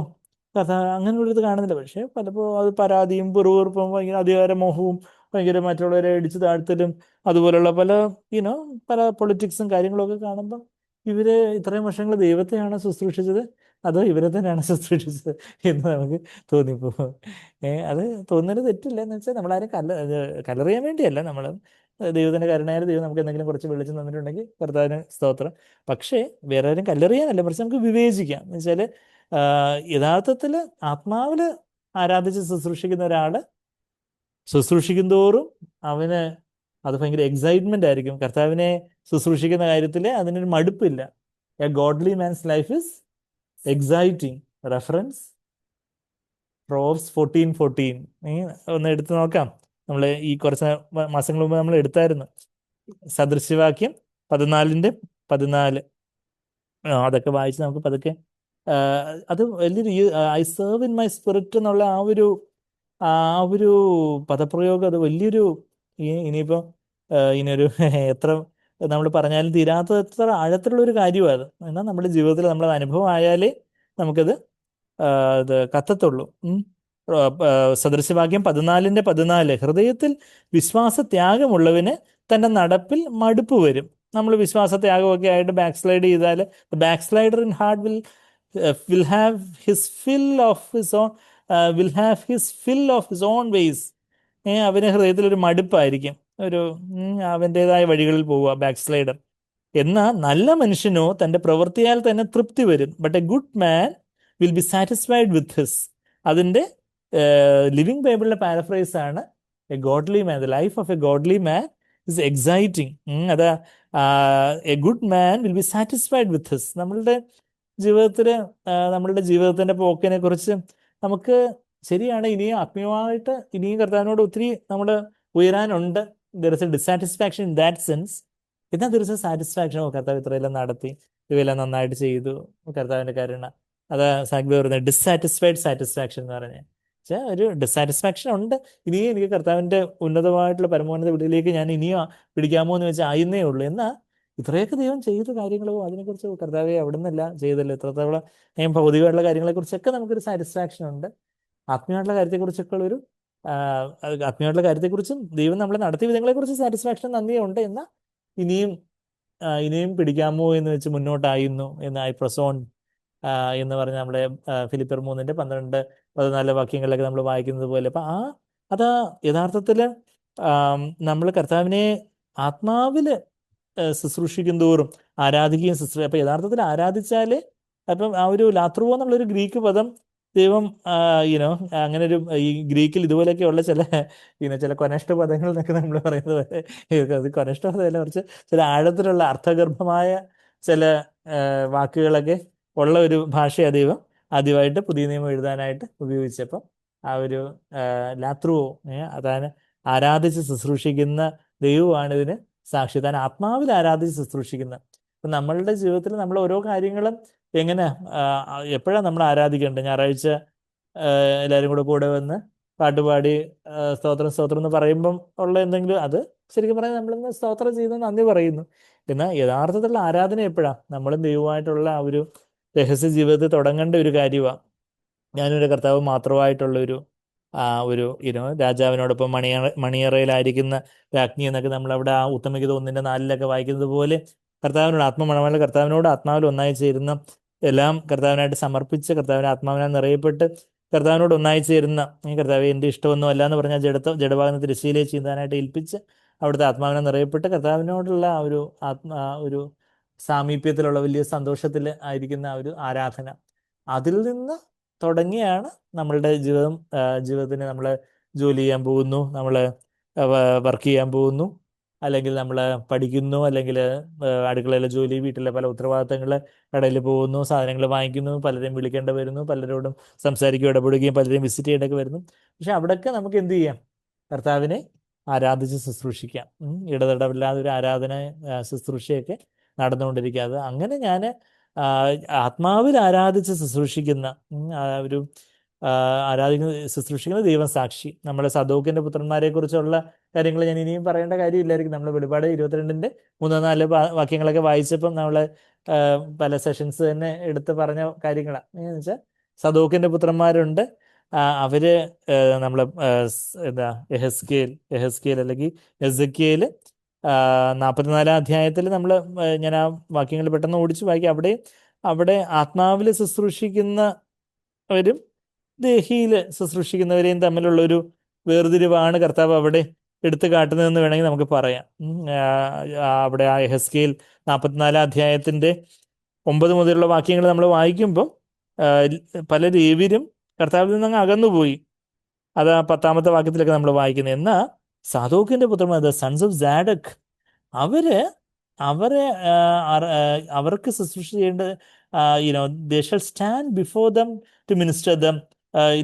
അങ്ങനെയുള്ളത് കാണുന്നില്ല. പക്ഷെ പലപ്പോഴും അത് പരാതിയും പെറുവീർപ്പും ഭയങ്കര അധികാരമോഹവും ഭയങ്കര മറ്റുള്ളവരെ ഇടിച്ചു താഴ്ത്തലും അതുപോലുള്ള പല പൊളിറ്റിക്സും കാര്യങ്ങളൊക്കെ കാണുമ്പോൾ ഇവര് ഇത്രയും വർഷങ്ങൾ ദൈവത്തെയാണ് ശുശ്രൂഷിച്ചത്, അതോ ഇവരെ തന്നെയാണ് ശുശ്രൂഷിച്ചത് എന്ന് നമുക്ക് തോന്നിപ്പോകും. അത് തോന്നുന്നതിന് തെറ്റില്ല. എന്ന് വെച്ചാൽ നമ്മളാരും കല്ലെറിയാൻ വേണ്ടിയല്ല. നമ്മൾ ദൈവത്തിന്റെ കരുണയാൽ ദൈവം നമുക്ക് എന്തെങ്കിലും കുറച്ച് വെളിച്ചം തന്നിട്ടുണ്ടെങ്കിൽ കർത്താവിന് സ്തോത്രം. പക്ഷേ വേറെ ആരും കല്ലെറിയാനല്ല, മറിച്ച് നമുക്ക് വിവേചിക്കാം. എന്ന് വെച്ചാൽ യഥാർത്ഥത്തിൽ ആത്മാവിൽ ആരാധിച്ച് ശുശ്രൂഷിക്കുന്ന ഒരാൾ ശുശ്രൂഷിക്കും തോറും അവന് അത് ഭയങ്കര എക്സൈറ്റ്മെന്റ് ആയിരിക്കും. കർത്താവിനെ ശുശ്രൂഷിക്കുന്ന കാര്യത്തിൽ അതിനൊരു മടുപ്പില്ല. A godly man's life is exciting. Reference Provs 14:14. ഒന്ന് എടുത്തു നോക്കാം. നമ്മൾ ഈ കുറച്ച് മാസങ്ങൾ മുമ്പ് നമ്മൾ എടുത്തായിരുന്നു. സദൃശ്യവാക്യം 14:14. അതൊക്കെ വായിച്ച് നമുക്ക് പതുക്കെ അത് വലിയൊരു I serve in my spirit എന്നുള്ള ആ ഒരു പദപ്രയോഗം അത് വലിയൊരു ഇനിയിപ്പോ ഇനിയൊരു എത്ര നമ്മൾ പറഞ്ഞാലും തീരാത്ത എത്ര ആഴത്തിലുള്ള ഒരു കാര്യമാണ് അത്. എന്നാൽ നമ്മുടെ ജീവിതത്തിൽ നമ്മളത് അനുഭവം ആയാലേ നമുക്കത് ഇത് കത്തത്തുള്ളൂ. സദൃശ്യവാക്യം 14:14. ഹൃദയത്തിൽ വിശ്വാസത്യാഗമുള്ളവന് തൻ്റെ നടപ്പിൽ മടുപ്പ് വരും. നമ്മൾ വിശ്വാസത്യാഗമൊക്കെ ആയിട്ട് ബാക്ക് സ്ലൈഡ് ചെയ്താൽ backslider in heart will have his fill of his own ways. അവന് ഹൃദയത്തിൽ ഒരു മടുപ്പായിരിക്കും, ഒരു അവൻ്റെതായ വഴികളിൽ പോവുക ബാക്ക് സ്ലൈഡർ. എന്നാൽ നല്ല മനുഷ്യനോ തൻ്റെ പ്രവൃത്തിയാൽ തന്നെ തൃപ്തി വരും. But a good man will be satisfied with his. അതിൻ്റെ ലിവിങ് ബൈബിളിലെ പാരഫ്രൈസ് ആണ് a godly man, the life of a godly man is exciting. അത് a good man will be satisfied with his. നമ്മളുടെ ജീവിതത്തിൻ്റെ പോക്കിനെ കുറിച്ച് നമുക്ക് ശരിയാണ്, ഇനിയും ആത്മീയമായിട്ട് ഇനിയും കർത്താവിനോട് ഒത്തിരി നമ്മൾ ഉയരാനുണ്ട്. There is a dissatisfaction in that sense. എന്നാൽ ദർ ഇസ് എ സാറ്റിസ്ഫാക്ഷൻ. കർത്താവ് ഇത്രയെല്ലാം നടത്തി, ഇവയെല്ലാം നന്നായിട്ട് ചെയ്തു, കർത്താവിൻ്റെ കരുണ. അത് സാഗ്ബി പറയുന്നത് ഡിസാറ്റിസ്ഫൈഡ് സാറ്റിസ്ഫാക്ഷൻ എന്ന് പറഞ്ഞാൽ പക്ഷേ ഒരു ഡിസാറ്റിസ്ഫാക്ഷൻ ഉണ്ട്. ഇനിയും എനിക്ക് കർത്താവിൻ്റെ ഉന്നതമായിട്ടുള്ള പരമോന്നത വിളിയിലേക്ക് ഞാൻ ഇനിയും പിടിക്കാമോ എന്ന് വെച്ചാൽ ആയിരുന്നേ ഉള്ളൂ. എന്നാൽ ഇത്രയൊക്കെ ദൈവം ചെയ്ത കാര്യങ്ങളോ അതിനെക്കുറിച്ച് കർത്താവെ അവിടെ നിന്നല്ല ചെയ്തല്ലോ, ഇത്രത്തോളം ഭൗതികമായിട്ടുള്ള കാര്യങ്ങളെക്കുറിച്ചൊക്കെ നമുക്കൊരു സാറ്റിസ്ഫാക്ഷൻ ഉണ്ട്. ആത്മീയമായിട്ടുള്ള കാര്യത്തെക്കുറിച്ചൊക്കെ ആത്മീയമായിട്ടുള്ള കാര്യത്തെക്കുറിച്ചും ദൈവം നമ്മളെ നടത്തിയ വിധങ്ങളെക്കുറിച്ച് സാറ്റിസ്ഫാക്ഷൻ നന്ദിയുണ്ട്. എന്നാൽ ഇനിയും പിടിക്കാമോ എന്ന് വെച്ച് മുന്നോട്ടായിരുന്നു എന്ന് ഐ പ്രസോൺ എന്ന് പറഞ്ഞ് നമ്മുടെ ഫിലിപ്പിയർ 3:12-14 വാക്യങ്ങളിലൊക്കെ നമ്മൾ വായിക്കുന്നത് പോലെ. അപ്പം അതാ യഥാർത്ഥത്തിൽ നമ്മൾ കർത്താവിനെ ആത്മാവിൽ ശുശ്രൂഷിക്കും തോറും ആരാധിക്കുകയും അപ്പം യഥാർത്ഥത്തിൽ ആരാധിച്ചാൽ അപ്പം ആ ഒരു ലാത്രുവോ എന്നുള്ളൊരു ഗ്രീക്ക് പദം ദൈവം അങ്ങനെ ഒരു ഈ ഗ്രീക്കിൽ ഇതുപോലെയൊക്കെയുള്ള ചില കൊനഷ്ട പദങ്ങൾ എന്നൊക്കെ നമ്മൾ പറയുന്നത് പോലെ അത് കൊനഷ്ട പദമല്ല, കുറച്ച് ചില ആഴത്തിലുള്ള അർത്ഥഗർഭമായ ചില വാക്കുകളൊക്കെ ഉള്ള ഒരു ഭാഷയാണ് ദൈവം ആദ്യമായിട്ട് പുതിയ നിയമം എഴുതാനായിട്ട് ഉപയോഗിച്ചപ്പം ആ ഒരു ലാത്രുവോ അതാണ് ആരാധിച്ച് ശുശ്രൂഷിക്കുന്ന ദൈവമാണ് ഇതിന് സാക്ഷി. താൻ ആത്മാവിൽ ആരാധിച്ച് ശുശ്രൂഷിക്കുന്നത്. അപ്പം നമ്മളുടെ ജീവിതത്തിൽ നമ്മൾ ഓരോ കാര്യങ്ങളും എങ്ങനെ എപ്പോഴാണ് നമ്മൾ ആരാധിക്കേണ്ടത്? ഞായറാഴ്ച എല്ലാവരും കൂടെ വന്ന് പാട്ടുപാടി സ്തോത്രം എന്ന് പറയുമ്പം ഉള്ള എന്തെങ്കിലും അത് ശരിക്കും പറഞ്ഞാൽ നമ്മളിന്ന് സ്തോത്രം ചെയ്ത് നന്ദി പറയുന്നു. എന്നാൽ യഥാർത്ഥത്തിലുള്ള ആരാധന എപ്പോഴാണ്? നമ്മളും ദൈവമായിട്ടുള്ള ആ ഒരു രഹസ്യ ജീവിതത്തിൽ തുടങ്ങേണ്ട ഒരു കാര്യമാണ്. ഞാനൊരു കർത്താവ് മാത്രമായിട്ടുള്ളൊരു രാജാവിനോടൊപ്പം മണിയറയിലായിരിക്കുന്ന രാജ്ഞി എന്നൊക്കെ നമ്മളവിടെ ആ ഉത്തമഗീതം 1:4 വായിക്കുന്നത് പോലെ കർത്താവിനോട് ആത്മമണമല്ല കർത്താവിനോട് ആത്മാവിൽ ഒന്നായി ചേരുന്ന എല്ലാം കർത്താവിനായിട്ട് സമർപ്പിച്ച് കർത്താവിനെ ആത്മാവിനാൽ നിറയപ്പെട്ട് കർത്താവിനോട് ഒന്നായി ചേരുന്ന കർത്താവ് എൻ്റെ ഇഷ്ടമൊന്നും അല്ല എന്ന് പറഞ്ഞാൽ ജഡഭാഗം തിരശ്ശീലയെ ചീന്താനായിട്ട് ഏൽപ്പിച്ച് അവിടുത്തെ ആത്മാവിനെ നിറയപ്പെട്ട് കർത്താവിനോടുള്ള ഒരു സാമീപ്യത്തിലുള്ള വലിയ സന്തോഷത്തിൽ ആയിരിക്കുന്ന ഒരു ആരാധന, അതിൽ നിന്ന് തുടങ്ങിയാണ് നമ്മളുടെ ജീവിതത്തിന് നമ്മൾ ജോലി ചെയ്യാൻ പോകുന്നു, നമ്മൾ വർക്ക് ചെയ്യാൻ പോകുന്നു, അല്ലെങ്കിൽ നമ്മൾ പഠിക്കുന്നു, അല്ലെങ്കിൽ അടുക്കളയിലെ ജോലി, വീട്ടിലെ പല ഉത്തരവാദിത്തങ്ങൾ, കടയിൽ പോകുന്നു, സാധനങ്ങൾ വാങ്ങിക്കുന്നു, പലരെയും വിളിക്കേണ്ടി വരുന്നു, പലരോടും സംസാരിക്കുകയും ഇടപെടുകയും പലരെയും വിസിറ്റ് ചെയ്യേണ്ടൊക്കെ വരുന്നു. പക്ഷെ അവിടെയൊക്കെ നമുക്ക് എന്ത് ചെയ്യാം? കർത്താവിനെ ആരാധിച്ച് ശുശ്രൂഷിക്കാം. ഇടതടവില്ലാതെ ഒരു ആരാധന ശുശ്രൂഷയൊക്കെ നടന്നുകൊണ്ടിരിക്കുക. അത് അങ്ങനെ ഞാൻ ആത്മാവിൽ ആരാധിച്ച് ശുശ്രൂഷിക്കുന്ന ശുശ്രൂഷിക്കുന്ന ദൈവം സാക്ഷി. നമ്മുടെ സദോക്കിന്റെ പുത്രന്മാരെ കുറിച്ചുള്ള കാര്യങ്ങൾ ഞാൻ ഇനിയും പറയേണ്ട കാര്യമില്ലായിരിക്കും. നമ്മൾ വെളിപാട് 22-3-4 വാക്യങ്ങളൊക്കെ വായിച്ചപ്പം നമ്മൾ പല സെഷൻസ് തന്നെ എടുത്ത് പറഞ്ഞ കാര്യങ്ങളാണ്. എന്ന് വെച്ചാൽ സദോക്കിന്റെ പുത്രന്മാരുണ്ട്, അവര് നമ്മൾ എഹെസ്കേൽ അല്ലെങ്കിൽ എസെക്കിയേൽ 44 അധ്യായത്തിൽ നമ്മൾ ഞാൻ ആ വാക്യങ്ങൾ പെട്ടെന്ന് ഓടിച്ചു വായിക്കും. അവിടെ ആത്മാവിൽ ശുശ്രൂഷിക്കുന്നവരും ദേഹിയിൽ ശുശ്രൂഷിക്കുന്നവരെയും തമ്മിലുള്ള ഒരു വേർതിരിവാണ് കർത്താവ് അവിടെ എടുത്തു കാട്ടുന്നതെന്ന് വേണമെങ്കിൽ നമുക്ക് പറയാം. അവിടെ ആ എഹെസ്കേൽ 44 അധ്യായത്തിൻ്റെ 9 മുതലുള്ള വാക്യങ്ങൾ നമ്മൾ വായിക്കുമ്പോൾ പല ലേവ്യരും കർത്താവിൽ നിന്ന് അങ്ങ് അകന്നുപോയി. അത് ആ 10ാമത്തെ വാക്യത്തിലൊക്കെ നമ്മൾ വായിക്കുന്നത്. എന്നാൽ സാദോക്കിന്റെ പുത്രന്മാർ, ദ സൺസ് ഓഫ് സാഡക്, അവര് അവരെ അവർക്ക് ശുശ്രൂഷ ചെയ്യേണ്ടത്, you know they shall stand before them to minister them.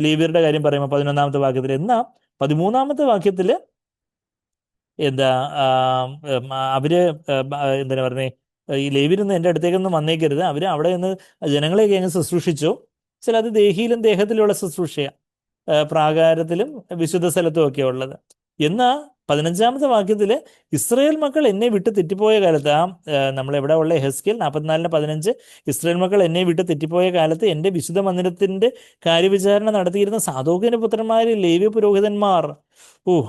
ലേവ്യരുടെ കാര്യം പറയുമ്പോൾ 11ാമത്തെ വാക്യത്തിൽ. എന്നാൽ 13ാമത്തെ വാക്യത്തിൽ എന്താ, അവര് എന്താണ് പറഞ്ഞേ, ഈ ലേവ്യരൊന്നും എൻ്റെ അടുത്തേക്കൊന്നും വന്നേക്കരുത്, അവര് അവിടെ നിന്ന് ജനങ്ങളെയൊക്കെ അങ്ങ് ശുശ്രൂഷിച്ചു. ചില അത് ദേഹിയിലും ദേഹത്തിലുള്ള ശുശ്രൂഷയാണ്, പ്രാകാരത്തിലും വിശുദ്ധ സ്ഥലത്തും ഒക്കെ ഉള്ളത്. എന്നാൽ 15ാമത്തെ വാക്യത്തിൽ ഇസ്രായേൽ മക്കൾ എന്നെ വിട്ട് തെറ്റിപ്പോയ കാലത്ത്, നമ്മളെവിടെ ഉള്ള എഹെസ്കേൽ 44:15, ഇസ്രായേൽ മക്കൾ എന്നെ വിട്ട് തെറ്റിപ്പോയ കാലത്ത് എൻ്റെ വിശുദ്ധ മന്ദിരത്തിൻ്റെ കാര്യവിചാരണ നടത്തിയിരുന്ന സാദോക്കിന്റെ പുത്രന്മാർ ലേവ്യ പുരോഹിതന്മാർ,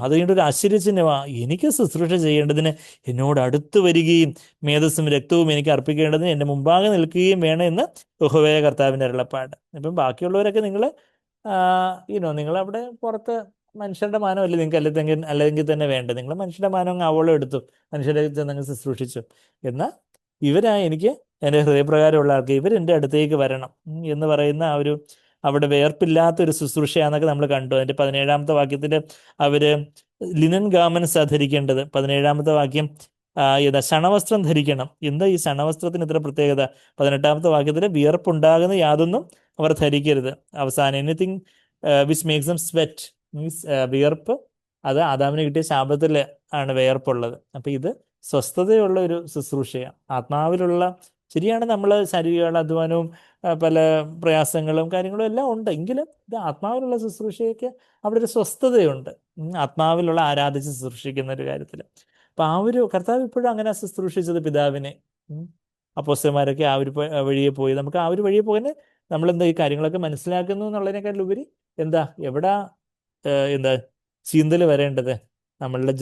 അത് കഴിഞ്ഞിട്ട് ഒരു ആശ്ചര്യചിഹ്നമാ, എനിക്ക് ശുശ്രൂഷ ചെയ്യേണ്ടതിന് എന്നോട് അടുത്ത് വരികയും മേധസ്സും രക്തവും എനിക്ക് അർപ്പിക്കേണ്ടതിന് എൻ്റെ മുമ്പാകെ നിൽക്കുകയും വേണം എന്ന് യഹോവയായ കർത്താവിൻ്റെ അരുളപ്പാട്. ഇപ്പം ബാക്കിയുള്ളവരൊക്കെ നിങ്ങളവിടെ പുറത്ത് മനുഷ്യരുടെ മാനമല്ലേ നിങ്ങൾക്ക് അല്ലെങ്കിൽ തന്നെ വേണ്ട, നിങ്ങൾ മനുഷ്യരുടെ മാനം അങ്ങ് അവളും എടുത്തു, മനുഷ്യരെ ചെന്നങ്ങ് ശുശ്രൂഷിച്ചു. എന്നാൽ എനിക്ക് എൻ്റെ ഹൃദയപ്രകാരമുള്ള ആൾക്ക് ഇവരെൻ്റെ അടുത്തേക്ക് വരണം എന്ന് പറയുന്ന ആ ഒരു, അവിടെ വേർപ്പില്ലാത്തൊരു ശുശ്രൂഷയാന്നൊക്കെ നമ്മൾ കണ്ടു. അതിൻ്റെ 17ാമത്തെ വാക്യത്തിൽ അവര് ലിനൻ ഗാർമെന്റ്സ് ധരിക്കേണ്ടത്. 17ാമത്തെ വാക്യം ശണവസ്ത്രം ധരിക്കണം. എന്താ ഈ ശണവസ്ത്രത്തിന് ഇത്ര പ്രത്യേകത? 18ാമത്തെ വാക്യത്തിൽ വിയർപ്പുണ്ടാകുന്ന യാതൊന്നും അവർ ധരിക്കരുത്. അവസാനം anything which makes dum sweat, means വിയർപ്പ്, അത് ആദാമിന് കിട്ടിയ ശാപത്തിൽ ആണ് വിയർപ്പുള്ളത്. അപ്പം ഇത് സ്വസ്ഥതയുള്ള ഒരു ശുശ്രൂഷയാണ്, ആത്മാവിലുള്ള. ശരിയാണ്, നമ്മൾ ശാരീരിക അധ്വാനവും പല പ്രയാസങ്ങളും കാര്യങ്ങളും എല്ലാം ഉണ്ട്, എങ്കിലും ഇത് ആത്മാവിലുള്ള ശുശ്രൂഷയ്ക്ക് അവിടെ ഒരു സ്വസ്ഥതയുണ്ട്, ആത്മാവിലുള്ള ആരാധിച്ച് ശുശ്രൂഷിക്കുന്ന ഒരു കാര്യത്തിൽ. അപ്പം ആ ഒരു കർത്താവ് ഇപ്പോഴും അങ്ങനെ ശുശ്രൂഷിച്ചത് പിതാവിനെ. അപ്പോസ്തലന്മാരൊക്കെ ആ ഒരു വഴിയെ പോയി. നമുക്ക് ആ ഒരു വഴിയെ പോകാൻ നമ്മളെന്താ ഈ കാര്യങ്ങളൊക്കെ മനസ്സിലാക്കുന്നു എന്നുള്ളതിനേക്കാളുപരി എവിടാ ചീന്തൽ വരേണ്ടത്? നമ്മളുടെ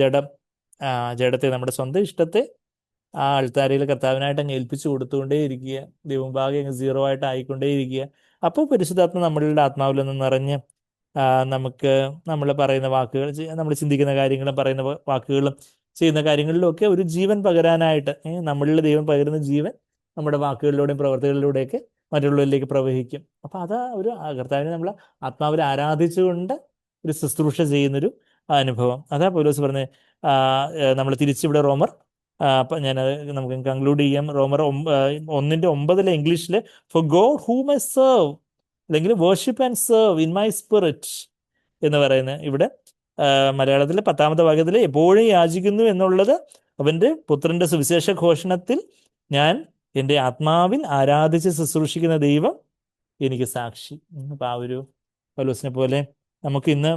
ജഡത്തെ, നമ്മുടെ സ്വന്തം ഇഷ്ടത്തെ ആ അൾത്താരയിൽ കർത്താവിനായിട്ട് അങ്ങ് ഏൽപ്പിച്ചു കൊടുത്തുകൊണ്ടേ ഇരിക്കുക, ദൈവമുമ്പാകെ അങ്ങ് 0 ആയിട്ട് ആയിക്കൊണ്ടേ ഇരിക്കുക. അപ്പോൾ പരിശുദ്ധാത്മ നമ്മളുടെ ആത്മാവിൽ നിന്ന് നിറഞ്ഞ് നമുക്ക് നമ്മൾ പറയുന്ന വാക്കുകൾ, നമ്മൾ ചിന്തിക്കുന്ന കാര്യങ്ങളും പറയുന്ന വാക്കുകളും ചെയ്യുന്ന കാര്യങ്ങളിലും ഒക്കെ ഒരു ജീവൻ പകരാനായിട്ട്, നമ്മളിൽ ദൈവം പകരുന്ന ജീവൻ നമ്മുടെ വാക്കുകളിലൂടെയും പ്രവർത്തികളിലൂടെയൊക്കെ മറ്റുള്ളവരിലേക്ക് പ്രവഹിക്കും. അപ്പം അതാ ഒരു കർത്താവിനെ നമ്മൾ ആത്മാവിൽ ആരാധിച്ചുകൊണ്ട് ഒരു ശുശ്രൂഷ ചെയ്യുന്നൊരു അനുഭവം. അതാ പൗലോസ് പറഞ്ഞത്. നമ്മൾ തിരിച്ചിവിടെ റോമർ, നമുക്ക് കൺക്ലൂഡ് ചെയ്യാം. റോമർ 1:9 ഇംഗ്ലീഷിൽ for God whom I serve, അല്ലെങ്കിൽ worship and serve in my spirit എന്ന് പറയുന്നത്. ഇവിടെ മലയാളത്തിലെ 10ാമത്തെ വാക്യത്തിൽ എപ്പോഴും യാചിക്കുന്നു എന്നുള്ളത് അവൻ്റെ പുത്രന്റെ സുവിശേഷ ഘോഷണത്തിൽ ഞാൻ എൻ്റെ ആത്മാവിൽ ആരാധിച്ച് ശുശ്രൂഷിക്കുന്ന ദൈവം എനിക്ക് സാക്ഷി. അപ്പം ആ ഒരു പൗലോസിനെ പോലെ നമുക്ക് ഇന്ന്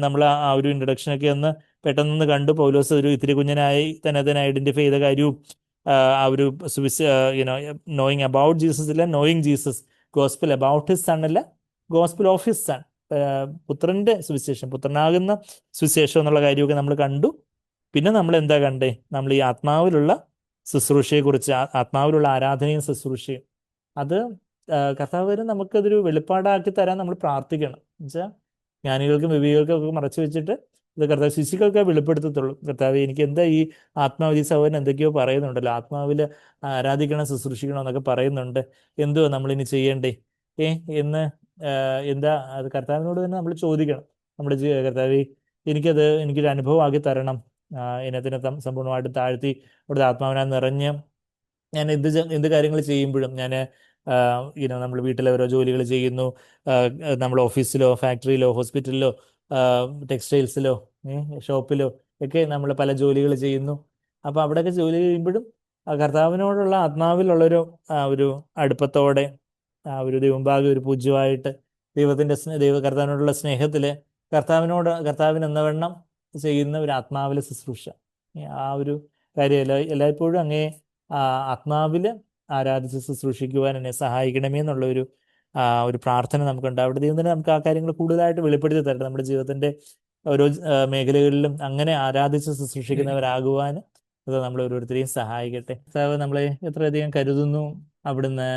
നമ്മൾ ആ ഒരു ഇൻട്രഡക്ഷനൊക്കെ ഒന്ന് പെട്ടെന്ന് കണ്ടു. പൗലോസ് ഒരു ഇത്തിരി കുഞ്ഞനായി തന്നെ ഐഡന്റിഫൈ ചെയ്ത കാര്യവും ആ ഒരു നോയിങ് അബൌട്ട് ജീസസ് ഇല്ല, knowing Jesus, gospel about his sun അല്ല, ഗോസ്പിൾ ഓഫ് ഹിസ് സൺ, പുത്രന്റെ സുവിശേഷം, പുത്രനാകുന്ന സുവിശേഷം എന്നുള്ള കാര്യമൊക്കെ നമ്മൾ കണ്ടു. പിന്നെ നമ്മൾ എന്താ കണ്ടേ? നമ്മൾ ഈ ആത്മാവിലുള്ള ശുശ്രൂഷയെക്കുറിച്ച്, ആത്മാവിലുള്ള ആരാധനയും ശുശ്രൂഷയും, അത് കർത്താവ് നമുക്കതൊരു വെളിപ്പാടാക്കി തരാൻ നമ്മൾ പ്രാർത്ഥിക്കണം. എന്നുവെച്ചാൽ ജ്ഞാനികൾക്കും വിവേകികൾക്കും ഒക്കെ മറച്ചു വെച്ചിട്ട് ഇത് കർത്താവ് ശിശുക്കൾക്ക് വെളിപ്പെടുത്തത്തുള്ളൂ. കർത്താവ് എനിക്ക് എന്താ ഈ ആത്മാവിൽ സഹോദരൻ എന്തൊക്കെയോ പറയുന്നുണ്ടല്ലോ, ആത്മാവിൽ ആരാധിക്കണം ശുശ്രൂഷിക്കണം എന്നൊക്കെ പറയുന്നുണ്ട്, എന്തുവാ നമ്മളിനി ചെയ്യണ്ടേ എന്ന് എന്താ അത് കർത്താവിനോട് തന്നെ നമ്മൾ ചോദിക്കണം. നമ്മുടെ കർത്താവ് എനിക്കൊരു അനുഭവം ആക്കി തരണം, ഇതിനെ സമ്പൂർണ്ണമായിട്ട് താഴ്ത്തി അവിടുത്തെ ആത്മാവിനെ നിറഞ്ഞ് ഞാൻ എന്ത് കാര്യങ്ങൾ ചെയ്യുമ്പോഴും ഞാൻ നമ്മൾ വീട്ടിലെ ഓരോ ജോലികൾ ചെയ്യുന്നു, നമ്മൾ ഓഫീസിലോ ഫാക്ടറിയിലോ ഹോസ്പിറ്റലിലോ ടെക്സ്റ്റൈൽസിലോ ഷോപ്പിലോ ഒക്കെ നമ്മൾ പല ജോലികൾ ചെയ്യുന്നു. അപ്പോൾ അവിടെയൊക്കെ ജോലി ചെയ്യുമ്പോഴും കർത്താവിനോടുള്ള ആത്മാവിലുള്ളൊരു ഒരു അടുപ്പത്തോടെ ഒരു ദൈവഭാഗ്യ ഒരു പൂജ്യമായിട്ട് കർത്താവിനോടുള്ള സ്നേഹത്തിൽ കർത്താവിന് എന്നവണ്ണം ചെയ്യുന്ന ഒരു ആത്മാവിലെ ശുശ്രൂഷ, ആ ഒരു കാര്യം എല്ലായ്പ്പോഴും അങ്ങേ ആത്മാവിൽ ആരാധിച്ച് ശുശ്രൂഷിക്കുവാൻ എന്നെ സഹായിക്കണമേ എന്നുള്ള ഒരു പ്രാർത്ഥന നമുക്കുണ്ട്. അവിടെ ദൈവം തന്നെ നമുക്ക് ആ കാര്യങ്ങൾ കൂടുതലായിട്ട് വെളിപ്പെടുത്തി തരട്ടെ. നമ്മുടെ ജീവിതത്തിന്റെ ഓരോ മേഖലകളിലും അങ്ങനെ ആരാധിച്ച് ശുശ്രൂഷിക്കുന്നവരാകുവാൻ അത് നമ്മൾ ഓരോരുത്തരെയും സഹായിക്കട്ടെ. കർത്താവ് നമ്മളെ എത്രയധികം കരുതുന്നു, അവിടുന്ന്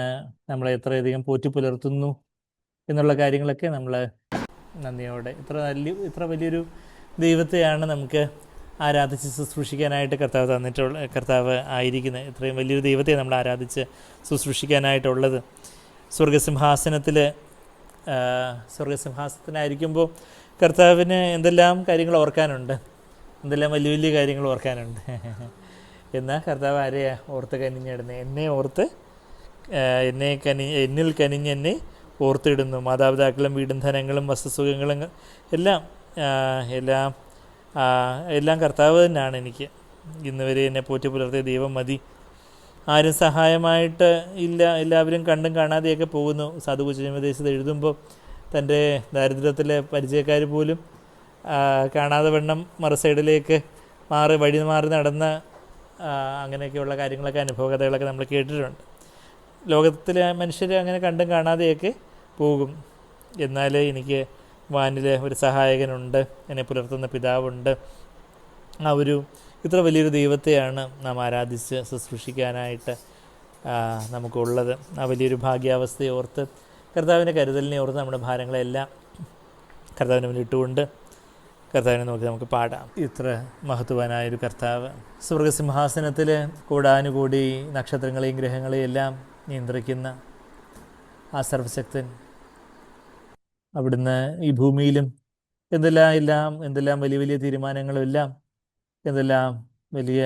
നമ്മളെ എത്രയധികം പോറ്റി പുലർത്തുന്നു എന്നുള്ള കാര്യങ്ങളൊക്കെ നമ്മൾ നന്ദിയോടെ, ഇത്ര വലിയൊരു ദൈവത്തെയാണ് നമുക്ക് ആരാധിച്ച് ശുശ്രൂഷിക്കാനായിട്ട് കർത്താവ് ആയിരിക്കുന്നത്. ഇത്രയും വലിയൊരു ദൈവത്തെ നമ്മൾ ആരാധിച്ച് ശുശ്രൂഷിക്കാനായിട്ടുള്ളത്. സ്വർഗസിംഹാസനത്തിൽ സ്വർഗസിംഹാസനത്തിനായിരിക്കുമ്പോൾ കർത്താവിന് എന്തെല്ലാം കാര്യങ്ങൾ ഓർക്കാനുണ്ട്, എന്തെല്ലാം വലിയ വലിയ കാര്യങ്ങൾ ഓർക്കാനുണ്ട്. എന്നാൽ കർത്താവ് ആരെയാ ഓർത്ത് കനിഞ്ഞിടുന്നത്? എന്നെ ഓർത്ത് എന്നിൽ കനിഞ്ഞ് എന്നെ ഓർത്തിടുന്നു. മാതാപിതാക്കളും വീടും ധനങ്ങളും വസ്തുസുഖങ്ങളും എല്ലാം എല്ലാം എല്ലാം കർത്താവ് തന്നെയാണ് എനിക്ക്. ഇന്ന് വരെ എന്നെ പോറ്റി പുലർത്തിയ ദൈവം മതി. ആരും സഹായമായിട്ട് ഇല്ല, എല്ലാവരും കണ്ടും കാണാതെയൊക്കെ പോകുന്നു. സാധു കുഞ്ഞുമദേശത്ത് എഴുതുമ്പോൾ തൻ്റെ ദാരിദ്ര്യത്തിലെ പരിചയക്കാർ പോലും കാണാതെ വണ്ണം മറു സൈഡിലേക്ക് വഴി മാറി നടന്ന അങ്ങനെയൊക്കെയുള്ള കാര്യങ്ങളൊക്കെ, അനുഭവകഥകളൊക്കെ നമ്മൾ കേട്ടിട്ടുണ്ട്. ലോകത്തിലെ മനുഷ്യർ അങ്ങനെ കണ്ടും കാണാതെയൊക്കെ പോകും. എന്നാൽ എനിക്ക് വാനിൽ ഒരു സഹായകനുണ്ട്, എന്നെ പുലർത്തുന്ന പിതാവുണ്ട്. ഇത്ര വലിയൊരു ദൈവത്തെയാണ് നാം ആരാധിച്ച് ശുശ്രൂഷിക്കാനായിട്ട് നമുക്കുള്ളത്. ആ വലിയൊരു ഭാഗ്യാവസ്ഥയെ ഓർത്ത്, കർത്താവിൻ്റെ കരുതലിനെ ഓർത്ത് നമ്മുടെ ഭാരങ്ങളെല്ലാം കർത്താവിന് മുന്നിൽ ഇട്ടുകൊണ്ട് കർത്താവിനെ നോക്കി നമുക്ക് പാടാം. ഇത്ര മഹത്വവാനായൊരു കർത്താവ്, സ്വർഗസിംഹാസനത്തിൽ കൂടാനുകൂടി നക്ഷത്രങ്ങളെയും ഗ്രഹങ്ങളെയും എല്ലാം നിയന്ത്രിക്കുന്ന ആ സർവശക്തൻ, അവിടുന്ന് ഈ ഭൂമിയിലും എന്തെല്ലാം വലിയ വലിയ തീരുമാനങ്ങളും എല്ലാം, എന്തെല്ലാം വലിയ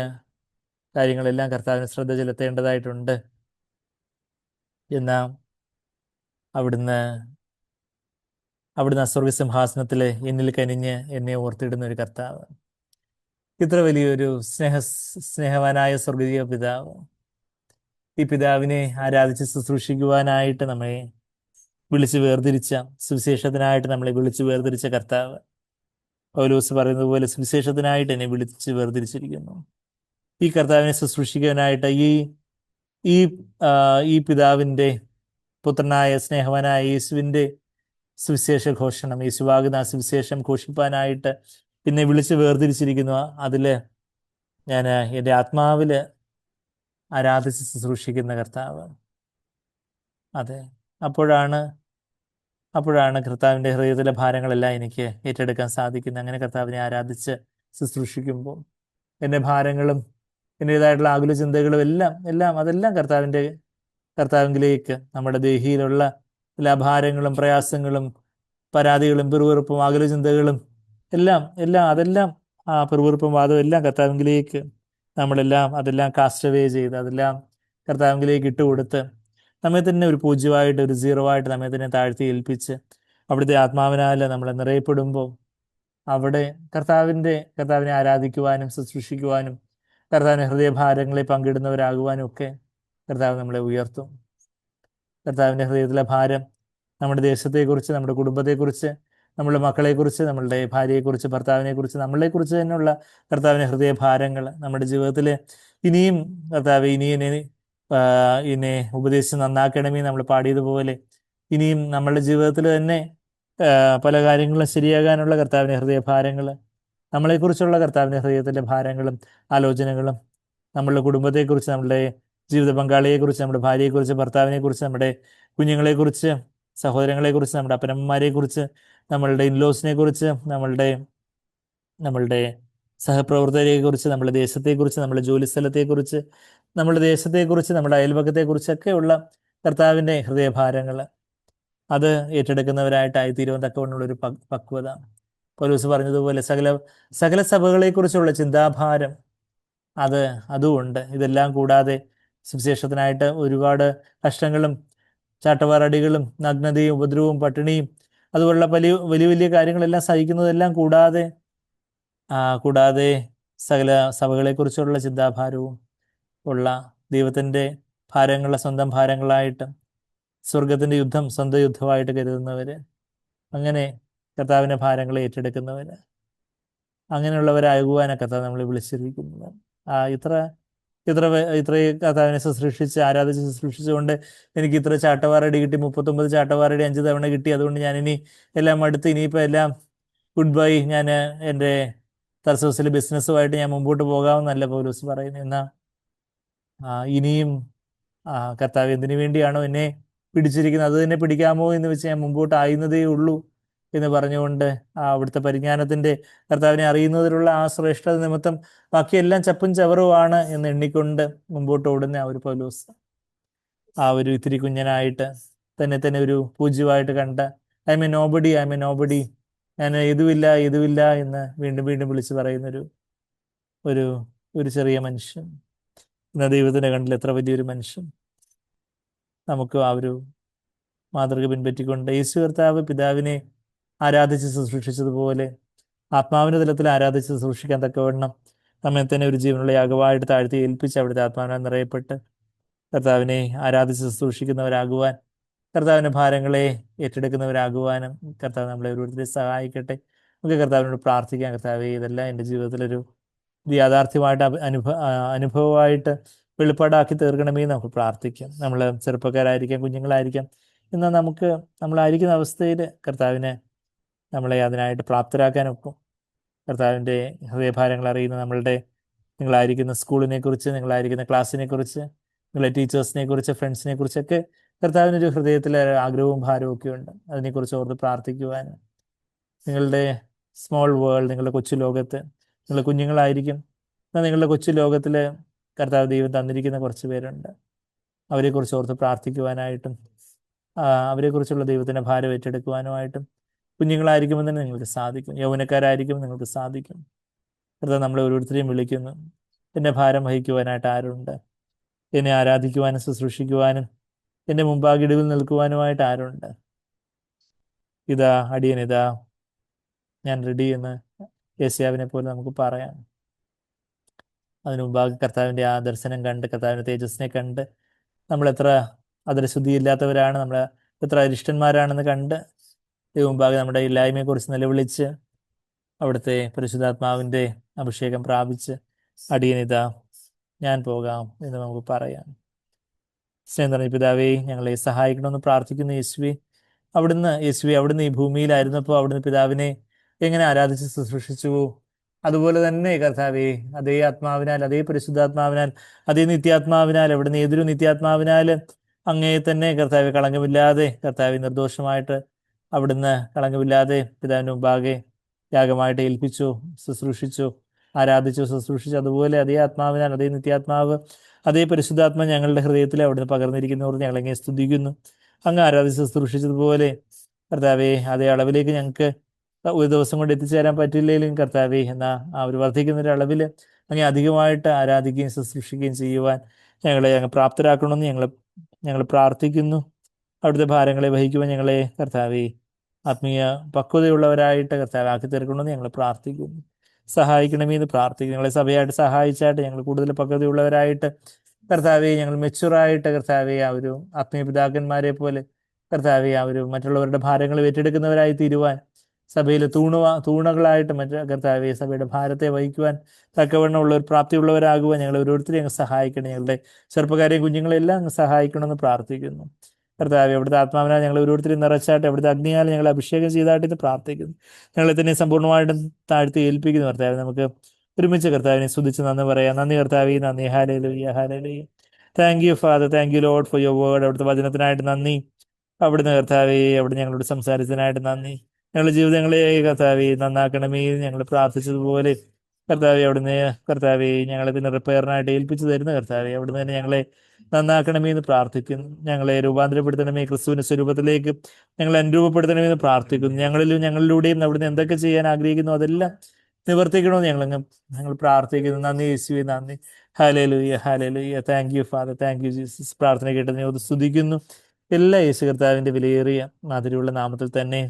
കാര്യങ്ങളെല്ലാം കർത്താവിന് ശ്രദ്ധ ചെലുത്തേണ്ടതായിട്ടുണ്ട്. എന്നാൽ അവിടുന്ന് സ്വർഗസിംഹാസനത്തിൽ എന്നിൽ കനിഞ്ഞ് എന്നെ ഓർത്തിടുന്ന ഒരു കർത്താവ്, ഇത്ര വലിയൊരു സ്നേഹവാനായ സ്വർഗീയ പിതാവ്, ഈ പിതാവിനെ ആരാധിച്ച് ശുശ്രൂഷിക്കുവാനായിട്ട് നമ്മെ വിളിച്ച് വേർതിരിച്ച, സുവിശേഷത്തിനായിട്ട് നമ്മളെ വിളിച്ച് വേർതിരിച്ച കർത്താവ്, പൗലോസ് പറയുന്നത് പോലെ സുവിശേഷത്തിനായിട്ട് എന്നെ വിളിച്ച് വേർതിരിച്ചിരിക്കുന്നു. ഈ കർത്താവിനെ ശുശ്രൂഷിക്കാനായിട്ട് ഈ പിതാവിൻ്റെ പുത്രനായ സ്നേഹവാനായ യേശുവിൻ്റെ സുവിശേഷ ഘോഷണം, യേശുവാകുന്ന സുവിശേഷം ഘോഷിപ്പാനായിട്ട് എന്നെ വിളിച്ച് വേർതിരിച്ചിരിക്കുന്നു. അതിൽ ഞാൻ എൻ്റെ ആത്മാവിൽ ആരാധിച്ച് ശുശ്രൂഷിക്കുന്ന കർത്താവ്. അതെ, അപ്പോഴാണ് കർത്താവിൻ്റെ ഹൃദയത്തിലെ ഭാരങ്ങളെല്ലാം എനിക്ക് ഏറ്റെടുക്കാൻ സാധിക്കുന്നത്. അങ്ങനെ കർത്താവിനെ ആരാധിച്ച് ശുശ്രൂഷിക്കുമ്പോൾ എൻ്റെ ഭാരങ്ങളും എൻ്റേതായിട്ടുള്ള ആകുല ചിന്തകളും അതെല്ലാം കർത്താവിലേക്ക്, നമ്മുടെ ദേഹിയിലുള്ള എല്ലാ ഭാരങ്ങളും പ്രയാസങ്ങളും പരാതികളും പിറുവിറുപ്പും ആകുല ചിന്തകളും അതെല്ലാം ആ പിറുവിറുപ്പും വാദവും എല്ലാം കർത്താവിലേക്ക് അതെല്ലാം കാസ്റ്റ് അവേ ചെയ്ത്, അതെല്ലാം കർത്താവിലേക്ക് ഇട്ടുകൊടുത്ത്, നമ്മെ തന്നെ ഒരു പൂജ്യമായിട്ട്, ഒരു സീറോ ആയിട്ട് നമ്മെ തന്നെ താഴ്ത്തി ഏൽപ്പിച്ച് അവിടുത്തെ ആത്മാവിനാൽ നമ്മളെ നിറയപ്പെടുമ്പോൾ അവിടെ കർത്താവിനെ ആരാധിക്കുവാനും ശുശ്രൂഷിക്കുവാനും കർത്താവിൻ്റെ ഹൃദയഭാരങ്ങളെ പങ്കിടുന്നവരാകുവാനും ഒക്കെ കർത്താവ് നമ്മളെ ഉയർത്തും. കർത്താവിൻ്റെ ഹൃദയത്തിലെ ഭാരം നമ്മുടെ ദേശത്തെക്കുറിച്ച്, നമ്മുടെ കുടുംബത്തെക്കുറിച്ച്, നമ്മുടെ മക്കളെക്കുറിച്ച്, നമ്മളുടെ ഭാര്യയെക്കുറിച്ച്, ഭർത്താവിനെക്കുറിച്ച്, നമ്മളെക്കുറിച്ച് തന്നെയുള്ള കർത്താവിൻ്റെ ഹൃദയഭാരങ്ങൾ നമ്മുടെ ജീവിതത്തിൽ ഇനിയും കർത്താവ് എന്നെ ഉപദേശിച്ച് നന്നാക്കണമേ നമ്മൾ പാടിയതുപോലെ ഇനിയും നമ്മളുടെ ജീവിതത്തിൽ തന്നെ പല കാര്യങ്ങളും ശരിയാകാനുള്ള കർത്താവിൻ്റെ ഹൃദയഭാരങ്ങൾ, നമ്മളെക്കുറിച്ചുള്ള കർത്താവിൻ്റെ ഹൃദയത്തിൻ്റെ ഭാരങ്ങളും ആലോചനകളും, നമ്മളുടെ കുടുംബത്തെക്കുറിച്ച്, നമ്മളുടെ ജീവിത പങ്കാളിയെക്കുറിച്ച്, നമ്മുടെ ഭാര്യയെക്കുറിച്ച്, ഭർത്താവിനെക്കുറിച്ച്, നമ്മുടെ കുഞ്ഞുങ്ങളെക്കുറിച്ച്, സഹോദരങ്ങളെക്കുറിച്ച്, നമ്മുടെ അപ്പനമ്മമാരെക്കുറിച്ച്, നമ്മളുടെ ഇൻലോസിനെ കുറിച്ച്, നമ്മളുടെ സഹപ്രവർത്തകരെക്കുറിച്ച്, നമ്മുടെ ദേശത്തെക്കുറിച്ച്, നമ്മുടെ ജോലി സ്ഥലത്തെക്കുറിച്ച്, നമ്മുടെ ദേശത്തെക്കുറിച്ച്, നമ്മുടെ അയൽപക്കത്തെക്കുറിച്ചൊക്കെയുള്ള കർത്താവിൻ്റെ ഹൃദയഭാരങ്ങൾ അത് ഏറ്റെടുക്കുന്നവരായിട്ടായി തീരുവാൻ തക്കവണ്ണമുള്ളൊരു പക്വത. പൗലോസ് പറഞ്ഞതുപോലെ സകല സഭകളെക്കുറിച്ചുള്ള ചിന്താഭാരം അതുമുണ്ട്. ഇതെല്ലാം കൂടാതെ സുവിശേഷത്തിനായിട്ട് ഒരുപാട് കഷ്ടങ്ങളും ചാട്ടവാറടികളും നഗ്നതയും ഉപദ്രവവും പട്ടിണിയും അതുപോലുള്ള വലിയ വലിയ കാര്യങ്ങളെല്ലാം സഹിക്കുന്നതെല്ലാം കൂടാതെ സകല സഭകളെക്കുറിച്ചുള്ള ചിന്താഭാരവും ഉള്ള ദൈവത്തിൻ്റെ ഭാരങ്ങളെ സ്വന്തം ഭാരങ്ങളായിട്ട്, സ്വർഗത്തിൻ്റെ യുദ്ധം സ്വന്തം യുദ്ധമായിട്ട് കരുതുന്നവർ, അങ്ങനെ കർത്താവിൻ്റെ ഭാരങ്ങളെ ഏറ്റെടുക്കുന്നവർ, അങ്ങനെയുള്ളവരാകുവാനാണ് കർത്താവ് നമ്മളെ വിളിച്ചിരിക്കുന്നത്. ഇത്രയും കർത്താവിനെ ആരാധിച്ച് ശുശ്രൂഷിച്ചുകൊണ്ട് എനിക്ക് ഇത്ര ചാട്ടവാറടി കിട്ടി, 39 ചാട്ടവാറടി 5 തവണ കിട്ടി, അതുകൊണ്ട് ഞാനിനി എല്ലാം അടുത്ത്, ഇനിയിപ്പോൾ എല്ലാം ഗുഡ് ബൈ, ഞാൻ എൻ്റെ തർസോസിലെ ബിസിനസ്സുമായിട്ട് ഞാൻ മുമ്പോട്ട് പോകാമെന്നല്ല പൗലോസ് പറയുന്നത്. എന്നാൽ ഇനിയും കർത്താവ് എന്തിനു വേണ്ടിയാണോ എന്നെ പിടിച്ചിരിക്കുന്നത് അത് തന്നെ പിടിക്കാമോ എന്ന് വെച്ച് ഞാൻ മുമ്പോട്ട് ആയുന്നതേ ഉള്ളൂ എന്ന് പറഞ്ഞുകൊണ്ട് അവിടുത്തെ പരിജ്ഞാനത്തിൻ്റെ, കർത്താവിനെ അറിയുന്നതിലുള്ള ആ ശ്രേഷ്ഠത നിമിത്തം ബാക്കിയെല്ലാം ചപ്പും ചവറുമാണ് എന്ന് എണ്ണിക്കൊണ്ട് മുമ്പോട്ട് ഓടുന്ന ആ ഒരു പൗലോസ്, ആ ഒരു ഇത്തിരി കുഞ്ഞനായിട്ട് തന്നെ തന്നെ ഒരു പൂജ്യമായിട്ട് കണ്ട I M A nobody, I M A nobody, ഞാൻ ഇതുമില്ല ഇതുമില്ല എന്ന് വീണ്ടും വീണ്ടും വിളിച്ചു പറയുന്നൊരു ഒരു ഒരു ചെറിയ മനുഷ്യൻ ഇന്ന് ദൈവത്തിന്റെ കണ്ണിൽ എത്ര വലിയൊരു മനുഷ്യൻ. നമുക്ക് ആ ഒരു മാതൃക പിൻപറ്റിക്കൊണ്ട് യേശു കർത്താവ് പിതാവിനെ ആരാധിച്ച് ശുശ്രൂഷിച്ചതുപോലെ ആത്മാവിന്റെ തലത്തിൽ ആരാധിച്ച് ശുശ്രൂഷിക്കാൻ തക്കവണ്ണം നമ്മെ തന്നെ ഒരു ജീവനുള്ള യാഗമായിട്ട് താഴ്ത്തി ഏൽപ്പിച്ച് അവിടുത്തെ ആത്മാവിനെ നിറയപ്പെട്ട് കർത്താവിനെ ആരാധിച്ച് ശുശ്രൂഷിക്കുന്നവരാകുവാൻ, കർത്താവിന്റെ ഭാരങ്ങളെ ഏറ്റെടുക്കുന്നവരാകുവാനും കർത്താവ് നമ്മളെ ഓരോരുത്തരെ സഹായിക്കട്ടെ. നമുക്ക് കർത്താവിനോട് പ്രാർത്ഥിക്കാം. കർത്താവേ, ഇതെല്ലാം എൻ്റെ ജീവിതത്തിലൊരു യാഥാർത്ഥ്യമായിട്ട് അനുഭവമായിട്ട് വെളിപ്പാടാക്കി തീർക്കണമേ നമുക്ക് പ്രാർത്ഥിക്കാം. നമ്മൾ ചെറുപ്പക്കാരായിരിക്കാം, കുഞ്ഞുങ്ങളായിരിക്കാം, എന്നാൽ നമുക്ക് നമ്മളായിരിക്കുന്ന അവസ്ഥയിൽ കർത്താവിനെ നമ്മളെ അതിനായിട്ട് പ്രാപ്തരാക്കാനൊക്കും. കർത്താവിൻ്റെ ഹൃദയഭാരങ്ങൾ അറിയുന്ന നിങ്ങളായിരിക്കുന്ന സ്കൂളിനെ കുറിച്ച്, നിങ്ങളായിരിക്കുന്ന ക്ലാസ്സിനെ കുറിച്ച്, നിങ്ങളെ ടീച്ചേഴ്സിനെ കുറിച്ച്, ഫ്രണ്ട്സിനെ കുറിച്ചൊക്കെ കർത്താവിനൊരു ഹൃദയത്തിലെ ആഗ്രഹവും ഭാരവും ഒക്കെ ഉണ്ട്. അതിനെക്കുറിച്ച് ഓർത്ത് പ്രാർത്ഥിക്കുവാൻ, നിങ്ങളുടെ സ്മോൾ വേൾഡ്, നിങ്ങളുടെ കൊച്ചു ലോകത്ത് നിങ്ങൾ കുഞ്ഞുങ്ങളായിരിക്കും, എന്നാൽ നിങ്ങളുടെ കൊച്ചു ലോകത്തിൽ കർത്താവ് ദൈവം തന്നിരിക്കുന്ന കുറച്ച് പേരുണ്ട്. അവരെക്കുറിച്ച് ഓർത്ത് പ്രാർത്ഥിക്കുവാനായിട്ടും അവരെക്കുറിച്ചുള്ള ദൈവത്തിൻ്റെ ഭാരം ഏറ്റെടുക്കുവാനുമായിട്ടും കുഞ്ഞുങ്ങളായിരിക്കുമ്പോൾ തന്നെ നിങ്ങൾക്ക് സാധിക്കും. യൗവനക്കാരായിരിക്കും, നിങ്ങൾക്ക് സാധിക്കും. കർത്താവ് നമ്മളെ ഓരോരുത്തരെയും വിളിക്കുന്നു. എൻ്റെ ഭാരം വഹിക്കുവാനായിട്ട് ആരുണ്ട്? എന്നെ ആരാധിക്കുവാനും ശുശ്രൂഷിക്കുവാനും എൻ്റെ മുമ്പാകെ ഇടിവിൽ നിൽക്കുവാനുമായിട്ട് ആരുണ്ട്? ഇതാ അടിയൻ, ഇതാ ഞാൻ റെഡി എന്ന് യേശയ്യാവിനെ പോലെ നമുക്ക് പറയാം. അതിനു മുമ്പാകെ കർത്താവിൻ്റെ ആ ദർശനം കണ്ട്, കർത്താവിൻ്റെ തേജസ്സിനെ കണ്ട് നമ്മൾ എത്ര അതരശുദ്ധിയില്ലാത്തവരാണ്, നമ്മൾ എത്ര അരിഷ്ടന്മാരാണെന്ന് കണ്ട് മുമ്പാകെ നമ്മുടെ ഇല്ലായ്മയെക്കുറിച്ച് നിലവിളിച്ച് അവിടുത്തെ പരിശുദ്ധാത്മാവിൻ്റെ അഭിഷേകം പ്രാപിച്ച് അടിയനിതാ ഞാൻ പോകാം എന്ന് നമുക്ക് പറയാം. സ്നേഹം നിറഞ്ഞ പിതാവേ, ഞങ്ങളെ സഹായിക്കണമെന്ന് പ്രാർത്ഥിക്കുന്ന യേശുവേ, അവിടുന്ന് ഈ ഭൂമിയിലായിരുന്നപ്പോൾ അവിടുന്ന് പിതാവിനെ എങ്ങനെ ആരാധിച്ച് ശുശ്രൂഷിച്ചു, അതുപോലെ തന്നെ കർത്താവേ അതേ ആത്മാവിനാൽ, അതേ പരിശുദ്ധാത്മാവിനാൽ, അതേ നിത്യാത്മാവിനാൽ, അവിടുന്ന് ഏതൊരു നിത്യാത്മാവിനാൽ അങ്ങേ തന്നെ കർത്താവെ കളങ്കമില്ലാതെ, കർത്താവെ നിർദോഷമായിട്ട് അവിടുന്ന് കളങ്കമില്ലാതെ പിതാവിന് മുമ്പാകെ യാഗമായിട്ട് ഏൽപ്പിച്ചു, ശുശ്രൂഷിച്ചു, ആരാധിച്ചു, ശുശ്രൂഷിച്ചു. അതുപോലെ അതേ ആത്മാവിനാൽ, അതേ നിത്യാത്മാവ്, അതേ പരിശുദ്ധാത്മ ഞങ്ങളുടെ ഹൃദയത്തിൽ അവിടുന്ന് പകർന്നിരിക്കുന്നവർ ഞങ്ങളെങ്ങനെ സ്തുതിക്കുന്നു. അങ്ങ് ആരാധിച്ച് ശുശ്രൂഷിച്ചതുപോലെ കർത്താവെ അതേ അളവിലേക്ക് ഞങ്ങൾക്ക് ഒരു ദിവസം കൊണ്ട് എത്തിച്ചേരാൻ പറ്റില്ലെങ്കിലും കർത്താവെ എന്നാൽ ആ ഒരു വർദ്ധിക്കുന്ന ഒരു അളവിൽ അങ്ങനെ അധികമായിട്ട് ആരാധിക്കുകയും ശുശ്രൂഷിക്കുകയും ചെയ്യുവാൻ ഞങ്ങളെ പ്രാപ്തരാക്കണമെന്ന് ഞങ്ങൾ പ്രാർത്ഥിക്കുന്നു. അവിടുത്തെ ഭാരങ്ങളെ വഹിക്കുവാൻ ഞങ്ങളെ കർത്താവെ ആത്മീയ പക്വതയുള്ളവരായിട്ട് കർത്താവ് ആക്കി തീർക്കണമെന്ന് ഞങ്ങൾ പ്രാർത്ഥിക്കുന്നു. സഹായിക്കണമേ എന്ന് പ്രാർത്ഥിക്കുന്നു. ഞങ്ങളെ സഭയായിട്ട് സഹായിച്ചായിട്ട് ഞങ്ങൾ കൂടുതൽ പക്വതയുള്ളവരായിട്ട് കർത്താവെ, ഞങ്ങൾ മെച്ചുറായിട്ട് കർത്താവെ ആ ഒരു ആത്മീയ പിതാക്കന്മാരെ പോലെ കർത്താവെ ആ ഒരു മറ്റുള്ളവരുടെ ഭാരങ്ങൾ ഏറ്റെടുക്കുന്നവരായി തീരുവാൻ, സഭയിൽ തൂണകളായിട്ട് കർത്താവെ സഭയുടെ ഭാരത്തെ വഹിക്കുവാൻ തക്കവണ്ണമുള്ള ഒരു പ്രാപ്തിയുള്ളവരാകുവാൻ ഞങ്ങൾ ഓരോരുത്തരെയും അങ്ങ് സഹായിക്കണം. ഞങ്ങളുടെ ചെറുപ്പക്കാരെയും കുഞ്ഞുങ്ങളെല്ലാം അങ്ങ് സഹായിക്കണമെന്ന് പ്രാർത്ഥിക്കുന്നു. കർത്താവെ അവിടുത്തെ ആത്മാവിനാൽ ഞങ്ങൾ ഓരോരുത്തരും നിറച്ചായിട്ട് അവിടുത്തെ അഗ്നിയാൽ ഞങ്ങൾ അഭിഷേകം ചെയ്തായിട്ട് ഇത് പ്രാർത്ഥിക്കുന്നു. ഞങ്ങളെ തന്നെ സമ്പൂർണ്ണമായിട്ടും താഴ്ത്തി ഏൽപ്പിക്കുന്നു. കർത്താവെ നമുക്ക് ഒരുമിച്ച് കർത്താവിനെ സ്തുതിച്ച് നന്ദി പറയാം. നന്ദി കർത്താവേ, നന്ദി. Hallelujah, hallelujah. Thank you father, thank you Lord for your word. അവിടുത്തെ വചനത്തിനായിട്ട് നന്ദി. അവിടുന്ന് കർത്താവേ അവിടുന്ന് ഞങ്ങളോട് സംസാരിച്ചതിനായിട്ട് നന്ദി. ഞങ്ങളുടെ ജീവിതങ്ങളെ കർത്താവേ നന്നാക്കണമേ ഞങ്ങൾ പ്രാർത്ഥിച്ചതുപോലെ കർത്താവെ അവിടുന്ന് കർത്താവെ ഞങ്ങളെ പിന്നെ റിപ്പയറിനായിട്ട് ഏൽപ്പിച്ചു തരുന്ന കർത്താവെ അവിടുന്ന് തന്നെ ഞങ്ങളെ നന്നാക്കണമേ എന്ന് പ്രാർത്ഥിക്കുന്നു. ഞങ്ങളെ രൂപാന്തരപ്പെടുത്തണമേ, ക്രിസ്തുവിന്റെ സ്വരൂപത്തിലേക്ക് ഞങ്ങളെ അനുരൂപപ്പെടുത്തണമേ എന്ന് പ്രാർത്ഥിക്കുന്നു. ഞങ്ങളിലൂടെയും അവിടുന്ന് എന്തൊക്കെ ചെയ്യാൻ ആഗ്രഹിക്കുന്നു അതെല്ലാം നിവർത്തിക്കണമെന്ന് ഞങ്ങൾ പ്രാർത്ഥിക്കുന്നു. നന്ദി യേശുവേ, നന്ദി. Hallelujah, hallelujah. Thank you father, thank you Jesus. പ്രാർത്ഥന കേട്ടതിനെ സ്തുതിക്കുന്നു. എല്ലാ യേശു കർത്താവിന്റെ വിലയേറിയ മാതിരിയുള്ള നാമത്തിൽ തന്നെ